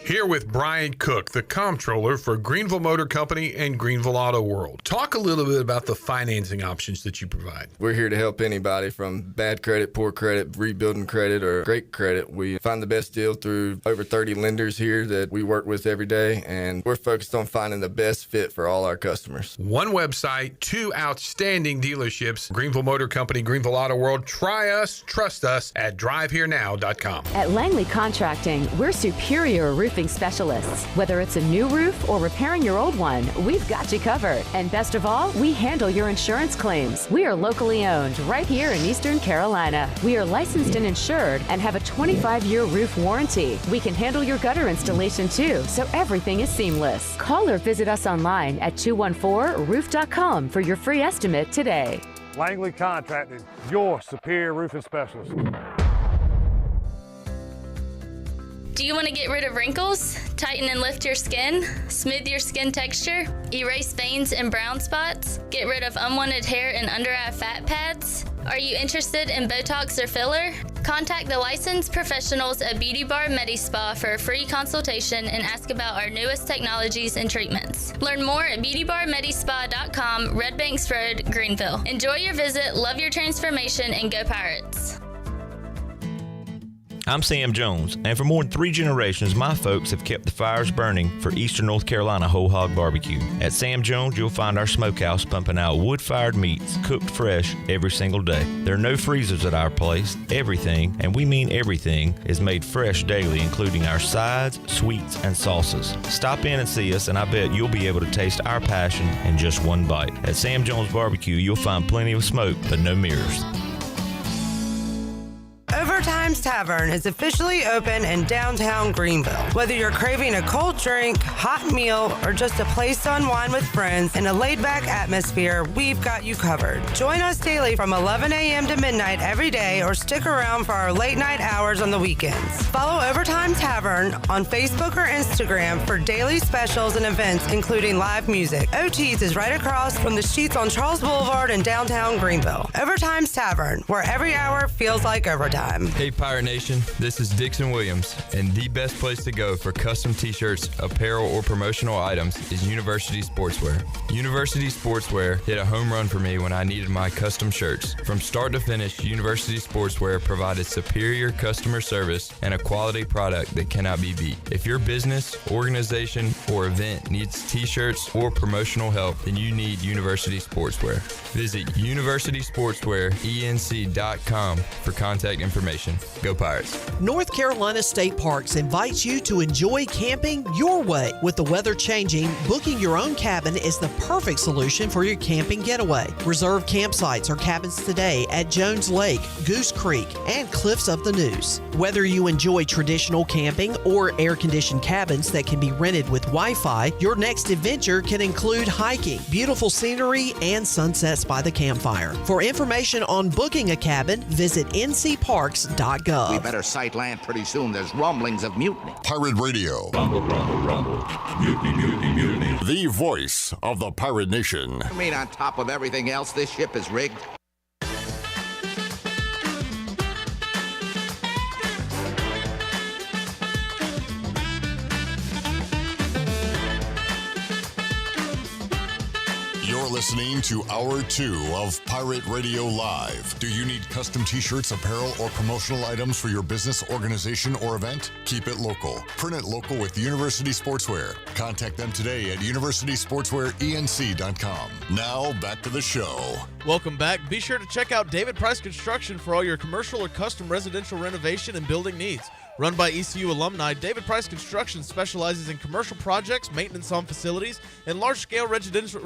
Here with Brian Cook, the comptroller for Greenville Motor Company and Greenville Auto World. Talk a little bit about the financing options that you provide. We're here to help anybody from bad credit, poor credit, rebuilding credit, or great credit. We find the best deal through over 30 lenders here that we work with every day, and we're focused on finding the best fit for all our customers. One website, 2 outstanding dealerships, Greenville Motor Company, Greenville Auto World. Try us, trust us at driveherenow.com. At Langley Contracting, we're superior roofing specialists. Whether it's a new roof or repairing your old one, we've got you covered. And best of all, we handle your insurance claims. We are locally owned right here in Eastern Carolina. We are licensed and insured and have a 25-year roof warranty. We can handle your gutter installation too, so everything is seamless. Call or visit us online at 214roof.com for your free estimate today. Langley Contracting, your superior roofing specialist. Do you want to get rid of wrinkles, tighten and lift your skin, smooth your skin texture, erase veins and brown spots, get rid of unwanted hair and under-eye fat pads? Are you interested in Botox or filler? Contact the licensed professionals at Beauty Bar MediSpa for a free consultation and ask about our newest technologies and treatments. Learn more at beautybarmedispa.com, Red Banks Road, Greenville. Enjoy your visit, love your transformation, and go Pirates. I'm Sam Jones, and for more than 3 generations, my folks have kept the fires burning for Eastern North Carolina Whole Hog Barbecue. At Sam Jones, you'll find our smokehouse pumping out wood-fired meats, cooked fresh every single day. There are no freezers at our place. Everything, and we mean everything, is made fresh daily, including our sides, sweets, and sauces. Stop in and see us, and I bet you'll be able to taste our passion in just one bite. At Sam Jones Barbecue, you'll find plenty of smoke, but no mirrors. Overtime's Tavern is officially open in downtown Greenville. Whether you're craving a cold drink, hot meal, or just a place to unwind with friends in a laid-back atmosphere, we've got you covered. Join us daily from 11 a.m. to midnight every day, or stick around for our late-night hours on the weekends. Follow Overtime Tavern on Facebook or Instagram for daily specials and events, including live music. OT's is right across from the Sheets on Charles Boulevard in downtown Greenville. Overtime's Tavern, where every hour feels like overtime. Hey Pirate Nation, this is Dixon Williams, and the best place to go for custom t-shirts, apparel, or promotional items is University Sportswear. University Sportswear hit a home run for me when I needed my custom shirts. From start to finish, University Sportswear provided superior customer service and a quality product that cannot be beat. If your business, organization, or event needs t-shirts or promotional help, then you need University Sportswear. Visit universitysportswearenc.com for contact information. Go Pirates. North Carolina State Parks invites you to enjoy camping your way. With the weather changing, booking your own cabin is the perfect solution for your camping getaway. Reserve campsites or cabins today at Jones Lake, Goose Creek, and Cliffs of the Neuse. Whether you enjoy traditional camping or air-conditioned cabins that can be rented with Wi-Fi, your next adventure can include hiking, beautiful scenery, and sunsets by the campfire. For information on booking a cabin, visit ncparks.gov. We better sight land pretty soon. There's rumblings of mutiny. Pirate Radio. Rumble, rumble, rumble. Mutiny, mutiny, mutiny. The voice of the Pirate Nation. I mean, on top of everything else, this ship is rigged. You're listening to Hour 2 of Pirate Radio Live. Do you need custom t-shirts, apparel, or promotional items for your business, organization, or event? Keep it local. Print it local with University Sportswear. Contact them today at universitysportswearenc.com. Now, back to the show. Welcome back. Be sure to check out David Price Construction for all your commercial or custom residential renovation and building needs. Run by ECU alumni, David Price Construction specializes in commercial projects, maintenance on facilities, and large-scale residential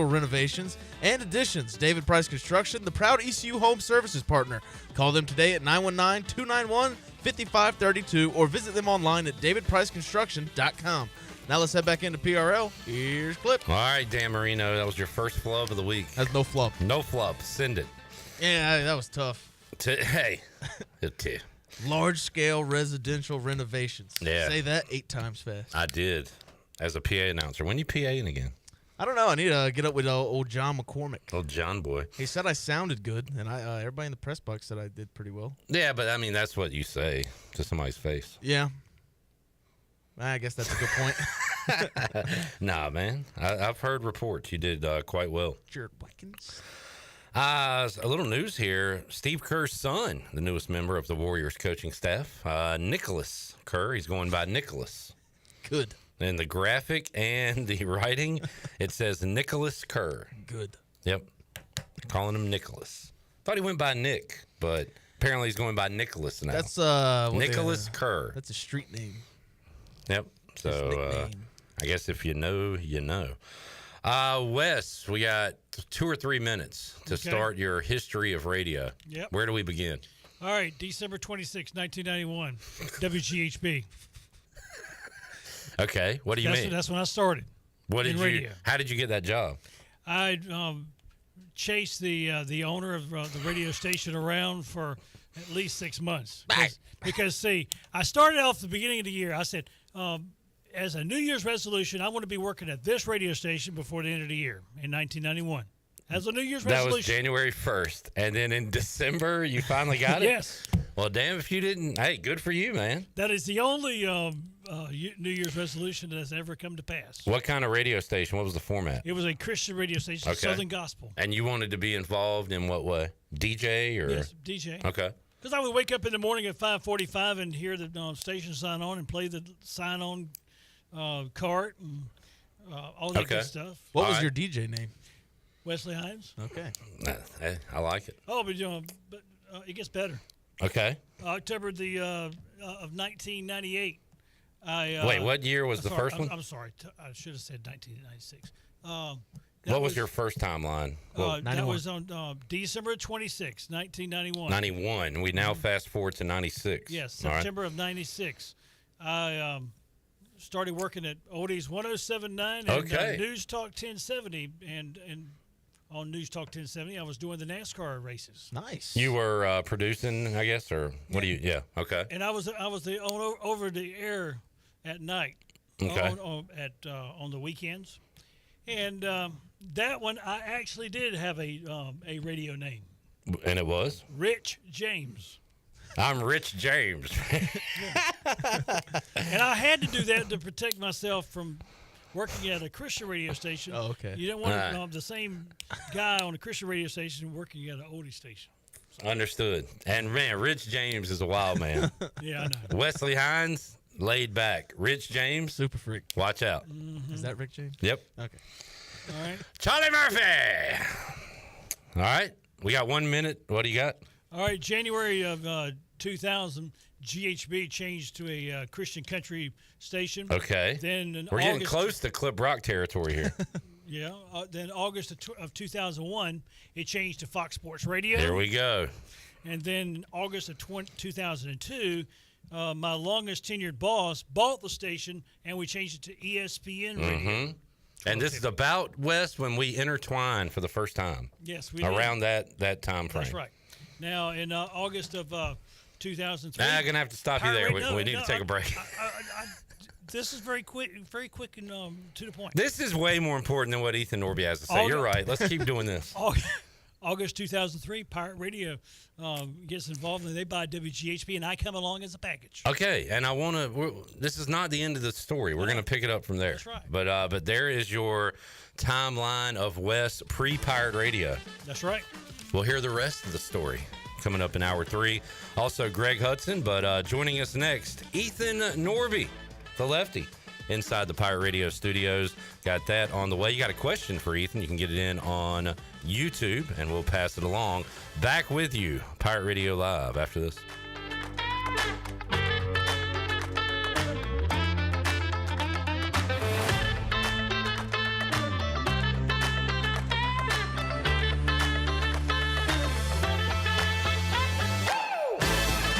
renovations and additions. David Price Construction, the proud ECU home services partner. Call them today at 919-291-5532 or visit them online at davidpriceconstruction.com. Now let's head back into PRL. Here's Clip. All right, Dan Marino, that was your first flub of the week. That's no flub. No flub. Send it. Yeah, that was tough. Hey. Large-scale residential renovations. Yeah. Say that 8 times fast. I did. As a PA announcer. When you PAing again? I don't know. I need to get up with old John McCormick. Old John boy. He said I sounded good, and everybody in the press box said I did pretty well. Yeah, but I mean, that's what you say to somebody's face. Yeah. I guess that's a good point. Nah, man. I've heard reports. You did quite well. Jared Watkins. A little news here. Steve Kerr's son, the newest member of the Warriors coaching staff, Nicholas Kerr. He's going by Nicholas. Good. In the graphic and the writing, it says Nicholas Kerr. Good. Yep. Calling him Nicholas. Thought he went by Nick, but apparently he's going by Nicholas now. That's Nicholas Kerr. That's a street name. Yep. So I guess if you know, you know. Wes, we got 2 or 3 minutes to start your history of radio. Yep. Where do we begin? All right, December 26, 1991, WGHB. Okay, what do you mean? That's when I started. What did in you? radio. How did you get that job? I chased the owner of the radio station around for at least 6 months because see, I started off the beginning of the year. I said, as a New Year's resolution, I want to be working at this radio station before the end of the year in 1991. As a New Year's resolution. That was January 1st. And then in December, you finally got it? Yes. Well, damn if you didn't. Hey, good for you, man. That is the only New Year's resolution that has ever come to pass. What kind of radio station? What was the format? It was a Christian radio station, Southern Gospel. And you wanted to be involved in what way? DJ or? Yes, DJ. Okay. Because I would wake up in the morning at 5:45 and hear the station sign on and play the sign on cart and all that good stuff. What was your DJ name? Wesley Hines. Okay. I like it. Oh, but it gets better. Okay. October of 1998. Wait, what year was the first one? I'm sorry. I should have said 1996. What was your first timeline? That was on December 26, 1991. 91. We now fast forward to 96. Yes, September of 96. I started working at Oldies 107.9 and News Talk 1070. And on News Talk 1070, I was doing the NASCAR races. Nice. You were producing, I guess, or what do you? Yeah. Okay. And I was the over the air at night. Okay. On the weekends. And that one, I actually did have a radio name. And it was? Rich James. I'm Rich James. And I had to do that to protect myself from working at a Christian radio station. Oh, okay. You don't want the same guy on a Christian radio station working at an oldie station. Understood. And man, Rich James is a wild man. Yeah, I know. Wesley Hines, laid back. Rich James, super freak. Watch out. Mm-hmm. Is that Rick James? Yep. Okay. All right. Charlie Murphy. All right. We got 1 minute. What do you got? All right. January of 2000, GHB changed to a Christian country station. Okay. Then in we're getting August, close to Clip Rock territory here. Yeah. Then August of 2001, it changed to Fox Sports Radio. Here we go. And then in August of 2002, my longest tenured boss bought the station, and we changed it to ESPN Radio. Mm-hmm. And this is about, West, when we intertwine for the first time. Yes, we around that time frame. That's right. Now, in August of 2003. I'm going to have to stop you there. We need to take a break. This is very quick and to the point. This is way more important than what Ethan Norby has to say. You're right. Let's keep doing this. August 2003, Pirate Radio gets involved, and they buy WGHP, and I come along as a package. Okay, and I want to. This is not the end of the story. We're going to pick it up from there. That's right. But there is your timeline of Wes pre-Pirate Radio. That's right. We'll hear the rest of the story coming up in hour 3. Also, Greg Hudson, but joining us next, Ethan Norby, the lefty, inside the Pirate Radio studios. Got that on the way. You got a question for Ethan, you can get it in on YouTube, and we'll pass it along. Back with you, Pirate Radio Live, after this.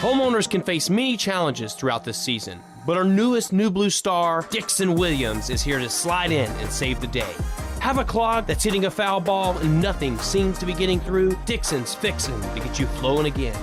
Homeowners can face many challenges throughout this season, but our newest New Blue star, Dixon Williams, is here to slide in and save the day. Have a clog that's hitting a foul ball and nothing seems to be getting through? Dixon's fixing to get you flowing again.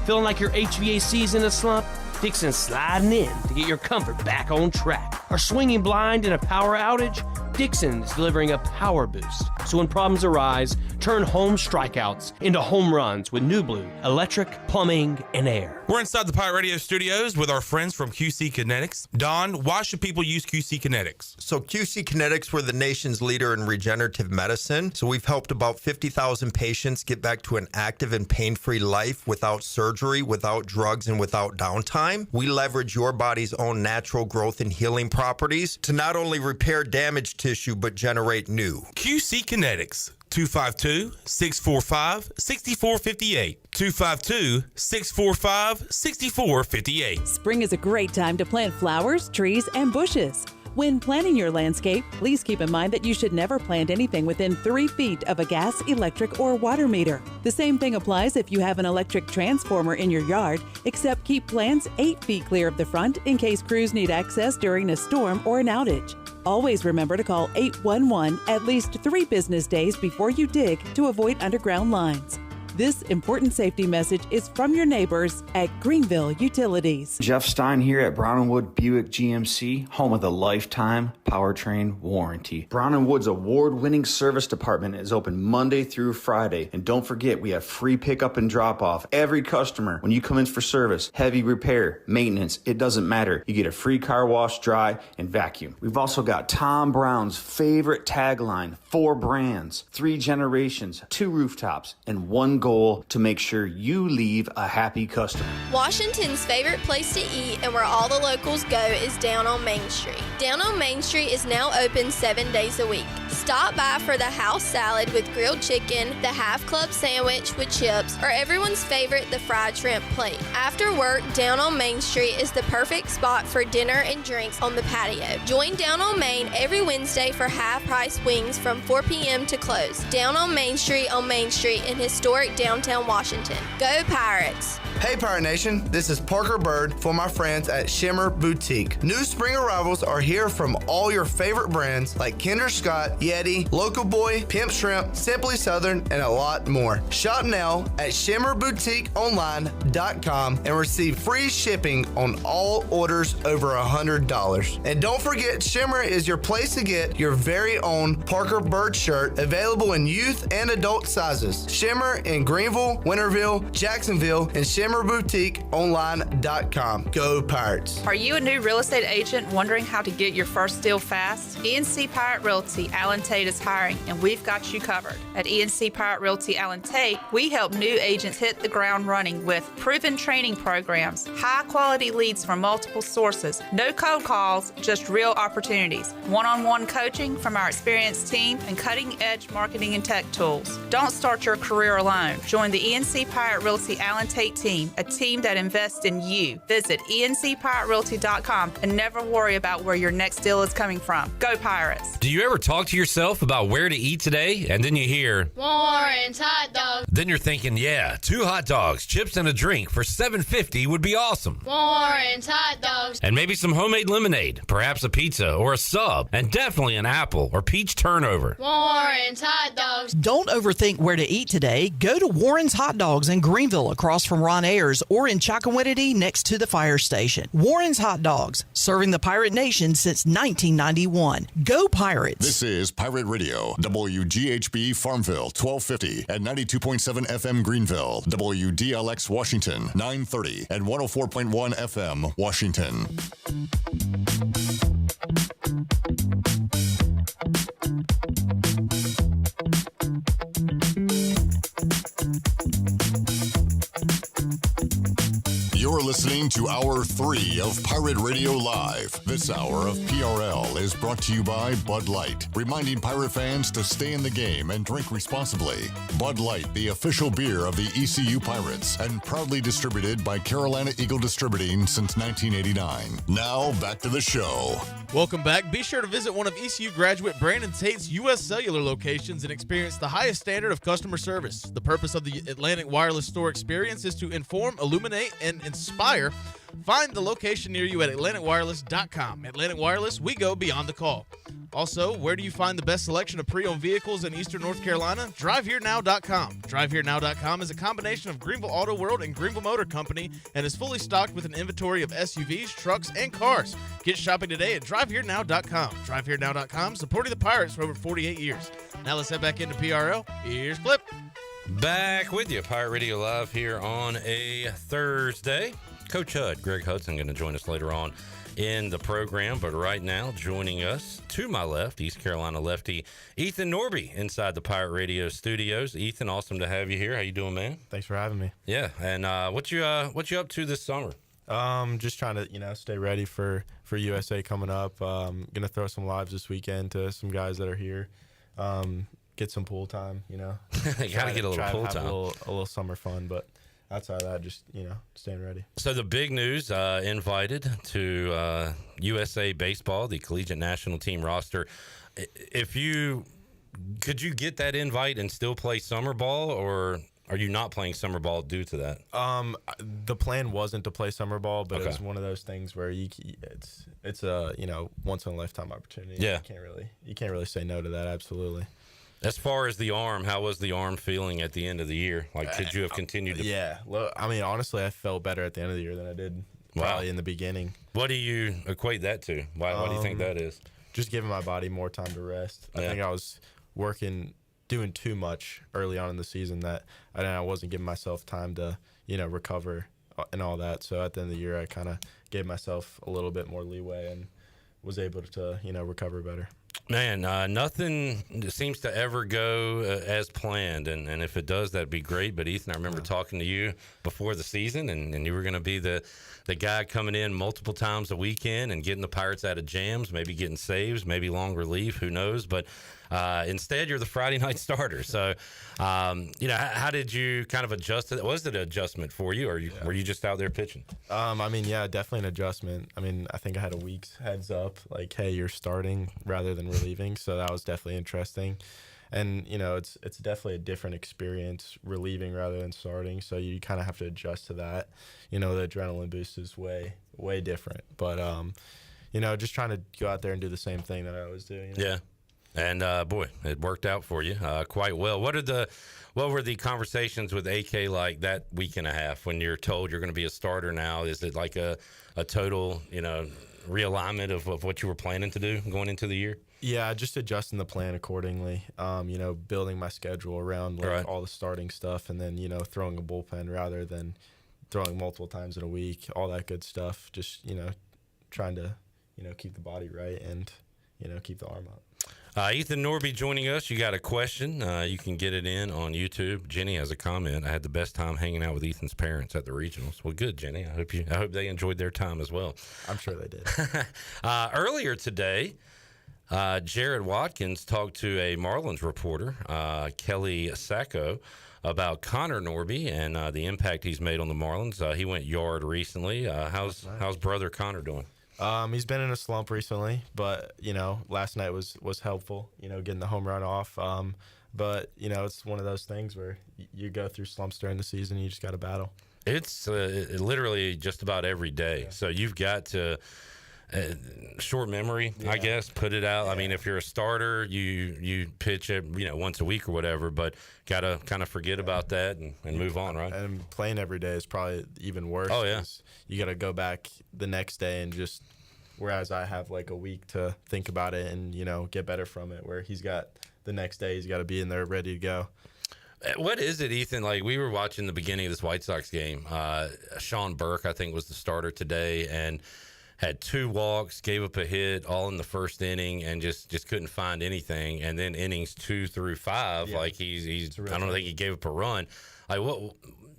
Feeling like your HVAC's in a slump? Dixon's sliding in to get your comfort back on track. Are swinging blind in a power outage? Dixon is delivering a power boost. So when problems arise, turn home strikeouts into home runs with New Blue electric, plumbing, and air. We're inside the Pirate Radio studios with our friends from QC Kinetics. Don, why should people use QC Kinetics? So QC Kinetics, we're the nation's leader in regenerative medicine. So we've helped about 50,000 patients get back to an active and pain-free life without surgery, without drugs, and without downtime. We leverage your body's own natural growth and healing properties to not only repair damaged tissue, but generate new. QC Kinetics. 252-645-6458. 252-645-6458. Spring is a great time to plant flowers, trees, and bushes. When planning your landscape, please keep in mind that you should never plant anything within 3 feet of a gas, electric, or water meter. The same thing applies if you have an electric transformer in your yard, except keep plants 8 feet clear of the front in case crews need access during a storm or an outage. Always remember to call 811 at least 3 business days before you dig to avoid underground lines. This important safety message is from your neighbors at Greenville Utilities. Jeff Stein here at Brown & Wood Buick GMC, home of the lifetime powertrain warranty. Brown & Wood's award-winning service department is open Monday through Friday. And don't forget, we have free pickup and drop-off. Every customer, when you come in for service, heavy repair, maintenance, it doesn't matter. You get a free car wash, dry, and vacuum. We've also got Tom Brown's favorite tagline, 4 brands, 3 generations, 2 rooftops, and 1 goal to make sure you leave a happy customer. Washington's favorite place to eat and where all the locals go is down on Main Street. Down on Main Street is now open 7 days a week. Stop by for the house salad with grilled chicken, the half club sandwich with chips, or everyone's favorite, the fried shrimp plate. After work, Down on Main Street is the perfect spot for dinner and drinks on the patio. Join Down on Main every Wednesday for half-price wings from 4 p.m. to close. Down on Main Street in historic downtown Washington. Go Pirates! Hey Pirate Nation, this is Parker Bird for my friends at Shimmer Boutique. New spring arrivals are here from all your favorite brands like Kinder Scott, Yeti, Local Boy, Pimp Shrimp, Simply Southern, and a lot more. Shop now at shimmerboutiqueonline.com and receive free shipping on all orders over $100. And don't forget, Shimmer is your place to get your very own Parker Bird shirt, available in youth and adult sizes. Shimmer in Greenville, Winterville, Jacksonville, and Shimmer ShimmerBoutiqueOnline.com. Go Pirates. Are you a new real estate agent wondering how to get your first deal fast? ENC Pirate Realty Allen Tate is hiring, and we've got you covered. At ENC Pirate Realty Allen Tate, we help new agents hit the ground running with proven training programs, high-quality leads from multiple sources, no cold calls, just real opportunities, one-on-one coaching from our experienced team, and cutting-edge marketing and tech tools. Don't start your career alone. Join the ENC Pirate Realty Allen Tate team, a team that invests in you. Visit encpiraterealty.com and never worry about where your next deal is coming from. Go Pirates! Do you ever talk to yourself about where to eat today? And then you hear, Warren's hot dogs. then you're thinking, yeah, 2 hot dogs, chips, and a drink for $7.50 would be awesome. Warren's hot dogs. And maybe some homemade lemonade, perhaps a pizza or a sub, and definitely an apple or peach turnover. Warren's hot dogs. Don't overthink where to eat today. Go to Warren's Hot Dogs in Greenville across from Ron Ayers or in Chocowinity next to the fire station. Warren's Hot Dogs, serving the Pirate Nation since 1991. Go Pirates! This is Pirate Radio, WGHB Farmville, 1250 and 92.7 FM Greenville, WDLX Washington, 930 and 104.1 FM Washington. You're listening to Hour 3 of Pirate Radio Live. This hour of PRL is brought to you by Bud Light, reminding pirate fans to stay in the game and drink responsibly. Bud Light, the official beer of the ECU Pirates, and proudly distributed by Carolina Eagle Distributing since 1989. Now, back to the show. Welcome back. Be sure to visit one of ECU graduate Brandon Tate's U.S. Cellular locations and experience the highest standard of customer service. The purpose of the Atlantic Wireless Store experience is to inform, illuminate, and inspire. Find the location near you at AtlanticWireless.com. Atlantic Wireless, we go beyond the call. Also, where do you find the best selection of pre-owned vehicles in Eastern North Carolina? DriveHereNow.com. DriveHereNow.com is a combination of Greenville Auto World and Greenville Motor Company and is fully stocked with an inventory of SUVs, trucks, and cars. Get shopping today at DriveHereNow.com. DriveHereNow.com, supporting the Pirates for over 48 years. Now let's head back into PRL. Here's Clip. Back with you, Pirate Radio Live here on a Thursday. Coach Hud, Greg Hudson, going to join us later on in the program. But right now, joining us to my left, East Carolina lefty Ethan Norby inside the Pirate Radio studios. Ethan, awesome to have you here. How you doing, man? Thanks for having me. Yeah, and what you up to this summer? Just trying to stay ready for USA coming up. Gonna throw some lives this weekend to some guys that are here. Get some pool time. You gotta get a little pool time. A little summer fun, but outside of that, just staying ready. So the big news, invited to USA Baseball, the collegiate national team roster. Could you get that invite and still play summer ball, or are you not playing summer ball due to that? The plan wasn't to play summer ball, but It was one of those things where it's a once in a lifetime opportunity. Yeah, you can't really say no to that. Absolutely. As far as the arm, how was the arm feeling at the end of the year? Like, could you have continued to? Yeah. Look, I mean, honestly, I felt better at the end of the year than I did probably in the beginning. What do you equate that to? Why do you think that is? Just giving my body more time to rest. I think I was doing too much early on in the season that I wasn't giving myself time to, recover and all that. So at the end of the year, I kind of gave myself a little bit more leeway and was able to, recover better. Man, nothing seems to ever go as planned, and if it does, that'd be great. But Ethan, I remember talking to you before the season, and you were going to be the guy coming in multiple times a weekend and getting the Pirates out of jams, maybe getting saves, maybe long relief, who knows? But instead, you're the Friday night starter. So, how did you kind of adjust to that? Was it an adjustment for you, or were you just out there pitching? Definitely an adjustment. I think I had a week's heads up, like, hey, you're starting rather than relieving. So that was definitely interesting. And, it's definitely a different experience relieving rather than starting. So you kind of have to adjust to that. The adrenaline boost is way, way different. But, just trying to go out there and do the same thing that I always do. Yeah. And, boy, it worked out for you quite well. What were the conversations with AK like that week and a half when you're told you're going to be a starter now? Is it like a total, realignment of what you were planning to do going into the year? Yeah, just adjusting the plan accordingly, building my schedule around all the starting stuff and then, throwing a bullpen rather than throwing multiple times in a week, all that good stuff. Just, trying to, keep the body right and, keep the arm up. Ethan Norby joining us. You got a question? You can get it in on YouTube. Jenny has a comment. I had the best time hanging out with Ethan's parents at the regionals. Well, good, Jenny. I hope they enjoyed their time as well. I'm sure they did. Earlier today, Jared Watkins talked to a Marlins reporter, Kelly Sacco, about Connor Norby and the impact he's made on the Marlins. He went yard recently. How's brother Connor doing? He's been in a slump recently, but last night was helpful. Getting the home run off. But it's one of those things where you go through slumps during the season. You just got to battle. It's literally just about every day. So you've got to. Short memory, I guess, put it out. I mean, if you're a starter, you pitch it, once a week or whatever, but got to kind of forget about that and move on, right? And playing every day is probably even worse. Oh, yeah. You got to go back the next day and just, whereas I have like a week to think about it and, get better from it, where he's got the next day, he's got to be in there ready to go. What is it, Ethan? Like, we were watching the beginning of this White Sox game. Sean Burke, I think, was the starter today, and had 2 walks, gave up a hit all in the first inning, and just couldn't find anything. And then innings 2 through 5, like he's I don't think he gave up a run. Like, what?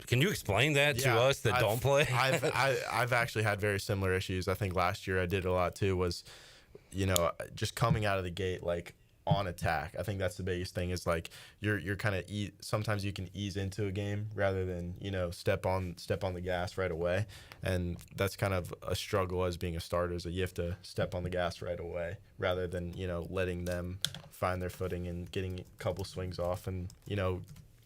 Can you explain that to us that don't play? I've actually had very similar issues. I think last year I did a lot too. Was just coming out of the gate like on attack. I think that's the biggest thing. Is like you're kind of sometimes you can ease into a game rather than step on the gas right away, and that's kind of a struggle as being a starter. Is that you have to step on the gas right away rather than letting them find their footing and getting a couple swings off and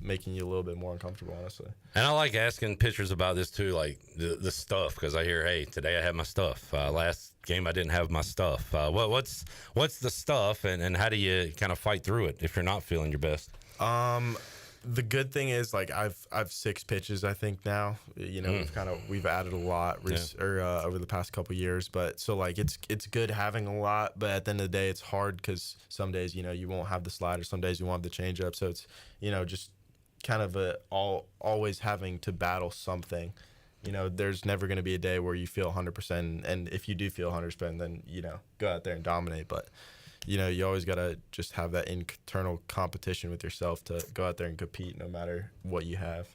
making you a little bit more uncomfortable, honestly. And I like asking pitchers about this too, like the stuff, because I hear, hey, today I had my stuff. Last game I didn't have my stuff. What's the stuff, and how do you kind of fight through it if you're not feeling your best? The good thing is, like, I've 6 pitches, I think now. We've added a lot over the past couple years, but so like it's good having a lot, but at the end of the day, it's hard because some days you won't have the slider, some days you won't have the changeup, so it's just kind of always having to battle something. There's never going to be a day where you feel 100%, and if you do feel 100%, then go out there and dominate. But you always got to just have that internal competition with yourself to go out there and compete no matter what you have.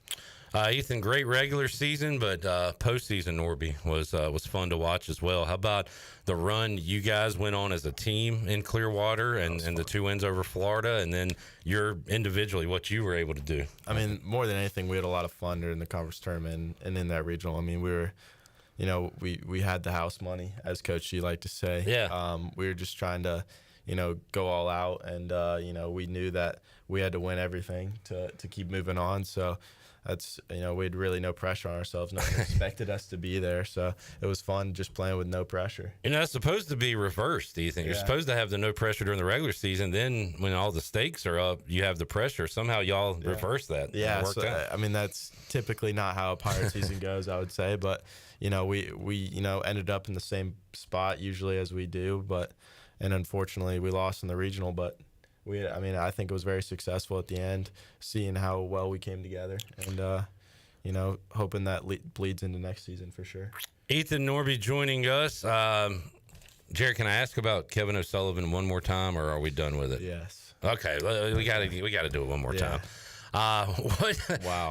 Ethan, great regular season, but postseason Norby was fun to watch as well. How about the run you guys went on as a team in Clearwater and the 2 wins over Florida, and then you're individually what you were able to do? I mean, more than anything, we had a lot of fun during the conference tournament and in that regional. I mean, we were, we had the house money, as Coach G liked to say. Yeah. We were just trying to go all out, and we knew that we had to win everything to keep moving on. So that's we had really no pressure on ourselves. No one expected us to be there, so it was fun just playing with no pressure. It's supposed to be reversed, Ethan. You're supposed to have the no pressure during the regular season. Then when all the stakes are up, you have the pressure. Somehow y'all reverse that. Yeah, so, I mean, that's typically not how a Pirate season goes, I would say, but we ended up in the same spot usually as we do, and unfortunately we lost in the regional, but I think it was very successful at the end, seeing how well we came together, and hoping that bleeds into next season for sure. Ethan Norby joining us. Jared, can I ask about Kevin O'Sullivan one more time, or are we done with it? Yes. Okay, we got to do it one more time.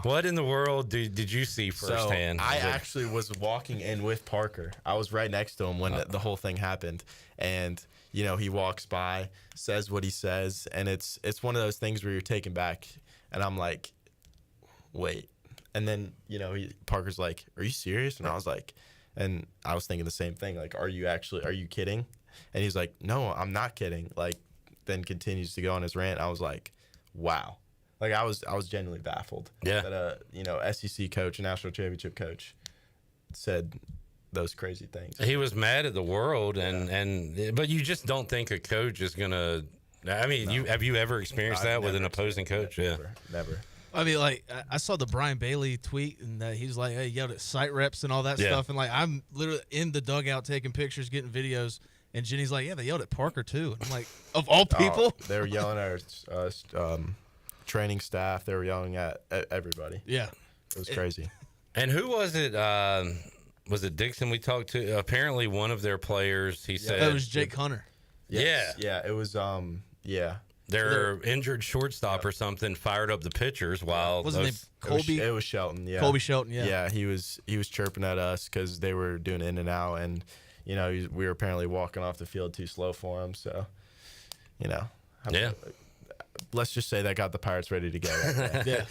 What in the world did you see firsthand? So I actually was walking in with Parker. I was right next to him when the whole thing happened, and he walks by, says what he says, and it's one of those things where you're taken back, and I'm like, wait. And then, Parker's like, are you serious? And I was like, and I was thinking the same thing, like, are you kidding? And he's like, no, I'm not kidding. Like, then continues to go on his rant. I was like, wow. Like, I was genuinely baffled that a SEC coach, a national championship coach, said those crazy things. He was mad at the world, but you just don't think a coach is gonna. I mean, No. have you ever experienced that with an opposing coach? Never. I mean, like, I saw the Brian Bailey tweet, and he was like, hey, yelled at site reps and all that stuff. And, like, I'm literally in the dugout taking pictures, getting videos. And Jenny's like, yeah, they yelled at Parker, too. And I'm like, of all people? They were yelling at our training staff. They were yelling at everybody. Yeah. It was crazy. And who was it? Was it Dixon we talked to? Apparently, one of their players. He said it was Jake Hunter. Yes. Yeah, it was. Their injured shortstop or something fired up the pitchers while Wasn't it Colby? It was Shelton. Yeah, Colby Shelton. Yeah. Yeah, he was chirping at us because they were doing in and out, and we were apparently walking off the field too slow for him. So, let's just say that got the Pirates ready to go. Yeah.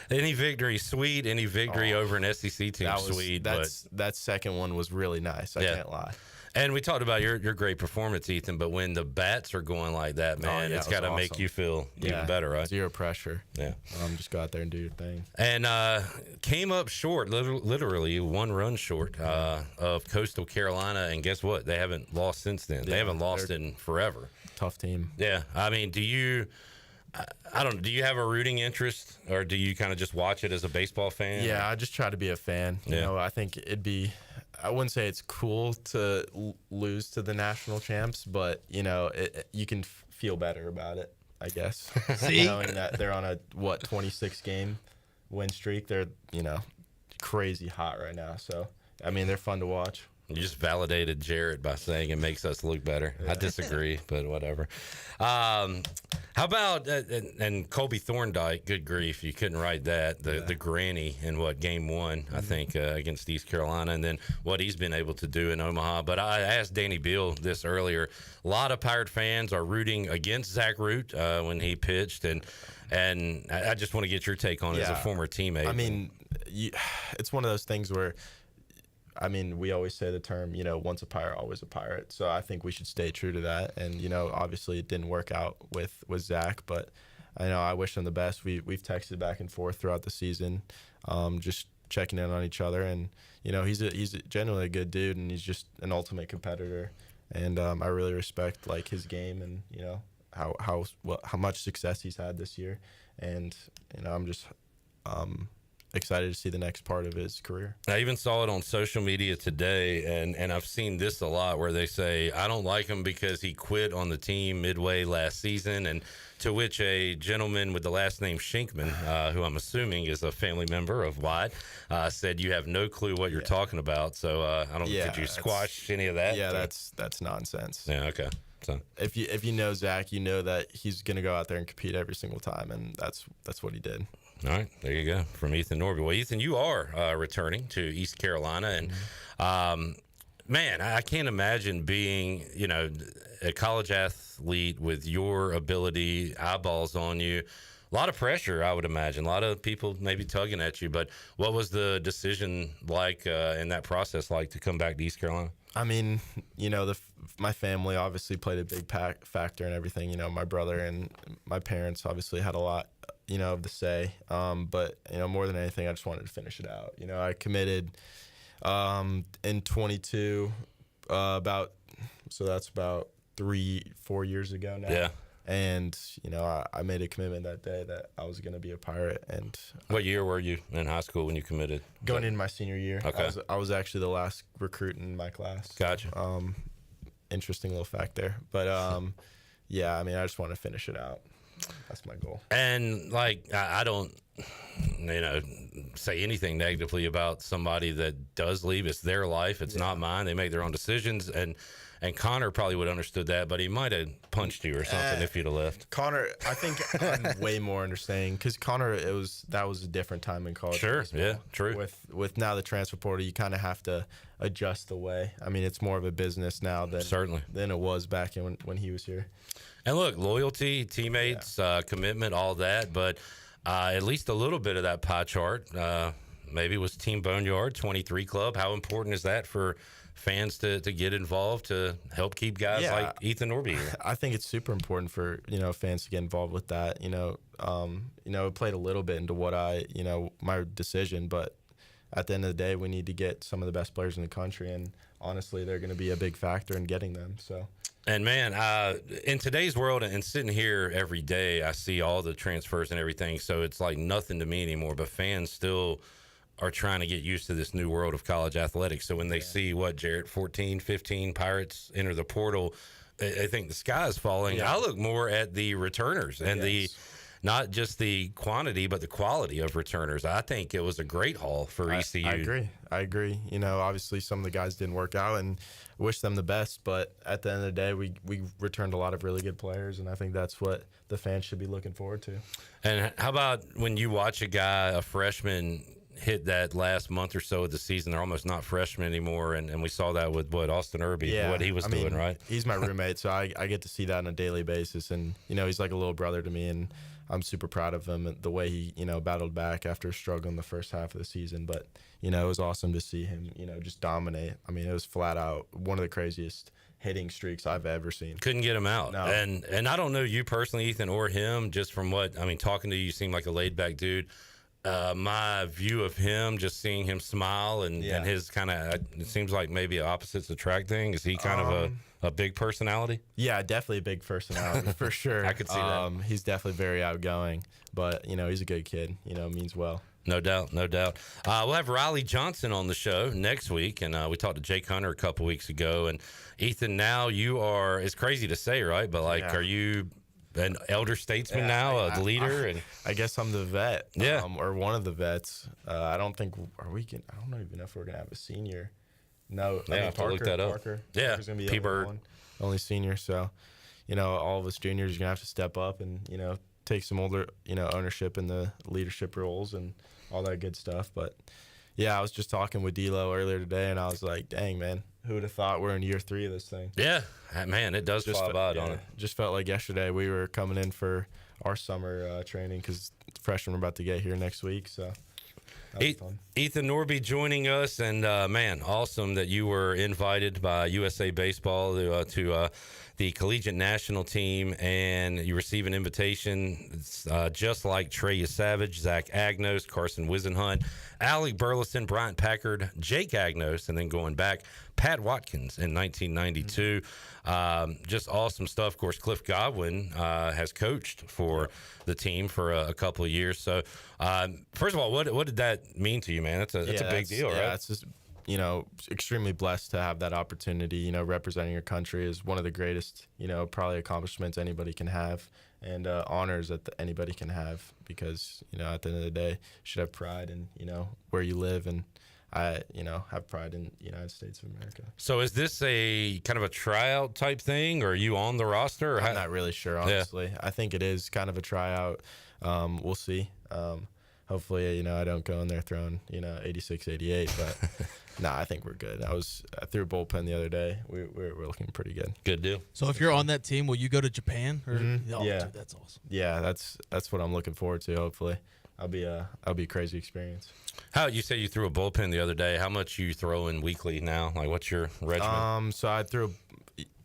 Any victory sweet, any victory over an SEC team sweet. That second one was really nice. I can't lie. And we talked about your great performance, Ethan, but when the bats are going like that, man, it's got to make you feel even better, right? Zero pressure. Yeah. Just go out there and do your thing. And came up short, literally 1 run short of Coastal Carolina, and guess what? They haven't lost since then. They haven't lost in forever. Tough team. Yeah. I mean, do you have a rooting interest, or do you kind of just watch it as a baseball fan? Yeah, I just try to be a fan. I think I wouldn't say it's cool to lose to the national champs, but you can feel better about it, I guess. See? Knowing that they're on a 26 game win streak. They're crazy hot right now. So I mean, they're fun to watch. You just validated Jarrett by saying it makes us look better. Yeah. I disagree, but whatever. How about and Colby Thorndike? Good grief, you couldn't write that. The granny in game 1, I think, against East Carolina, and then what he's been able to do in Omaha. But I asked Danny Beal this earlier. A lot of Pirate fans are rooting against Zach Root when he pitched, and I just want to get your take on it as a former teammate. I mean, it's one of those things where. I mean, we always say the term, once a Pirate, always a Pirate. So I think we should stay true to that. And, obviously it didn't work out with Zach, but I wish him the best. We've texted back and forth throughout the season, just checking in on each other. And, he's genuinely a good dude, and he's just an ultimate competitor. And I really respect, his game and, how much success he's had this year. And, I'm just excited to see the next part of his career. I even saw it on social media today, and I've seen this a lot where they say, I don't like him because he quit on the team midway last season, and to which a gentleman with the last name Shinkman, who I'm assuming is a family member of White, said, you have no clue what you're talking about. So I don't know, could you squash any of that? Yeah, that's nonsense. Yeah, okay. So if you know Zach, you know that he's going to go out there and compete every single time, and that's what he did. All right, there you go, from Ethan Norby. Well, Ethan, you are returning to East Carolina, and man, I can't imagine being, a college athlete with your ability, eyeballs on you. A lot of pressure, I would imagine. A lot of people maybe tugging at you. But what was the decision like in that process like to come back to East Carolina? I mean, my family obviously played a big factor in everything. My brother and my parents obviously had a lot, of the say. But, more than anything, I just wanted to finish it out. I committed in 22 so that's about 3-4 years ago now. Yeah. And, I made a commitment that day that I was going to be a Pirate. And what year were you in high school when you committed? Going into my senior year. Okay. I was actually the last recruit in my class. Gotcha. Interesting little fact there. But, yeah, I mean, I just want to finish it out. That's my goal. And, I don't, say anything negatively about somebody that does leave. It's their life. It's not mine. They make their own decisions. And Connor probably would have understood that, but he might have punched you or something if you'd have left. Connor, I think I'm way more understanding because Connor, that was a different time in college. Sure, baseball. yeah, true. With now the transfer portal, you kind of have to adjust the way. I mean, it's more of a business now than it was back when he was here. And look, loyalty, teammates, commitment, all that, but at least a little bit of that pie chart. Maybe it was Team Boneyard, 23 Club. How important is that for fans to get involved to help keep guys like Ethan Norby here? I think it's super important for fans to get involved with that. It played a little bit into what my decision, but at the end of the day, we need to get some of the best players in the country, and honestly, they're going to be a big factor in getting them. So. And man, in today's world, and sitting here every day, I see all the transfers and everything. So it's like nothing to me anymore. But fans still are trying to get used to this new world of college athletics. So when they see Jarrett, 14, 15 Pirates enter the portal, I think the sky is falling. I look more at the returners and not just the quantity, but the quality of returners. I think it was a great haul for ECU. I agree. You know, obviously some of the guys didn't work out, and wish them the best. But at the end of the day, we returned a lot of really good players, and I think that's what the fans should be looking forward to. And how about when you watch a freshman, hit that last month or so of the season? They're almost not freshmen anymore, and we saw that with Austin Irby, what he was doing, right? He's my roommate, so I get to see that on a daily basis, and you know, he's like a little brother to me, and I'm super proud of him and the way he, you know, battled back after struggling the first half of the season. But you know, it was awesome to see him, you know, just dominate. I mean, it was flat out one of the craziest hitting streaks I've ever seen. Couldn't get him out. No. And I don't know you personally, Ethan, or him, just from what I mean, talking to you, you seem like a laid back dude. My view of him, just seeing him smile and his kind of, it seems like maybe an opposites attract thing. Is he kind of a big personality? Yeah, definitely a big personality for sure. I could see that. He's definitely very outgoing, but you know, he's a good kid. You know, means well. No doubt, no doubt. We'll have Riley Johnson on the show next week, and we talked to Jake Hunter a couple weeks ago. And Ethan, now you are, it's crazy to say, right? But like, are you an elder statesman now, a leader? And I guess I'm the vet, or one of the vets. I don't think I don't even know if we're gonna have a senior. No, I have to look that up. Parker's gonna be the only senior. So, you know, all of us juniors are gonna have to step up and, you know, take some older, you know, ownership in the leadership roles and all that good stuff. But yeah, I was just talking with D'Lo earlier today, and I was like, dang, man, who would have thought we're in year 3 of this thing? Yeah, man, it does fly by, don't it? Just felt like yesterday we were coming in for our summer training because freshmen are about to get here next week. So that was fun. Ethan Norby joining us, and man, awesome that you were invited by USA Baseball to the collegiate national team, and you receive an invitation just like Trey Savage, Zach Agnos, Carson Wisenhunt, Alec Burleson, Bryant Packard, Jake Agnos, and then going back, Pat Watkins in 1992. Just awesome stuff. Of course, Cliff Godwin has coached for the team for a couple of years. So, first of all, what did that mean to you, man? That's a big deal, right? Yeah, it's just, you know, extremely blessed to have that opportunity. You know, representing your country is one of the greatest, you know, probably accomplishments anybody can have, and honors that anybody can have, because, you know, at the end of the day, you should have pride in, you know, where you live, and I, you know, have pride in the United States of America. So is this a kind of a tryout type thing, or are you on the roster? Or I'm not really sure, honestly. Yeah. I think it is kind of a tryout. We'll see. Hopefully, you know, I don't go in there throwing, you know, 86, 88, but I think we're good. I threw a bullpen the other day. We're looking pretty good. Good deal. So if you're on that team, will you go to Japan? Or, yeah, dude, that's awesome. Yeah, that's what I'm looking forward to. Hopefully, I'll be a crazy experience. How you say you threw a bullpen the other day? How much you throwing weekly now? Like, what's your regimen? So I threw,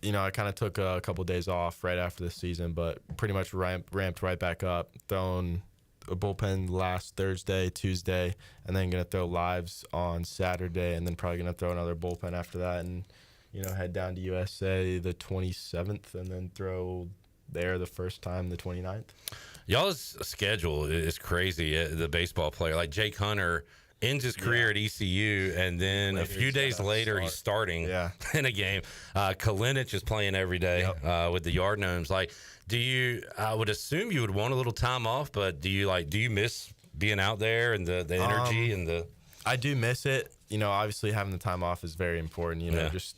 you know, I kind of took a couple of days off right after the season, but pretty much ramped right back up, throwing a bullpen last Thursday, Tuesday, and then gonna throw lives on Saturday, and then probably gonna throw another bullpen after that, and, you know, head down to USA the 27th, and then throw there the first time the 29th. Y'all's schedule is crazy. The baseball player like Jake Hunter ends his career at ECU, and then a few days later he's starting in a game. Kalinich is playing every day with the Yard Gnomes. Like, do you? I would assume you would want a little time off, but do you miss being out there and the energy and the? I do miss it. You know, obviously having the time off is very important. You know, just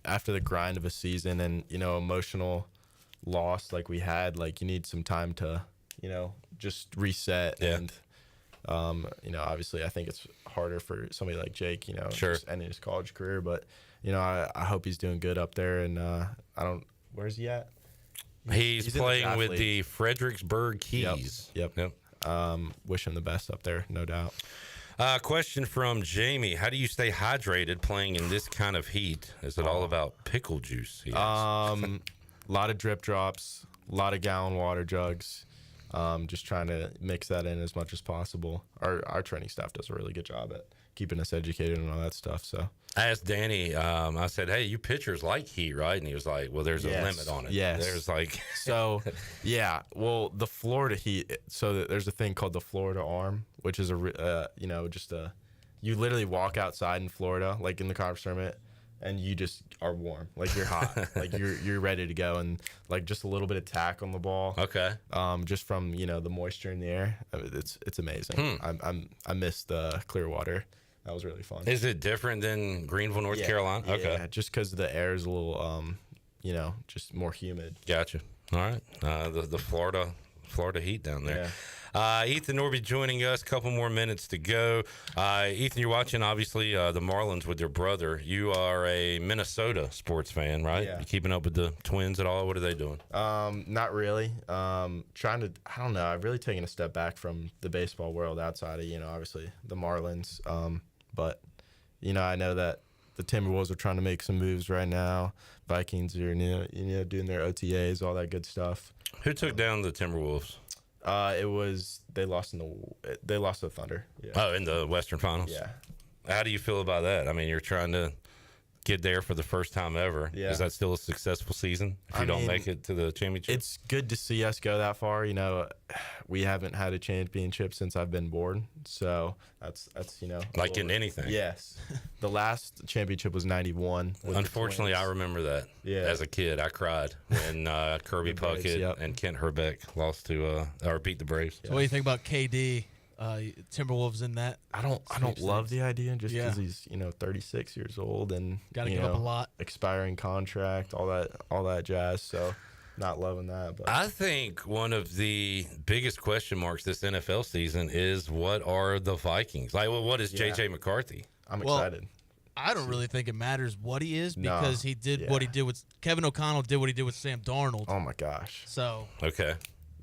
after the grind of a season and, you know, emotional loss like we had, like, you need some time to, you know, just reset. And you know, obviously I think it's harder for somebody like Jake, you know, just ending his college career, but, you know, I hope he's doing good up there, and where's he at? He's playing with the Fredericksburg Keys. Yep. Wish him the best up there, no doubt. Question from Jamie: how do you stay hydrated playing in this kind of heat? Is it all about pickle juice? A lot of drip drops, a lot of gallon water jugs. Just trying to mix that in as much as possible. Our training staff does a really good job at keeping us educated and all that stuff. So I asked Danny, I said, hey, you pitchers like heat, right? And he was like, well, there's a limit on it. Yes. There's like so yeah, well, the Florida heat, so there's a thing called the Florida arm, which is you know, just you literally walk outside in Florida, like in the conference tournament, and you just are warm, like you're hot, like you're ready to go, and like just a little bit of tack on the ball. Okay. Just from the moisture in the air, it's amazing. I miss the clear water. That was really fun. Is it different than Greenville, North Carolina? Okay. Yeah, just because the air is a little, just more humid. Gotcha. All right. The Florida heat down there. Yeah. Ethan Norby joining us. A couple more minutes to go. Ethan, you're watching, obviously, the Marlins with your brother. You are a Minnesota sports fan, right? Yeah. You keeping up with the Twins at all? What are they doing? Not really. I don't know. I've really taken a step back from the baseball world outside of, obviously the Marlins. But, I know that the Timberwolves are trying to make some moves right now. Vikings are, doing their OTAs, all that good stuff. Who took down the Timberwolves? They lost to the Thunder. Yeah. Oh, in the Western Finals? Yeah. How do you feel about that? I mean, you're trying to get there for the first time ever. Yeah. Is that still a successful season if you don't make it to the championship? It's good to see us go that far. We haven't had a championship since I've been born, so that's like in anything. Yes. The last championship was 91. Unfortunately, I remember that. Yeah. As a kid, I cried when Kirby Puckett and Kent Herbeck lost to or beat the Braves. So what do you think about KD? Timberwolves in that? I don't love the idea just because he's 36 years old and gotta give up a lot, expiring contract, all that jazz. So not loving that. But I think one of the biggest question marks this NFL season is what are the Vikings like? Well, what is JJ McCarthy? I'm excited. I don't really think it matters what he is because he did what he did with Kevin O'Connell did what he did with Sam Darnold. Oh my gosh. So okay,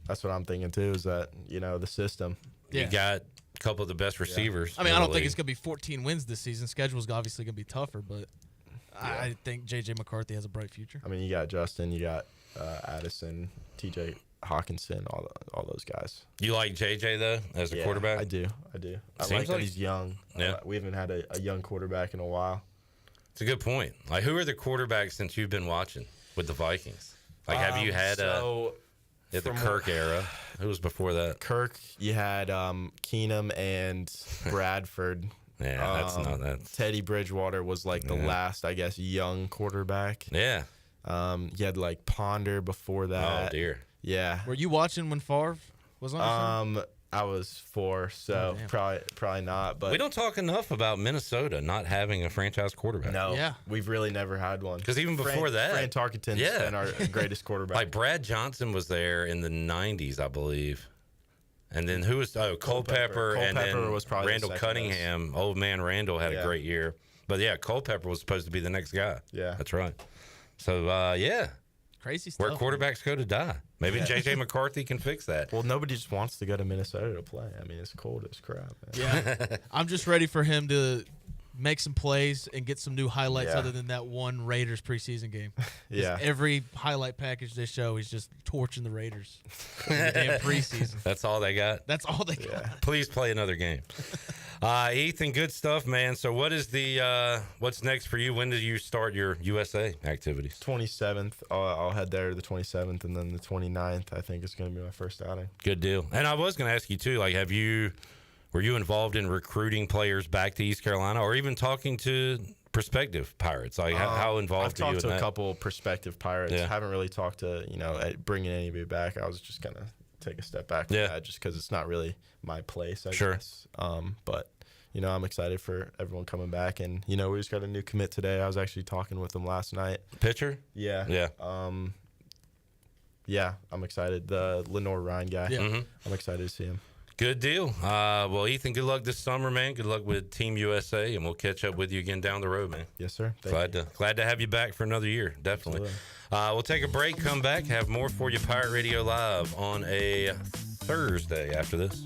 that's what I'm thinking too. Is that the system. You got a couple of the best receivers. I mean, I don't think it's going to be 14 wins this season. Schedule's obviously going to be tougher, but I think J.J. McCarthy has a bright future. I mean, you got Justin, you got Addison, T.J. Hawkinson, all those guys. You like J.J., though, as a quarterback? I do. I like that he's young. Yeah. We haven't had a young quarterback in a while. It's a good point. Like, who are the quarterbacks since you've been watching with the Vikings? Like, have you had the Kirk era? Who was before that? Kirk, you had Keenum and Bradford. Yeah, that's not that. Teddy Bridgewater was like the last, I guess, young quarterback. Yeah. You had like Ponder before that. Oh, dear. Yeah. Were you watching when Favre was on? I was 4, so probably not. But we don't talk enough about Minnesota not having a franchise quarterback. No, we've really never had one. Because even before that, Fran Tarkenton's been our greatest quarterback. Like Brad Johnson was there in the 90s, I believe. And then who was Culpepper, and then was probably Randall Cunningham. Best. Old man Randall had a great year. But yeah, Culpepper was supposed to be the next guy. Yeah, that's right. So crazy stuff. Where quarterbacks go to die. Maybe J.J. McCarthy can fix that. Well, nobody just wants to go to Minnesota to play. I mean, it's cold as crap. Man. Yeah. I'm just ready for him to make some plays and get some new highlights other than that one Raiders preseason game. Yeah. Every highlight package they show, he's just torching the Raiders in the damn preseason. That's all they got? That's all they got. Please play another game. Ethan, good stuff, man. So what is what's next for you? When do you start your USA activities? 27th. I'll head there the 27th, and then the 29th, I think, is going to be my first outing. Good deal. And I was going to ask you, too, like, were you involved in recruiting players back to East Carolina or even talking to prospective Pirates? Like, how involved are you in that? I've talked to a couple prospective Pirates. Yeah. Haven't really talked to, bringing anybody back. I was just going to take a step back from that just because it's not really my place, I guess. But, I'm excited for everyone coming back. And, we just got a new commit today. I was actually talking with them last night. Pitcher? Yeah. Yeah. I'm excited. The Lenore Ryan guy. Yeah. Mm-hmm. I'm excited to see him. Good deal. Well, Ethan, good luck this summer, man. Good luck with Team USA, and we'll catch up with you again down the road, man. Yes, sir. Glad to have you back for another year, definitely. We'll take a break, come back, have more for you, Pirate Radio Live, on a Thursday after this.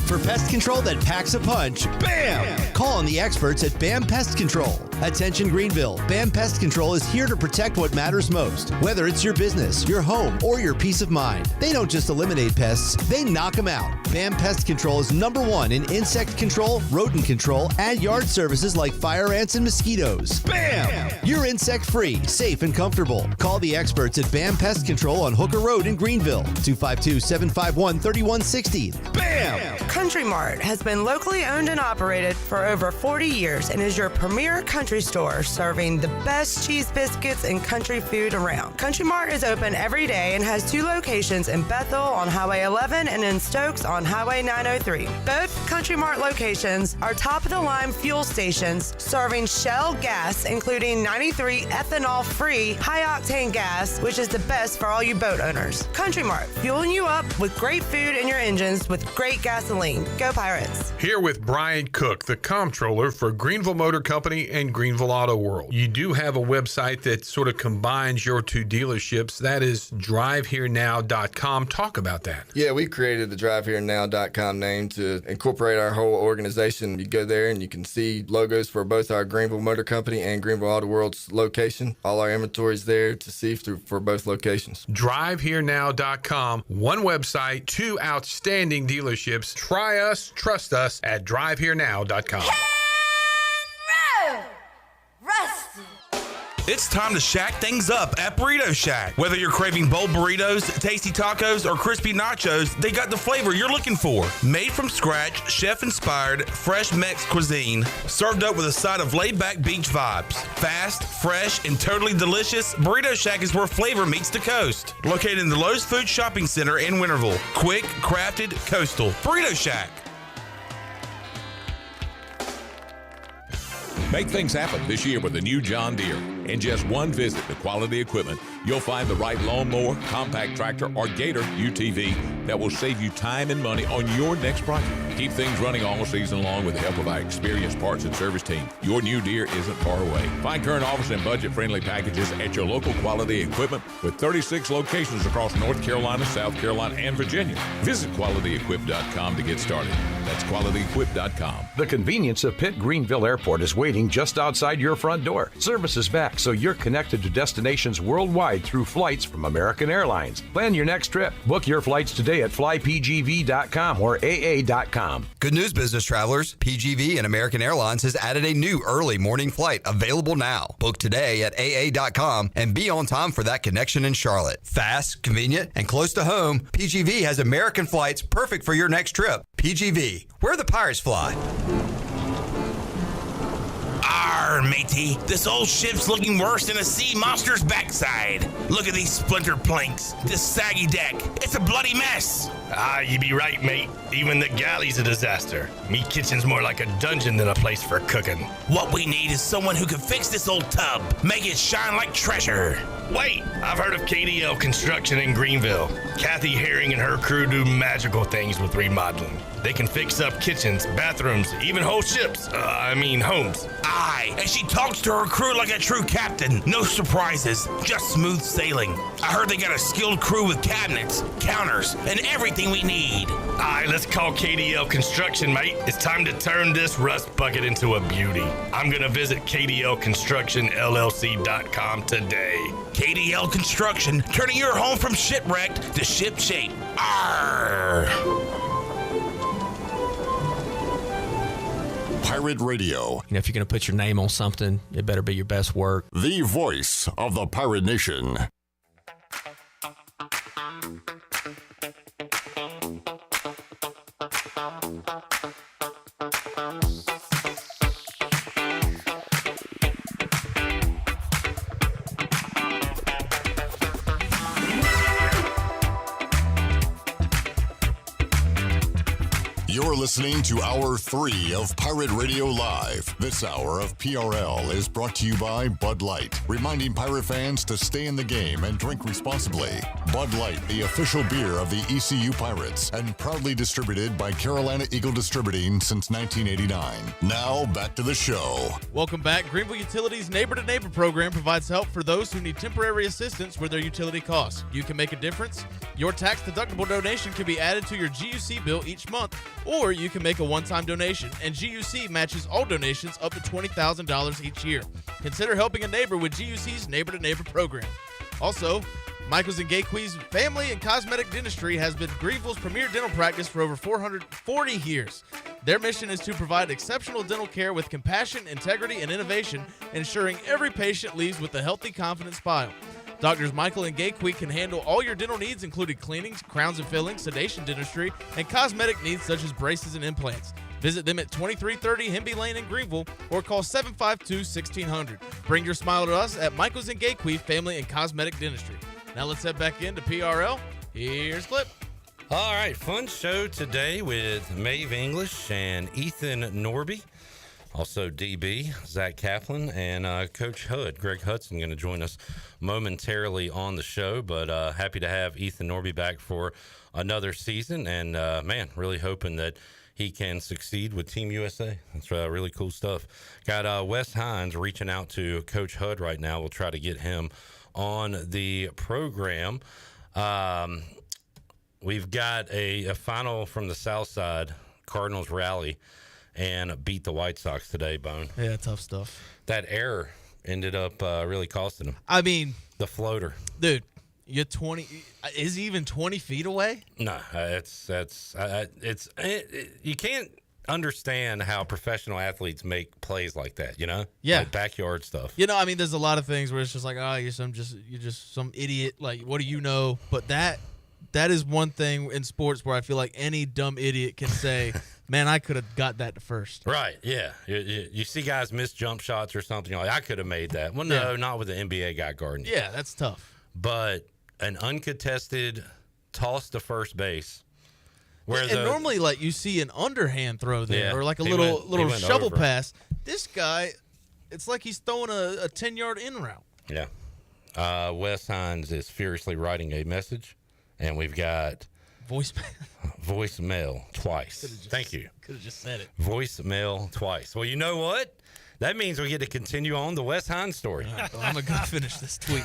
For pest control that packs a punch, BAM! Call on the experts at BAM Pest Control. Attention Greenville, BAM Pest Control is here to protect what matters most, whether it's your business, your home, or your peace of mind. They don't just eliminate pests, they knock them out. BAM Pest Control is #1 in insect control, rodent control, and yard services like fire ants and mosquitoes. BAM! You're insect-free, safe, and comfortable. Call the experts at BAM Pest Control on Hooker Road in Greenville, 252-751-3160. BAM! Country Mart has been locally owned and operated for over 40 years and is your premier country store serving the best cheese biscuits and country food around. Country Mart is open every day and has 2 locations in Bethel on Highway 11 and in Stokes on Highway 903. Both Country Mart locations are top-of-the-line fuel stations serving Shell gas, including 93 ethanol-free high-octane gas, which is the best for all you boat owners. Country Mart, fueling you up with great food in your engines with great gasoline. Go Pirates! Here with Brian Cook, the comptroller for Greenville Motor Company and Greenville Auto World. You do have a website that sort of combines your 2 dealerships. That is driveherenow.com. Talk about that. Yeah, we created the driveherenow.com name to incorporate our whole organization. You go there and you can see logos for both our Greenville Motor Company and Greenville Auto World's location. All our inventory is there to see for both locations. driveherenow.com. One website, 2 outstanding dealerships. Try us, trust us at driveherenow.com. It's time to shack things up at Burrito Shack. Whether you're craving bold burritos, tasty tacos, or crispy nachos, they got the flavor you're looking for. Made from scratch, chef-inspired, fresh Mex cuisine, served up with a side of laid-back beach vibes. Fast, fresh, and totally delicious, Burrito Shack is where flavor meets the coast. Located in the Lowe's Food Shopping Center in Winterville. Quick, crafted, coastal. Burrito Shack. Make things happen this year with the new John Deere. In just one visit to Quality Equipment, you'll find the right lawnmower, compact tractor, or Gator UTV that will save you time and money on your next project. Keep things running all season long with the help of our experienced parts and service team. Your new Deere isn't far away. Find current offers and budget-friendly packages at your local Quality Equipment with 36 locations across North Carolina, South Carolina, and Virginia. Visit QualityEquip.com to get started. That's QualityEquip.com. The convenience of Pitt Greenville Airport is waiting just outside your front door. Service is back, so you're connected to destinations worldwide through flights from American Airlines. Plan your next trip. Book your flights today at flypgv.com or aa.com. Good news, business travelers. PGV and American Airlines has added a new early morning flight available now. Book today at aa.com and be on time for that connection in Charlotte. Fast, convenient, and close to home, PGV has American flights perfect for your next trip. PGV, where the Pirates fly. Arr, matey. This old ship's looking worse than a sea monster's backside. Look at these splinter planks, this saggy deck. It's a bloody mess. You be right, mate. Even the galley's a disaster. Me kitchen's more like a dungeon than a place for cooking. What we need is someone who can fix this old tub, make it shine like treasure. Wait, I've heard of KDL Construction in Greenville. Kathy Herring and her crew do magical things with remodeling. They can fix up kitchens, bathrooms, even whole ships. Homes. Aye, and she talks to her crew like a true captain. No surprises, just smooth sailing. I heard they got a skilled crew with cabinets, counters, and everything we need. Aye, let's call KDL Construction, mate. It's time to turn this rust bucket into a beauty. I'm gonna visit KDLConstructionLLC.com today. KDL Construction, turning your home from shipwrecked to ship-shape. Arr! Pirate Radio. If you're going to put your name on something, it better be your best work. The voice of the Pirate Nation. You're listening to Hour 3 of Pirate Radio Live. This hour of PRL is brought to you by Bud Light, reminding pirate fans to stay in the game and drink responsibly. Bud Light, the official beer of the ECU Pirates, and proudly distributed by Carolina Eagle Distributing since 1989. Now, back to the show. Welcome back. Greenville Utilities Neighbor-to-Neighbor program provides help for those who need temporary assistance with their utility costs. You can make a difference. Your tax-deductible donation can be added to your GUC bill each month, or you can make a one-time donation, and GUC matches all donations patients up to $20,000 each year. Consider helping a neighbor with GUC's Neighbor to Neighbor program. Also, Michaels and Gatequee's Family and Cosmetic Dentistry has been Greenville's premier dental practice for over 440 years. Their mission is to provide exceptional dental care with compassion, integrity, and innovation, ensuring every patient leaves with a healthy, confident smile. Doctors Michael and Gatequee can handle all your dental needs, including cleanings, crowns and fillings, sedation dentistry, and cosmetic needs such as braces and implants. Visit them at 2330 Hemby Lane in Greenville or call 752-1600. Bring your smile to us at Michaels and Gatequee Family and Cosmetic Dentistry. Now let's head back into PRL. Here's Clip. All right, fun show today with Mave English and Ethan Norby. Also DB, Zach Kaplan, and Coach Hood, Greg Hudson, going to join us momentarily on the show. But happy to have Ethan Norby back for another season. And, man, really hoping that he can succeed with Team USA. That's really cool stuff. Got Wes Hines reaching out to Coach Hood right now. We'll try to get him on the program. We've got a final from the South Side, Cardinals rally, and beat the White Sox today, Bone. Yeah, tough stuff. That error ended up really costing them. I mean, the floater. Dude, you're 20. Is he even 20 feet away? No, you can't understand how professional athletes make plays like that, you know? Yeah. Like backyard stuff. You know, I mean, there's a lot of things where it's just like, oh, you're just some idiot. Like, what do you know? But that is one thing in sports where I feel like any dumb idiot can say, man, I could have got that to first. Right, yeah. You see guys miss jump shots or something, you're like, I could have made that. Well, no, not with the NBA guy guarding you. Yeah, that's tough. But an uncontested toss to first base. And normally, like, you see an underhand throw there, or like a little shovel over. pass. This guy, it's like he's throwing a 10-yard in route. Yeah. Wes Hines is furiously writing a message, and we've got voicemail twice. Thank you. Could have just said it. Voicemail twice. Well, you know what? That means we get to continue on the Wes Hines story. Right, well, I'm going to go finish this tweet.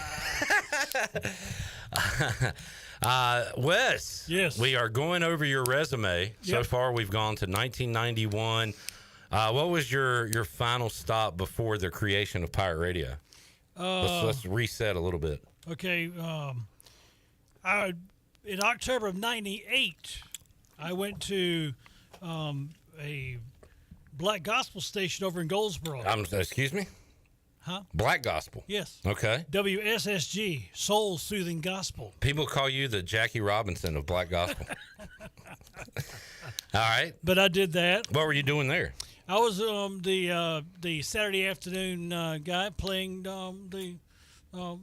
Wes, yes, we are going over your resume. Yep. So far, we've gone to 1991. What was your final stop before the creation of Pirate Radio? Let's reset a little bit. Okay. In October of '98, I went to a Black Gospel station over in Goldsboro. Excuse me? Huh? Black Gospel? Yes. Okay. WSSG, Soul Soothing Gospel. People call you the Jackie Robinson of Black Gospel. All right. But I did that. What were you doing there? I was the Saturday afternoon guy playing the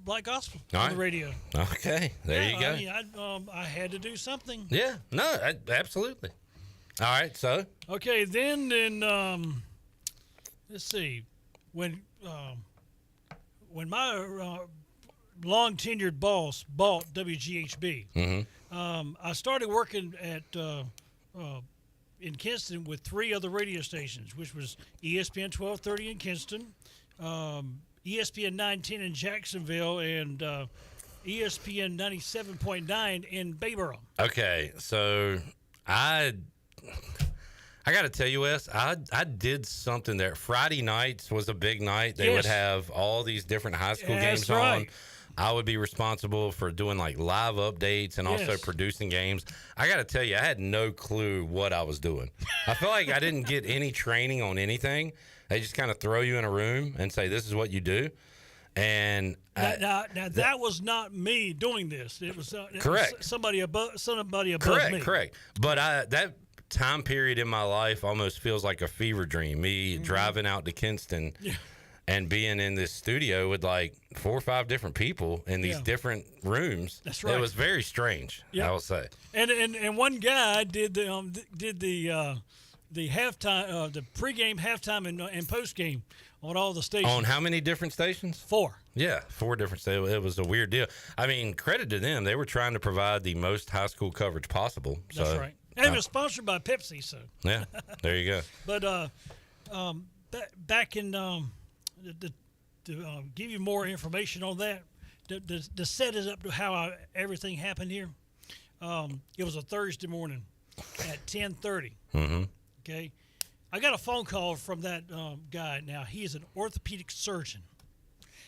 Black Gospel on the radio. Okay. There you go. I mean, I had to do something. Yeah. No, absolutely. All right. So. Okay. Then let's see. When my long tenured boss bought WGHB, I started working at in Kinston with 3 other radio stations, which was ESPN 1230 in Kinston, ESPN 910 in Jacksonville, and ESPN 97.9 in Bayboro. Okay, so I got to tell you, Wes, I did something there. Friday nights was a big night. They would have all these different high school games on. I would be responsible for doing like live updates and also producing games. I got to tell you, I had no clue what I was doing. I feel like I didn't get any training on anything. They just kind of throw you in a room and say, this is what you do. And now that was not me doing this. It was correct. It was somebody above me. Correct. But that time period in my life almost feels like a fever dream. Me driving out to Kinston and being in this studio with like 4 or 5 different people in these different rooms. That's right. It was very strange, I will say. And one guy did the halftime, the pregame, halftime, and postgame on all the stations. On how many different stations? 4. Yeah, 4 different stations. It was a weird deal. I mean, credit to them. They were trying to provide the most high school coverage possible. That's right. And it was sponsored by Pepsi, so. Yeah, there you go. But back in to give you more information on that, to set it up to how everything happened here, it was a Thursday morning at 10:30. Mm-hmm. Okay, I got a phone call from that guy. Now, he is an orthopedic surgeon.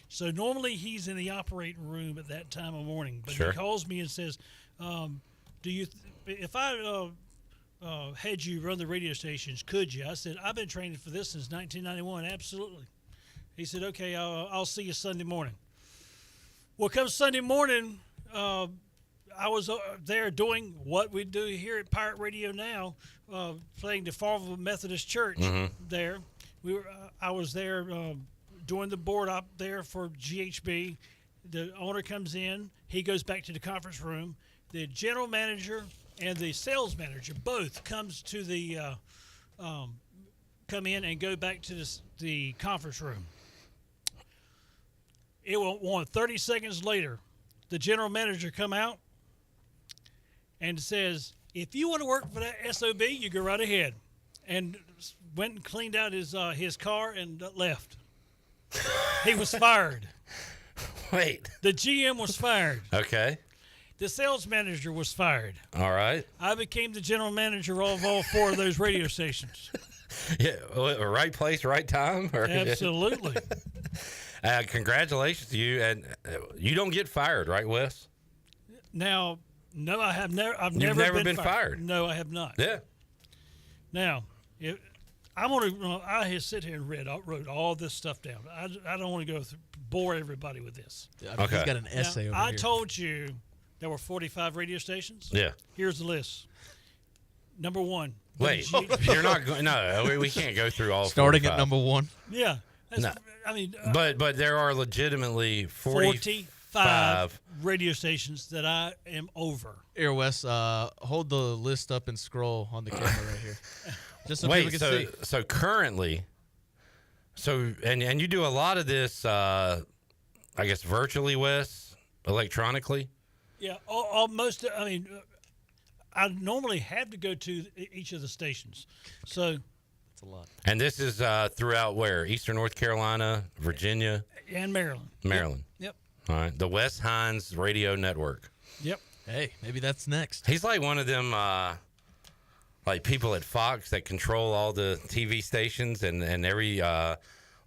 So normally he's in the operating room at that time of morning. But Sure. he calls me and says, if I had you run the radio stations, could you? I said, I've been training for this since 1991. Absolutely. He said, okay, I'll see you Sunday morning. Well, come Sunday morning, I was there doing what we do here at Pirate Radio now, playing the Farmville Methodist Church there. I was there doing the board up there for GHB. The owner comes in. He goes back to the conference room. The general manager and the sales manager both comes to the come in and go back to the conference room. It won't 30 seconds later, the general manager come out and says, if you want to work for that SOB, you go right ahead. And went and cleaned out his car and left. He was fired. Wait. The GM was fired. Okay. The sales manager was fired. All right. I became the general manager of all 4 of those radio stations. Yeah, right place, right time. Absolutely. Congratulations to you, and you don't get fired, right, Wes? Now, no, I have never. You've never been fired. No, I have not. Yeah. Now, I have sit here and wrote all this stuff down. I don't want to go bore everybody with this. Yeah, okay. He's got an essay over I here. told you there were 45 radio stations. Yeah. Here's the list. Number 1. Wait, you're not going. No, we can't go through all. Starting 45. at number 1. Yeah. No. I mean, but there are legitimately 45 radio stations that I am over. Here, Wes, hold the list up and scroll on the camera right here. Just so Wait, people can see. So currently, and you do a lot of this, I guess, virtually, Wes, electronically. Yeah, almost. I mean, I normally have to go to each of the stations, so that's a lot. And this is throughout where? Eastern North Carolina, Virginia, and Maryland. Maryland. Yep. All right, the Wes Hines Radio Network. Yep. Hey, maybe that's next. He's like one of them, like people at Fox that control all the TV stations, and every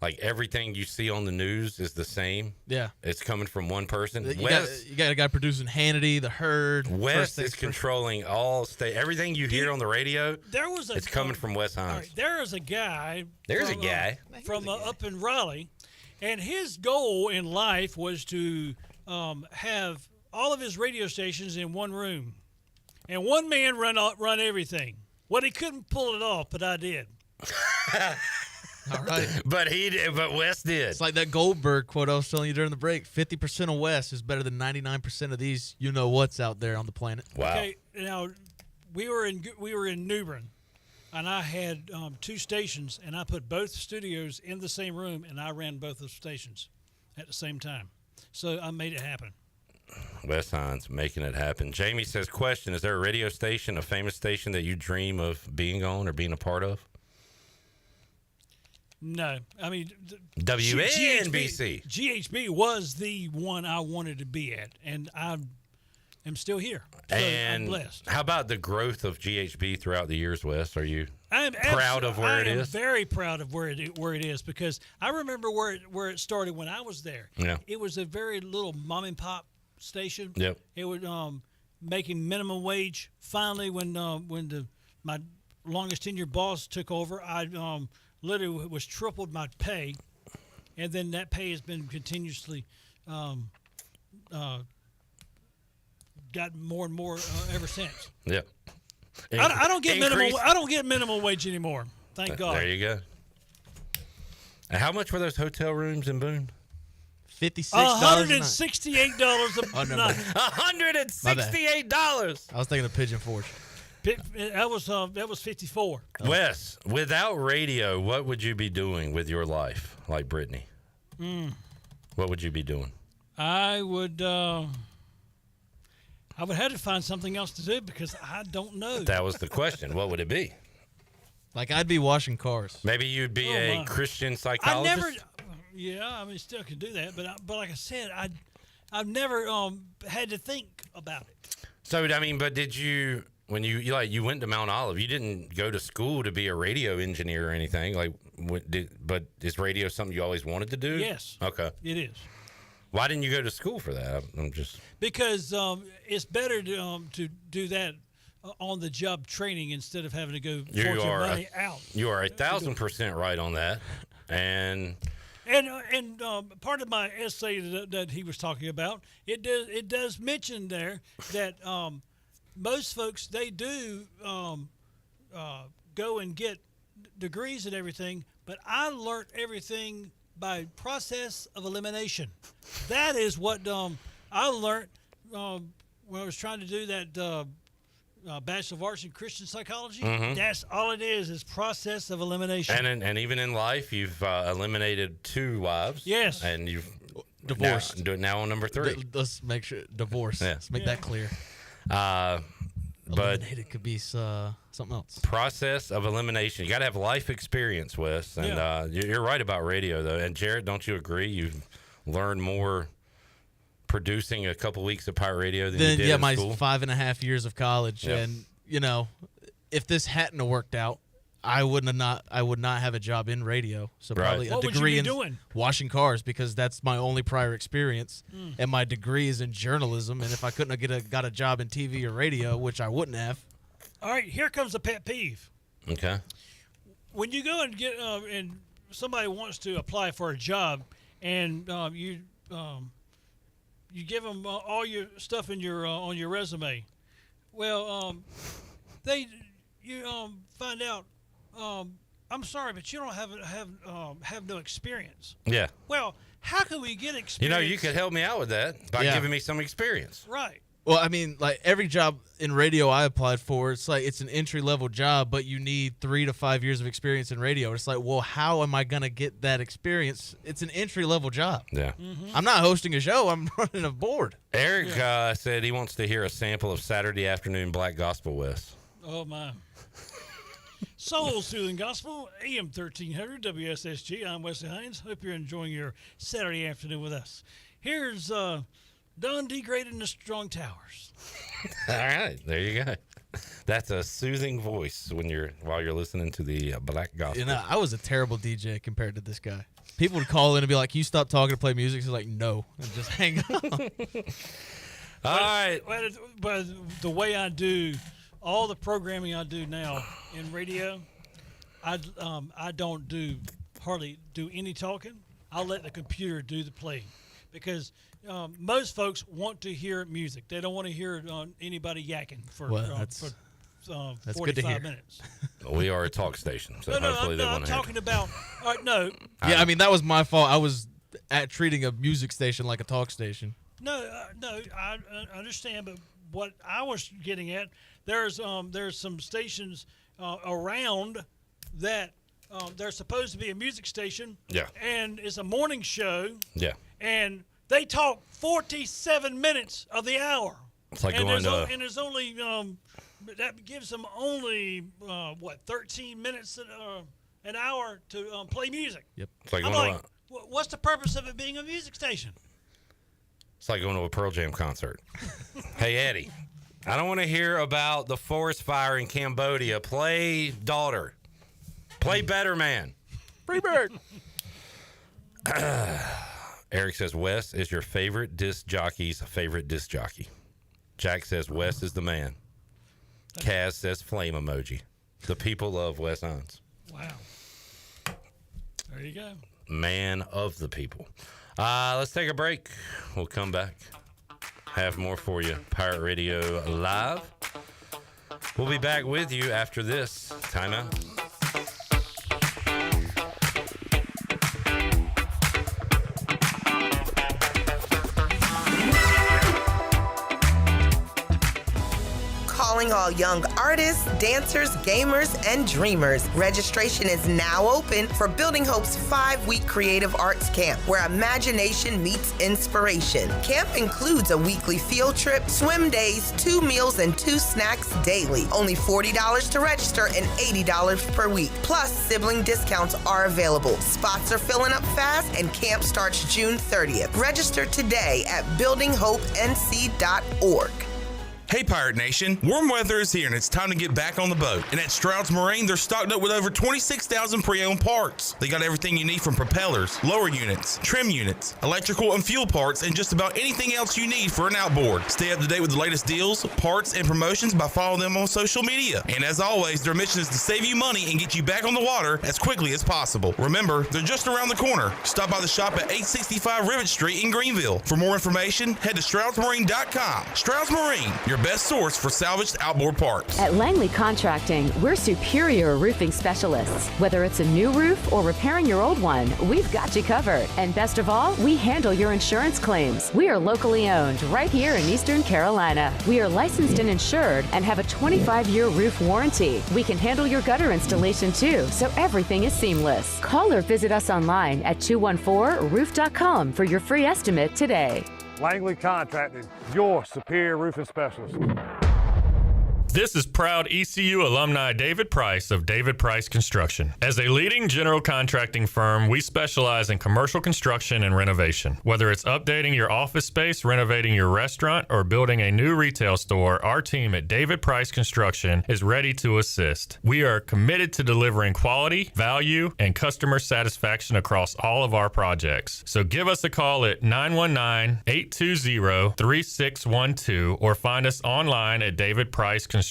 like everything you see on the news is the same. Yeah, it's coming from one person. You got a guy producing Hannity, The Herd. Wes is controlling all everything you hear on the radio. It's coming from Wes Hines. Right, there is a guy. From up in Raleigh, and his goal in life was to have all of his radio stations in one room, and one man run everything. Well, he couldn't pull it off, but I did. All right. But Wes did. It's like that Goldberg quote I was telling you during the break. 50% of Wes is better than 99% of these you-know-what's out there on the planet. Wow. Okay, now, we were in New Bern, and I had 2 stations, and I put both studios in the same room, and I ran both of the stations at the same time. So I made it happen. Wes Hines making it happen. Jamie says, question, is there a radio station, a famous station that you dream of being on or being a part of? No. I mean, WNBC. GHB was the one I wanted to be at, and I am still here. So And I'm blessed. how about the growth of GHB throughout the years, Wes? Are you I am proud of where it is? I am very proud of where it is, because I remember where it started when I was there. Yeah. It was a very little mom and pop station. Yep. It was making minimum wage. Finally, when my longest tenured boss took over, I literally was tripled my pay, and then that pay has been continuously got more and more ever since. Yep. I don't get Increase. I don't get minimum wage anymore. Thank God. There you go. And how much were those hotel rooms in Boone? $56 $168 a night. $168. I was thinking of Pigeon Forge. That was 54. Wes, without radio, what would you be doing with your life, like Brittany? What would you be doing? I would have to find something else to do, because I don't know. That was the question. What would it be? Like, I'd be washing cars. Maybe you'd be a Christian psychologist? I mean, still could do that, but like I said, I've never had to think about it. So, I mean, but did you, when you went to Mount Olive, you didn't go to school to be a radio engineer or anything. But is radio something you always wanted to do? Yes. Okay. It is. Why didn't you go to school for that? I'm just because it's better to do that on the job training instead of having to go fork your money out. You are 1,000% right on that, and part of my essay that he was talking about, it does mention there that most folks, they do go and get degrees and everything, but I learned everything by process of elimination. That is what I learned when I was trying to do that Bachelor of Arts in Christian Psychology. Mm-hmm. That's all it is process of elimination. And even in life, you've eliminated 2 wives. Yes. And you've divorced. Do it now on number 3. Let's make sure divorce. Yeah. Let's make that clear. But it could be something else. Process of elimination. You got to have life experience, Wes. And you're right about radio, though. And Jared, don't you agree? You've learned more producing a couple weeks of pirate radio than you did in my school? 5.5 years of college. Yep. And if this hadn't have worked out, I would not have a job in radio. So probably a degree in washing cars, because that's my only prior experience. And my degree is in journalism. And if I couldn't have got a job in TV or radio, which I wouldn't have. All right, here comes a pet peeve. Okay. When you go and get and somebody wants to apply for a job, and you give them all your stuff in your on your resume. Well, you find out. I'm sorry, but you don't have no experience. Yeah. Well, how can we get experience? You could help me out with that by giving me some experience. Right. Well, I mean, like every job in radio I applied for, it's an entry-level job, but you need 3 to 5 years of experience in radio. It's like, well, how am I going to get that experience? It's an entry-level job. Yeah. Mm-hmm. I'm not hosting a show. I'm running a board. Eric said he wants to hear a sample of Saturday Afternoon Black Gospel, Wes. Oh, my. Soul Soothing Gospel, AM 1300 WSSG. I'm Wes Hines. Hope you're enjoying your Saturday afternoon with us. Here's Don Degraded in the Strong Towers. All right, there you go. That's a soothing voice while you're listening to the Black Gospel. I was a terrible DJ compared to this guy. People would call in and be like, "You stop talking to play music." He's like, "No," and just hang up. All right. But the way I do all the programming I do now in radio, I don't hardly do any talking. I'll let the computer do the playing, because most folks want to hear music. They don't want to hear anybody yakking for 45 minutes. We are a talk station, so hopefully they want to hear. I'm talking about no. Yeah, I mean, that was my fault. I was treating a music station like a talk station. No, I understand, but what I was getting at, there's some stations around that there's supposed to be a music station. Yeah. And it's a morning show. Yeah. And they talk 47 minutes of the hour. It's like and going to. And there's only that gives them only 13 minutes an hour to play music. Yep. It's like I'm going like, what's the purpose of it being a music station? It's like going to a Pearl Jam concert. Hey, Eddie, I don't want to hear about the forest fire in Cambodia. Play Daughter. Play Better Man. Free bird. Eric says, Wes is your favorite disc jockey's favorite disc jockey. Jack says, Wes is the man. Kaz says, flame emoji. The people love Wes Hines. Wow. There you go. Man of the people. Let's take a break. We'll come back. Have more for you. Pirate Radio Live. We'll be back with you after this timeout. Calling all young artists, dancers, gamers, and dreamers. Registration is now open for Building Hope's 5-week creative arts camp, where imagination meets inspiration. Camp includes a weekly field trip, swim days, 2 meals, and 2 snacks daily. Only $40 to register and $80 per week. Plus, sibling discounts are available. Spots are filling up fast, and camp starts June 30th. Register today at buildinghopenc.org. Hey Pirate Nation, warm weather is here and it's time to get back on the boat. And at Stroud's Marine, they're stocked up with over 26,000 pre-owned parts. They got everything you need from propellers, lower units, trim units, electrical and fuel parts, and just about anything else you need for an outboard. Stay up to date with the latest deals, parts, and promotions by following them on social media. And as always, their mission is to save you money and get you back on the water as quickly as possible. Remember, they're just around the corner. Stop by the shop at 865 Rivet Street in Greenville. For more information, head to StroudsMarine.com. Stroud's Marine, your best source for salvaged outboard parts. At Langley Contracting, we're superior roofing specialists. Whether it's a new roof or repairing your old one, we've got you covered. And best of all, we handle your insurance claims. We are locally owned right here in Eastern Carolina. We are licensed and insured and have a 25-year roof warranty. We can handle your gutter installation too, so everything is seamless. Call or visit us online at 214roof.com for your free estimate today. Langley Contracting, your superior roofing specialist. This is proud ECU alumni David Price of David Price Construction. As a leading general contracting firm, we specialize in commercial construction and renovation. Whether it's updating your office space, renovating your restaurant, or building a new retail store, our team at David Price Construction is ready to assist. We are committed to delivering quality, value, and customer satisfaction across all of our projects. So give us a call at 919-820-3612 or find us online at davidpriceconstruction.com.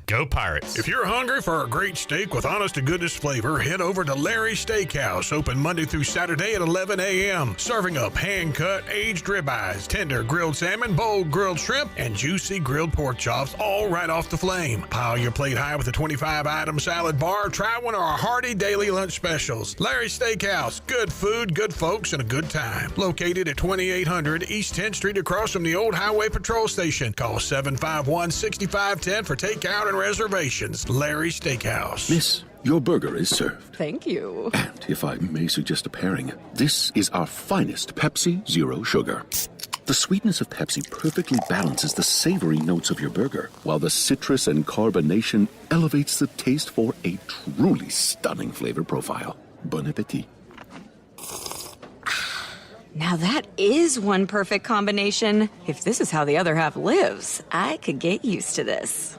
Go Pirates. If you're hungry for a great steak with honest to goodness flavor, head over to Larry's Steakhouse, open Monday through Saturday at 11 a.m. Serving up hand-cut, aged ribeyes, tender grilled salmon, bold grilled shrimp, and juicy grilled pork chops, all right off the flame. Pile your plate high with a 25-item salad bar. Try one of our hearty daily lunch specials. Larry's Steakhouse, good food, good folks, and a good time. Located at 2800 East 10th Street across from the old Highway Patrol Station. Call 751-6510 for takeout and reservations. Larry's Steakhouse. Miss, your burger is served. Thank you. And if I may suggest a pairing, this is our finest Pepsi Zero Sugar. The sweetness of Pepsi perfectly balances the savory notes of your burger, while the citrus and carbonation elevates the taste for a truly stunning flavor profile. Bon appetit. Now that is one perfect combination. If this is how the other half lives, I could get used to this.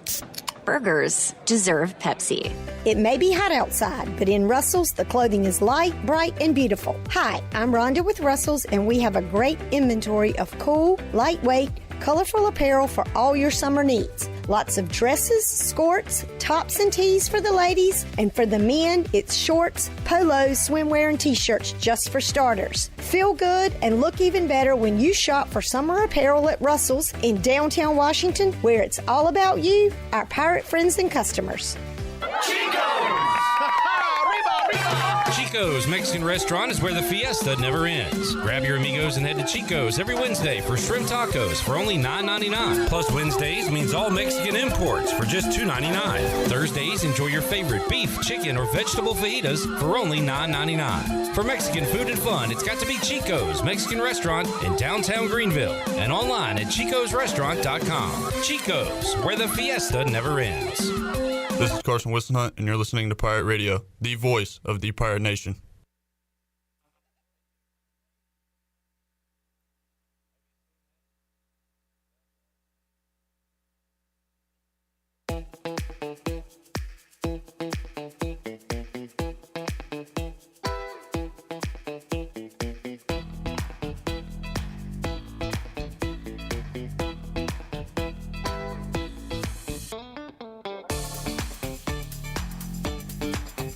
Burgers deserve Pepsi. It may be hot outside, but in Russell's, the clothing is light, bright, and beautiful. Hi, I'm Rhonda with Russell's, and we have a great inventory of cool, lightweight, colorful apparel for all your summer needs. Lots of dresses, skirts, tops and tees for the ladies, and for the men, it's shorts, polos, swimwear, and t-shirts just for starters. Feel good and look even better when you shop for summer apparel at Russell's in downtown Washington, where it's all about you, our pirate friends and customers. Chico's Mexican Restaurant is where the fiesta never ends. Grab your amigos and head to Chico's every Wednesday for shrimp tacos for only $9.99. Plus Wednesdays means all Mexican imports for just $2.99. Thursdays, enjoy your favorite beef, chicken, or vegetable fajitas for only $9.99. For Mexican food and fun, it's got to be Chico's Mexican Restaurant in downtown Greenville and online at chicosrestaurant.com. Chico's, where the fiesta never ends. This is Carson Whistlehunt, and you're listening to Pirate Radio, the voice of the Pirate Nation.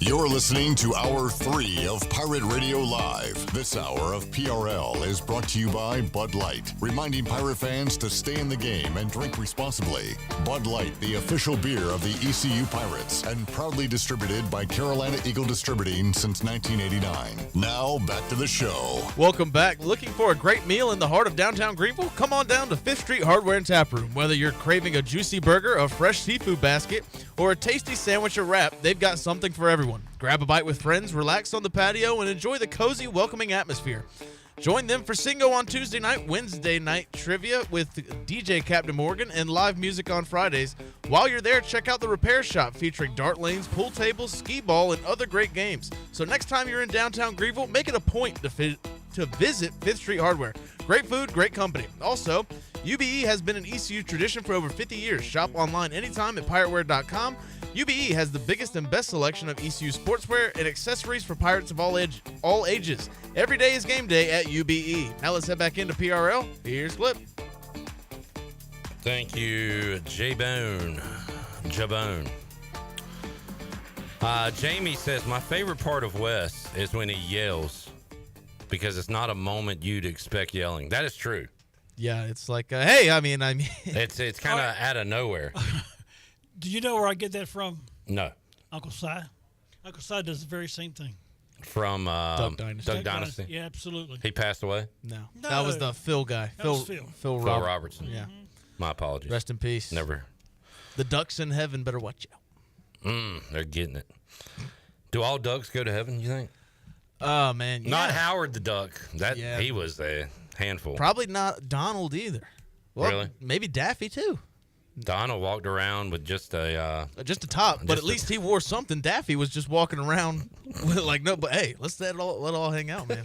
You're listening to Hour 3 of Pirate Radio Live. This hour of PRL is brought to you by Bud Light, reminding pirate fans to stay in the game and drink responsibly. Bud Light, the official beer of the ECU Pirates, and proudly distributed by Carolina Eagle Distributing since 1989. Now, back to the show. Welcome back. Looking for a great meal in the heart of downtown Greenville? Come on down to 5th Street Hardware and Tap Room. Whether you're craving a juicy burger, a fresh seafood basket, or a tasty sandwich or wrap, they've got something for everyone. Grab a bite with friends, relax on the patio, and enjoy the cozy, welcoming atmosphere. Join them for Singo on Tuesday night, Wednesday night trivia with DJ Captain Morgan, and live music on Fridays. While you're there, check out the repair shop featuring dart lanes, pool tables, skee ball, and other great games. So next time you're in downtown Greenville, make it a point to to visit 5th Street Hardware. Great food, great company. Also, UBE has been an ECU tradition for over 50 years. Shop online anytime at pirateware.com. UBE has the biggest and best selection of ECU sportswear and accessories for Pirates of all ages. Every day is game day at UBE. Now let's head back into PRL. Here's Clip. Thank you, J-Bone. Jabone. Jamie says, my favorite part of Wes is when he yells because it's not a moment you'd expect yelling. That is true. Yeah, it's like, hey, I mean. It's kind of out of nowhere. Do you know where I get that from? No. Uncle Si. Uncle Si does the very same thing. From Duck Dynasty. Duck Dynasty? Yeah, absolutely. He passed away? No. That was the Phil guy. Phil Robertson. Yeah. My apologies. Rest in peace. Never. The ducks in heaven better watch out. They're getting it. Do all ducks go to heaven, you think? Oh, man. Yeah. Not Howard the Duck. He was a handful. Probably not Donald either. Well, really? Maybe Daffy, too. Donald walked around with just a top, but at least he wore something. Daffy was just walking around with no, but hey, let it all hang out, man.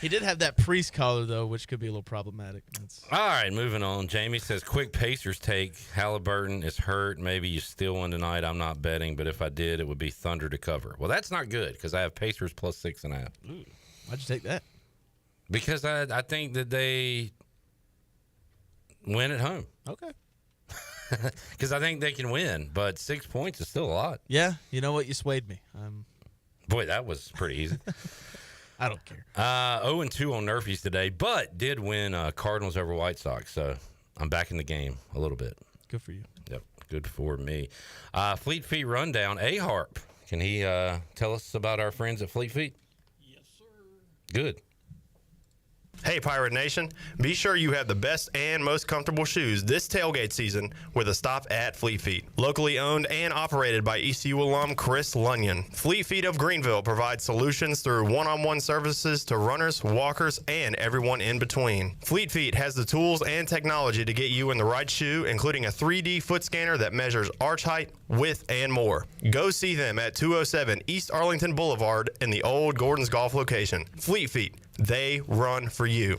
He did have that priest collar though, which could be a little problematic. All right, moving on. Jamie says, quick Pacers take. Halliburton is hurt. Maybe you steal one tonight. I'm not betting, but if I did, it would be Thunder to cover. Well, that's not good because I have Pacers plus 6.5. Why'd you take that? Because I think that they win at home. Okay. Because I think they can win, but 6 points is still a lot. Yeah, you know what? You swayed me. Boy, that was pretty easy. I don't care. 0-2 on Nerfies today, but did win Cardinals over White Sox, so I'm back in the game a little bit. Good for you. Yep, good for me. Fleet Feet Rundown, A-Harp. Can he tell us about our friends at Fleet Feet? Yes, sir. Good. Hey, Pirate Nation. Be sure you have the best and most comfortable shoes this tailgate season with a stop at Fleet Feet. Locally owned and operated by ECU alum Chris Lunyon. Fleet Feet of Greenville provides solutions through one-on-one services to runners, walkers, and everyone in between. Fleet Feet has the tools and technology to get you in the right shoe, including a 3D foot scanner that measures arch height, width, and more. Go see them at 207 East Arlington Boulevard in the old Gordon's Golf location. Fleet Feet. They run for you.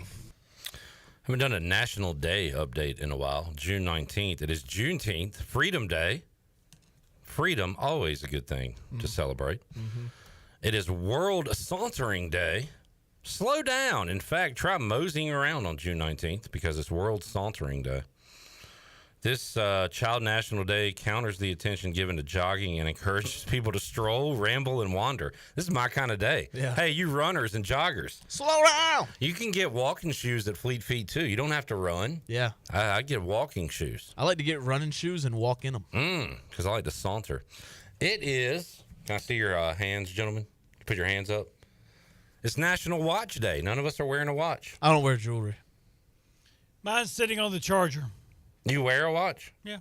Haven't done a National Day update in a while. June 19th. It is Juneteenth, Freedom Day. Freedom, always a good thing to celebrate. Mm-hmm. It is World Sauntering Day. Slow down. In fact, try moseying around on June 19th because it's World Sauntering Day. This Child National Day counters the attention given to jogging and encourages people to stroll, ramble, and wander. This is my kind of day. Yeah. Hey, you runners and joggers. Slow down. You can get walking shoes at Fleet Feet, too. You don't have to run. Yeah. I get walking shoes. I like to get running shoes and walk in them. Because I like to saunter. It is, can I see your hands, gentlemen? Put your hands up. It's National Watch Day. None of us are wearing a watch. I don't wear jewelry. Mine's sitting on the charger. You wear a watch? Yeah,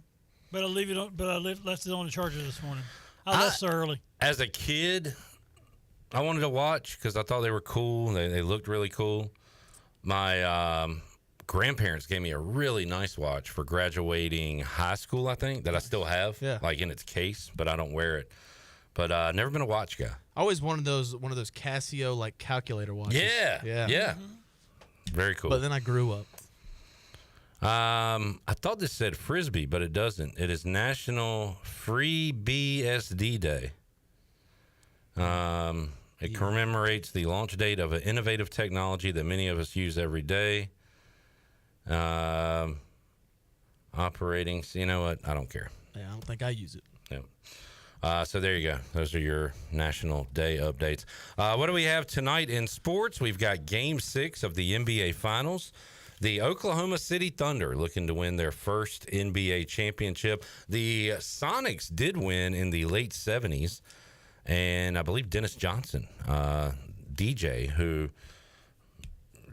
but I leave it on. But I left it on the charger this morning. I left so early. As a kid, I wanted a watch because I thought they were cool. They looked really cool. My grandparents gave me a really nice watch for graduating high school, I think, that I still have, like in its case, but I don't wear it. But I've never been a watch guy. I always wanted one of those Casio like calculator watches. Yeah. Mm-hmm. Very cool. But then I grew up. I thought this said Frisbee, but it doesn't. It is National FreeBSD Day. It commemorates the launch date of an innovative technology that many of us use every day. Operating, you know what? I don't care. Yeah, I don't think I use it. Yeah. So there you go. Those are your National Day updates. What do we have tonight in sports? We've got Game 6 of the NBA Finals. The Oklahoma City Thunder looking to win their first NBA championship. The Sonics did win in the late 70s, and I believe Dennis Johnson, DJ, who,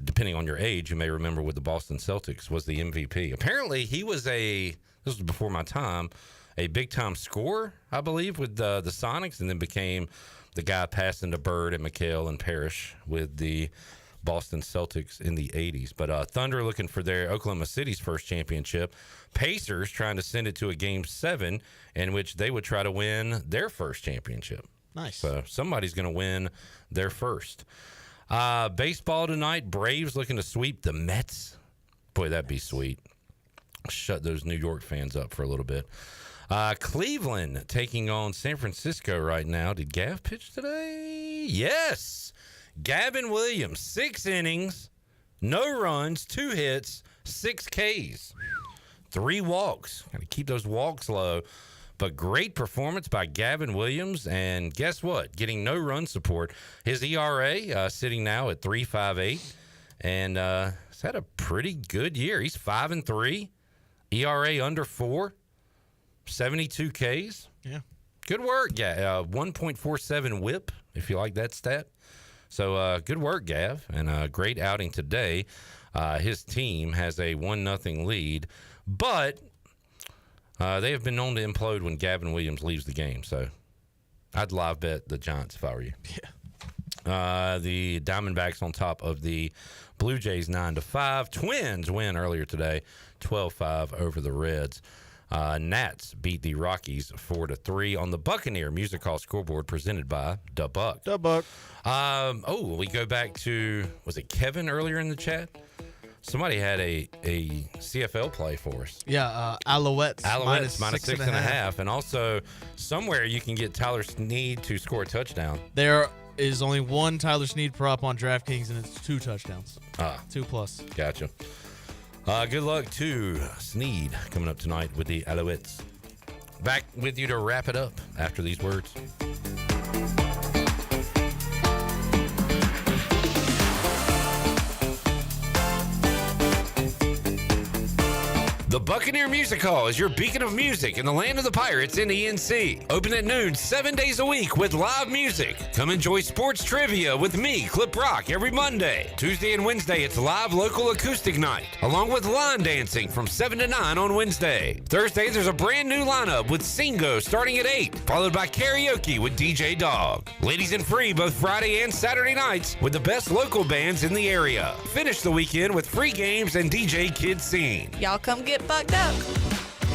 depending on your age, you may remember with the Boston Celtics, was the MVP. Apparently, he was this was before my time, a big-time scorer, I believe, with the Sonics, and then became the guy passing to Bird and McHale and Parrish with the Boston Celtics in the 80s. But Thunder looking for their Oklahoma City's first championship. Pacers trying to send it to a Game 7 in which they would try to win their first championship. Nice. So somebody's going to win their first. Baseball tonight. Braves looking to sweep the Mets. Boy, that'd be sweet. Shut those New York fans up for a little bit. Cleveland taking on San Francisco right now. Did Gav pitch today? Yes. Gavin Williams, 6 innings, no runs, 2 hits, 6 Ks, 3 walks. Got to keep those walks low. But great performance by Gavin Williams. And guess what? Getting no run support. His ERA sitting now at 3.58. And he's had a pretty good year. He's 5-3. ERA under 4. 72 Ks. Yeah. Good work. 1.47 whip, if you like that stat. So good work, Gav. And a great outing today. His team has a 1-0 lead. But they have been known to implode when Gavin Williams leaves the game. So I'd live bet the Giants if I were you. Yeah. The Diamondbacks on top of the Blue Jays 9-5. Twins win earlier today, 12-5 over the Reds. Nats beat the Rockies 4-3 on the Buccaneer Music Hall scoreboard presented by Da Buck. Da Buck. We go back to, was it Kevin earlier in the chat? Somebody had a CFL play for us. Yeah, Alouettes minus 6.5. And also, somewhere you can get Tyler Snead to score a touchdown. There is only one Tyler Snead prop on DraftKings, and it's 2 touchdowns. 2+. Gotcha. Good luck to Snead coming up tonight with the Alouettes. Back with you to wrap it up after these words. The Buccaneer Music Hall is your beacon of music in the land of the Pirates in ENC. Open at noon 7 days a week with live music. Come enjoy sports trivia with me, Clip Rock, every Monday. Tuesday and Wednesday, it's live local acoustic night, along with line dancing from 7 to 9 on Wednesday. Thursday, there's a brand new lineup with Singo starting at 8, followed by karaoke with DJ Dog. Ladies and free both Friday and Saturday nights with the best local bands in the area. Finish the weekend with free games and DJ Kid Scene. Y'all come get fucked up.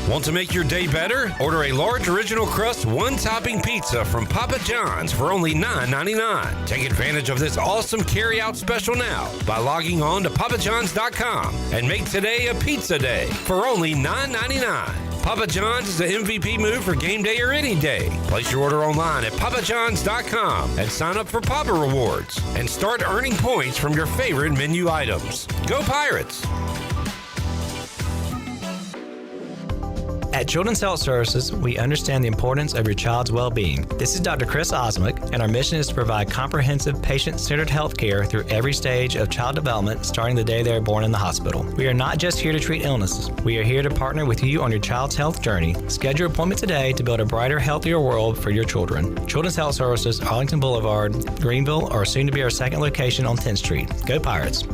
Want to make your day better? Order a large original crust, 1-topping pizza from Papa John's for only $9.99. Take advantage of this awesome carry-out special now by logging on to papajohns.com and make today a pizza day for only $9.99. Papa John's is the MVP move for game day or any day. Place your order online at papajohns.com and sign up for Papa Rewards and start earning points from your favorite menu items. Go Pirates! At Children's Health Services, we understand the importance of your child's well-being. This is Dr. Chris Osmick, and our mission is to provide comprehensive, patient-centered health care through every stage of child development, starting the day they are born in the hospital. We are not just here to treat illnesses. We are here to partner with you on your child's health journey. Schedule your appointment today to build a brighter, healthier world for your children. Children's Health Services, Arlington Boulevard, Greenville, or soon to be our second location on 10th Street. Go Pirates!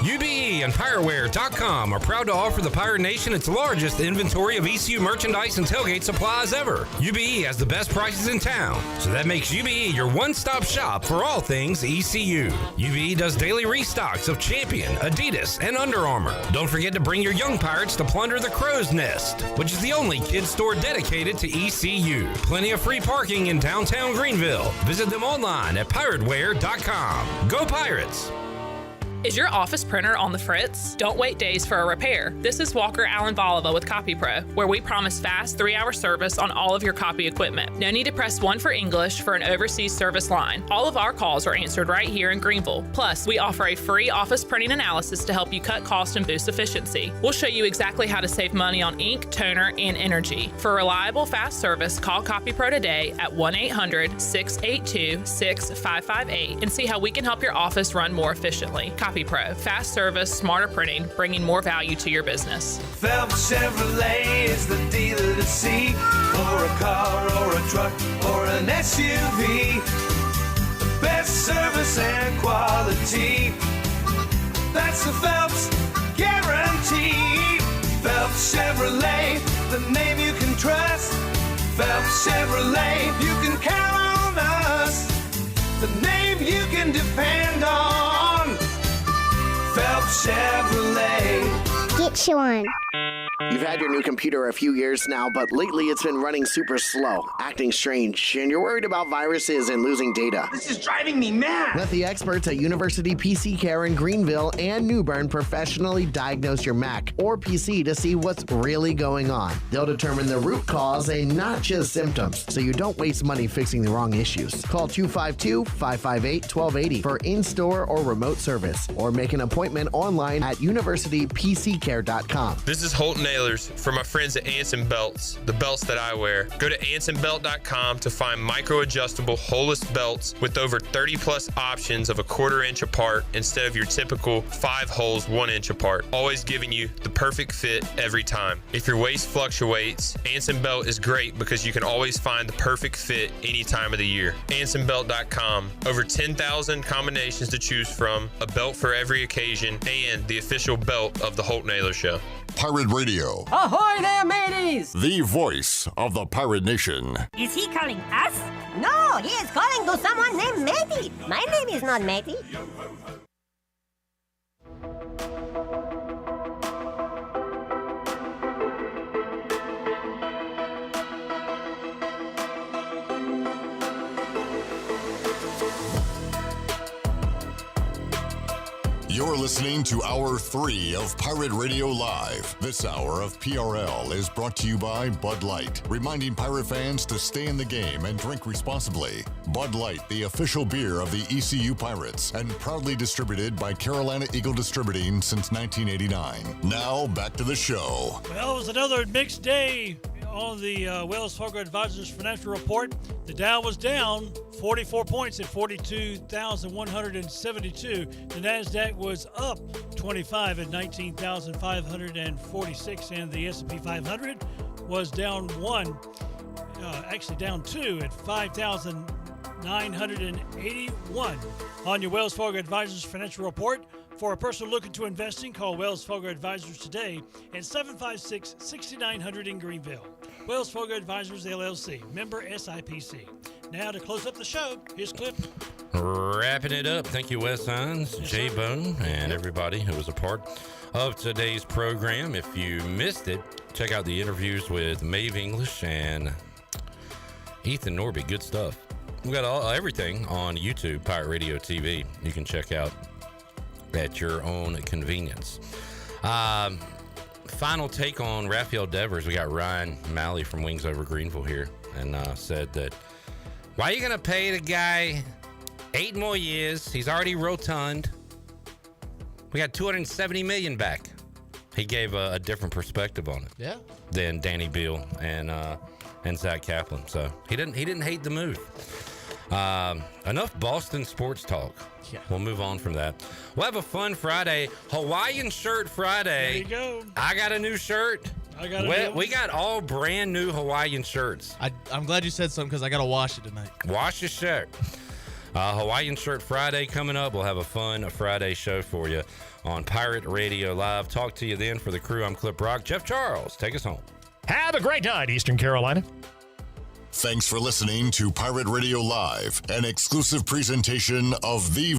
UBE and PireWare.com are proud to offer the Pirate Nation its largest inventory of ECU merchandise and tailgate supplies ever. UBE has the best prices in town, so that makes UBE your one-stop shop for all things ECU. UBE does daily restocks of Champion, Adidas, and Under Armour. Don't forget to bring your young Pirates to plunder the Crow's Nest, which is the only kids store dedicated to ECU. Plenty of free parking in downtown Greenville. Visit them online at PirateWare.com. Go Pirates! Is your office printer on the fritz? Don't wait days for a repair. This is Walker Allen Volova with CopyPro, where we promise fast 3-hour service on all of your copy equipment. No need to press 1 for English for an overseas service line. All of our calls are answered right here in Greenville. Plus, we offer a free office printing analysis to help you cut cost and boost efficiency. We'll show you exactly how to save money on ink, toner, and energy. For reliable, fast service, call CopyPro today at 1-800-682-6558 and see how we can help your office run more efficiently. CopyPro, fast service, smarter printing, bringing more value to your business. Phelps Chevrolet is the dealer to see for a car or a truck or an SUV. The best service and quality. That's the Phelps guarantee. Phelps Chevrolet, the name you can trust. Phelps Chevrolet, you can count on us. The name you can depend on. Phelps Chevrolet. Get you one. You've had your new computer a few years now, but lately it's been running super slow, acting strange, and you're worried about viruses and losing data. This is driving me mad! Let the experts at University PC Care in Greenville and New Bern professionally diagnose your Mac or PC to see what's really going on. They'll determine the root cause and not just symptoms, so you don't waste money fixing the wrong issues. Call 252-558-1280 for in-store or remote service, or make an appointment online at universitypccare.com. This is Holt Nailers for my friends at Anson Belts, the belts that I wear. Go to ansonbelt.com to find micro-adjustable holeless belts with over 30 plus options of a 1/4 inch apart instead of your typical 5 holes 1 inch apart, always giving you the perfect fit every time. If your waist fluctuates, Anson Belt is great because you can always find the perfect fit any time of the year. AnsonBelt.com. Over 10,000 combinations to choose from, a belt for every occasion, and the official belt of the Holt Nailor Show. Pirate Radio, Ahoy there, mateys! the voice of the Pirate Nation. Is he calling us? No, he is calling to someone named Matey. My name is not Matey. You're listening to Hour 3 of Pirate Radio Live. This hour of PRL is brought to you by Bud Light, reminding pirate fans to stay in the game and drink responsibly. Bud Light, the official beer of the ECU Pirates, and proudly distributed by Carolina Eagle Distributing since 1989. Now, back to the show. Well, it was another mixed day on the Wells Fargo Advisors Financial Report. The Dow was down 44 points at 42,172. The NASDAQ was up 25 at 19,546. And the S&P 500 was down down 2 at 5,981. On your Wells Fargo Advisors Financial Report, for a person looking to investing, call Wells Fargo Advisors today at 756-6900 in Greenville. Wells Fargo Advisors, LLC, member SIPC. Now to close up the show, here's Clip. Wrapping it up. Thank you, Wes Hines, Jay Bone, and everybody who was a part of today's program. If you missed it, check out the interviews with Mave English and Ethan Norby. Good stuff. We've got everything on YouTube, Pirate Radio TV. You can check out at your own convenience. Final take on Rafael Devers. We got Ryan Malley from Wings Over Greenville here, and said that, why are you going to pay the guy 8 more years? He's already rotund. We got $270 million back. He gave a different perspective on it than Danny Beal and Zach Kaplan. So he didn't hate the move. Enough Boston sports talk. Yeah. We'll move on from that. We'll have a fun Friday. Hawaiian Shirt Friday. There you go. I got a new shirt. We got all brand new Hawaiian shirts. I'm glad you said something because I got to wash it tonight. Wash your shirt. Hawaiian Shirt Friday coming up. We'll have a fun Friday show for you on Pirate Radio Live. Talk to you then. For the crew, I'm Clip Rock. Jeff Charles, take us home. Have a great night, Eastern Carolina. Thanks for listening to Pirate Radio Live, an exclusive presentation of the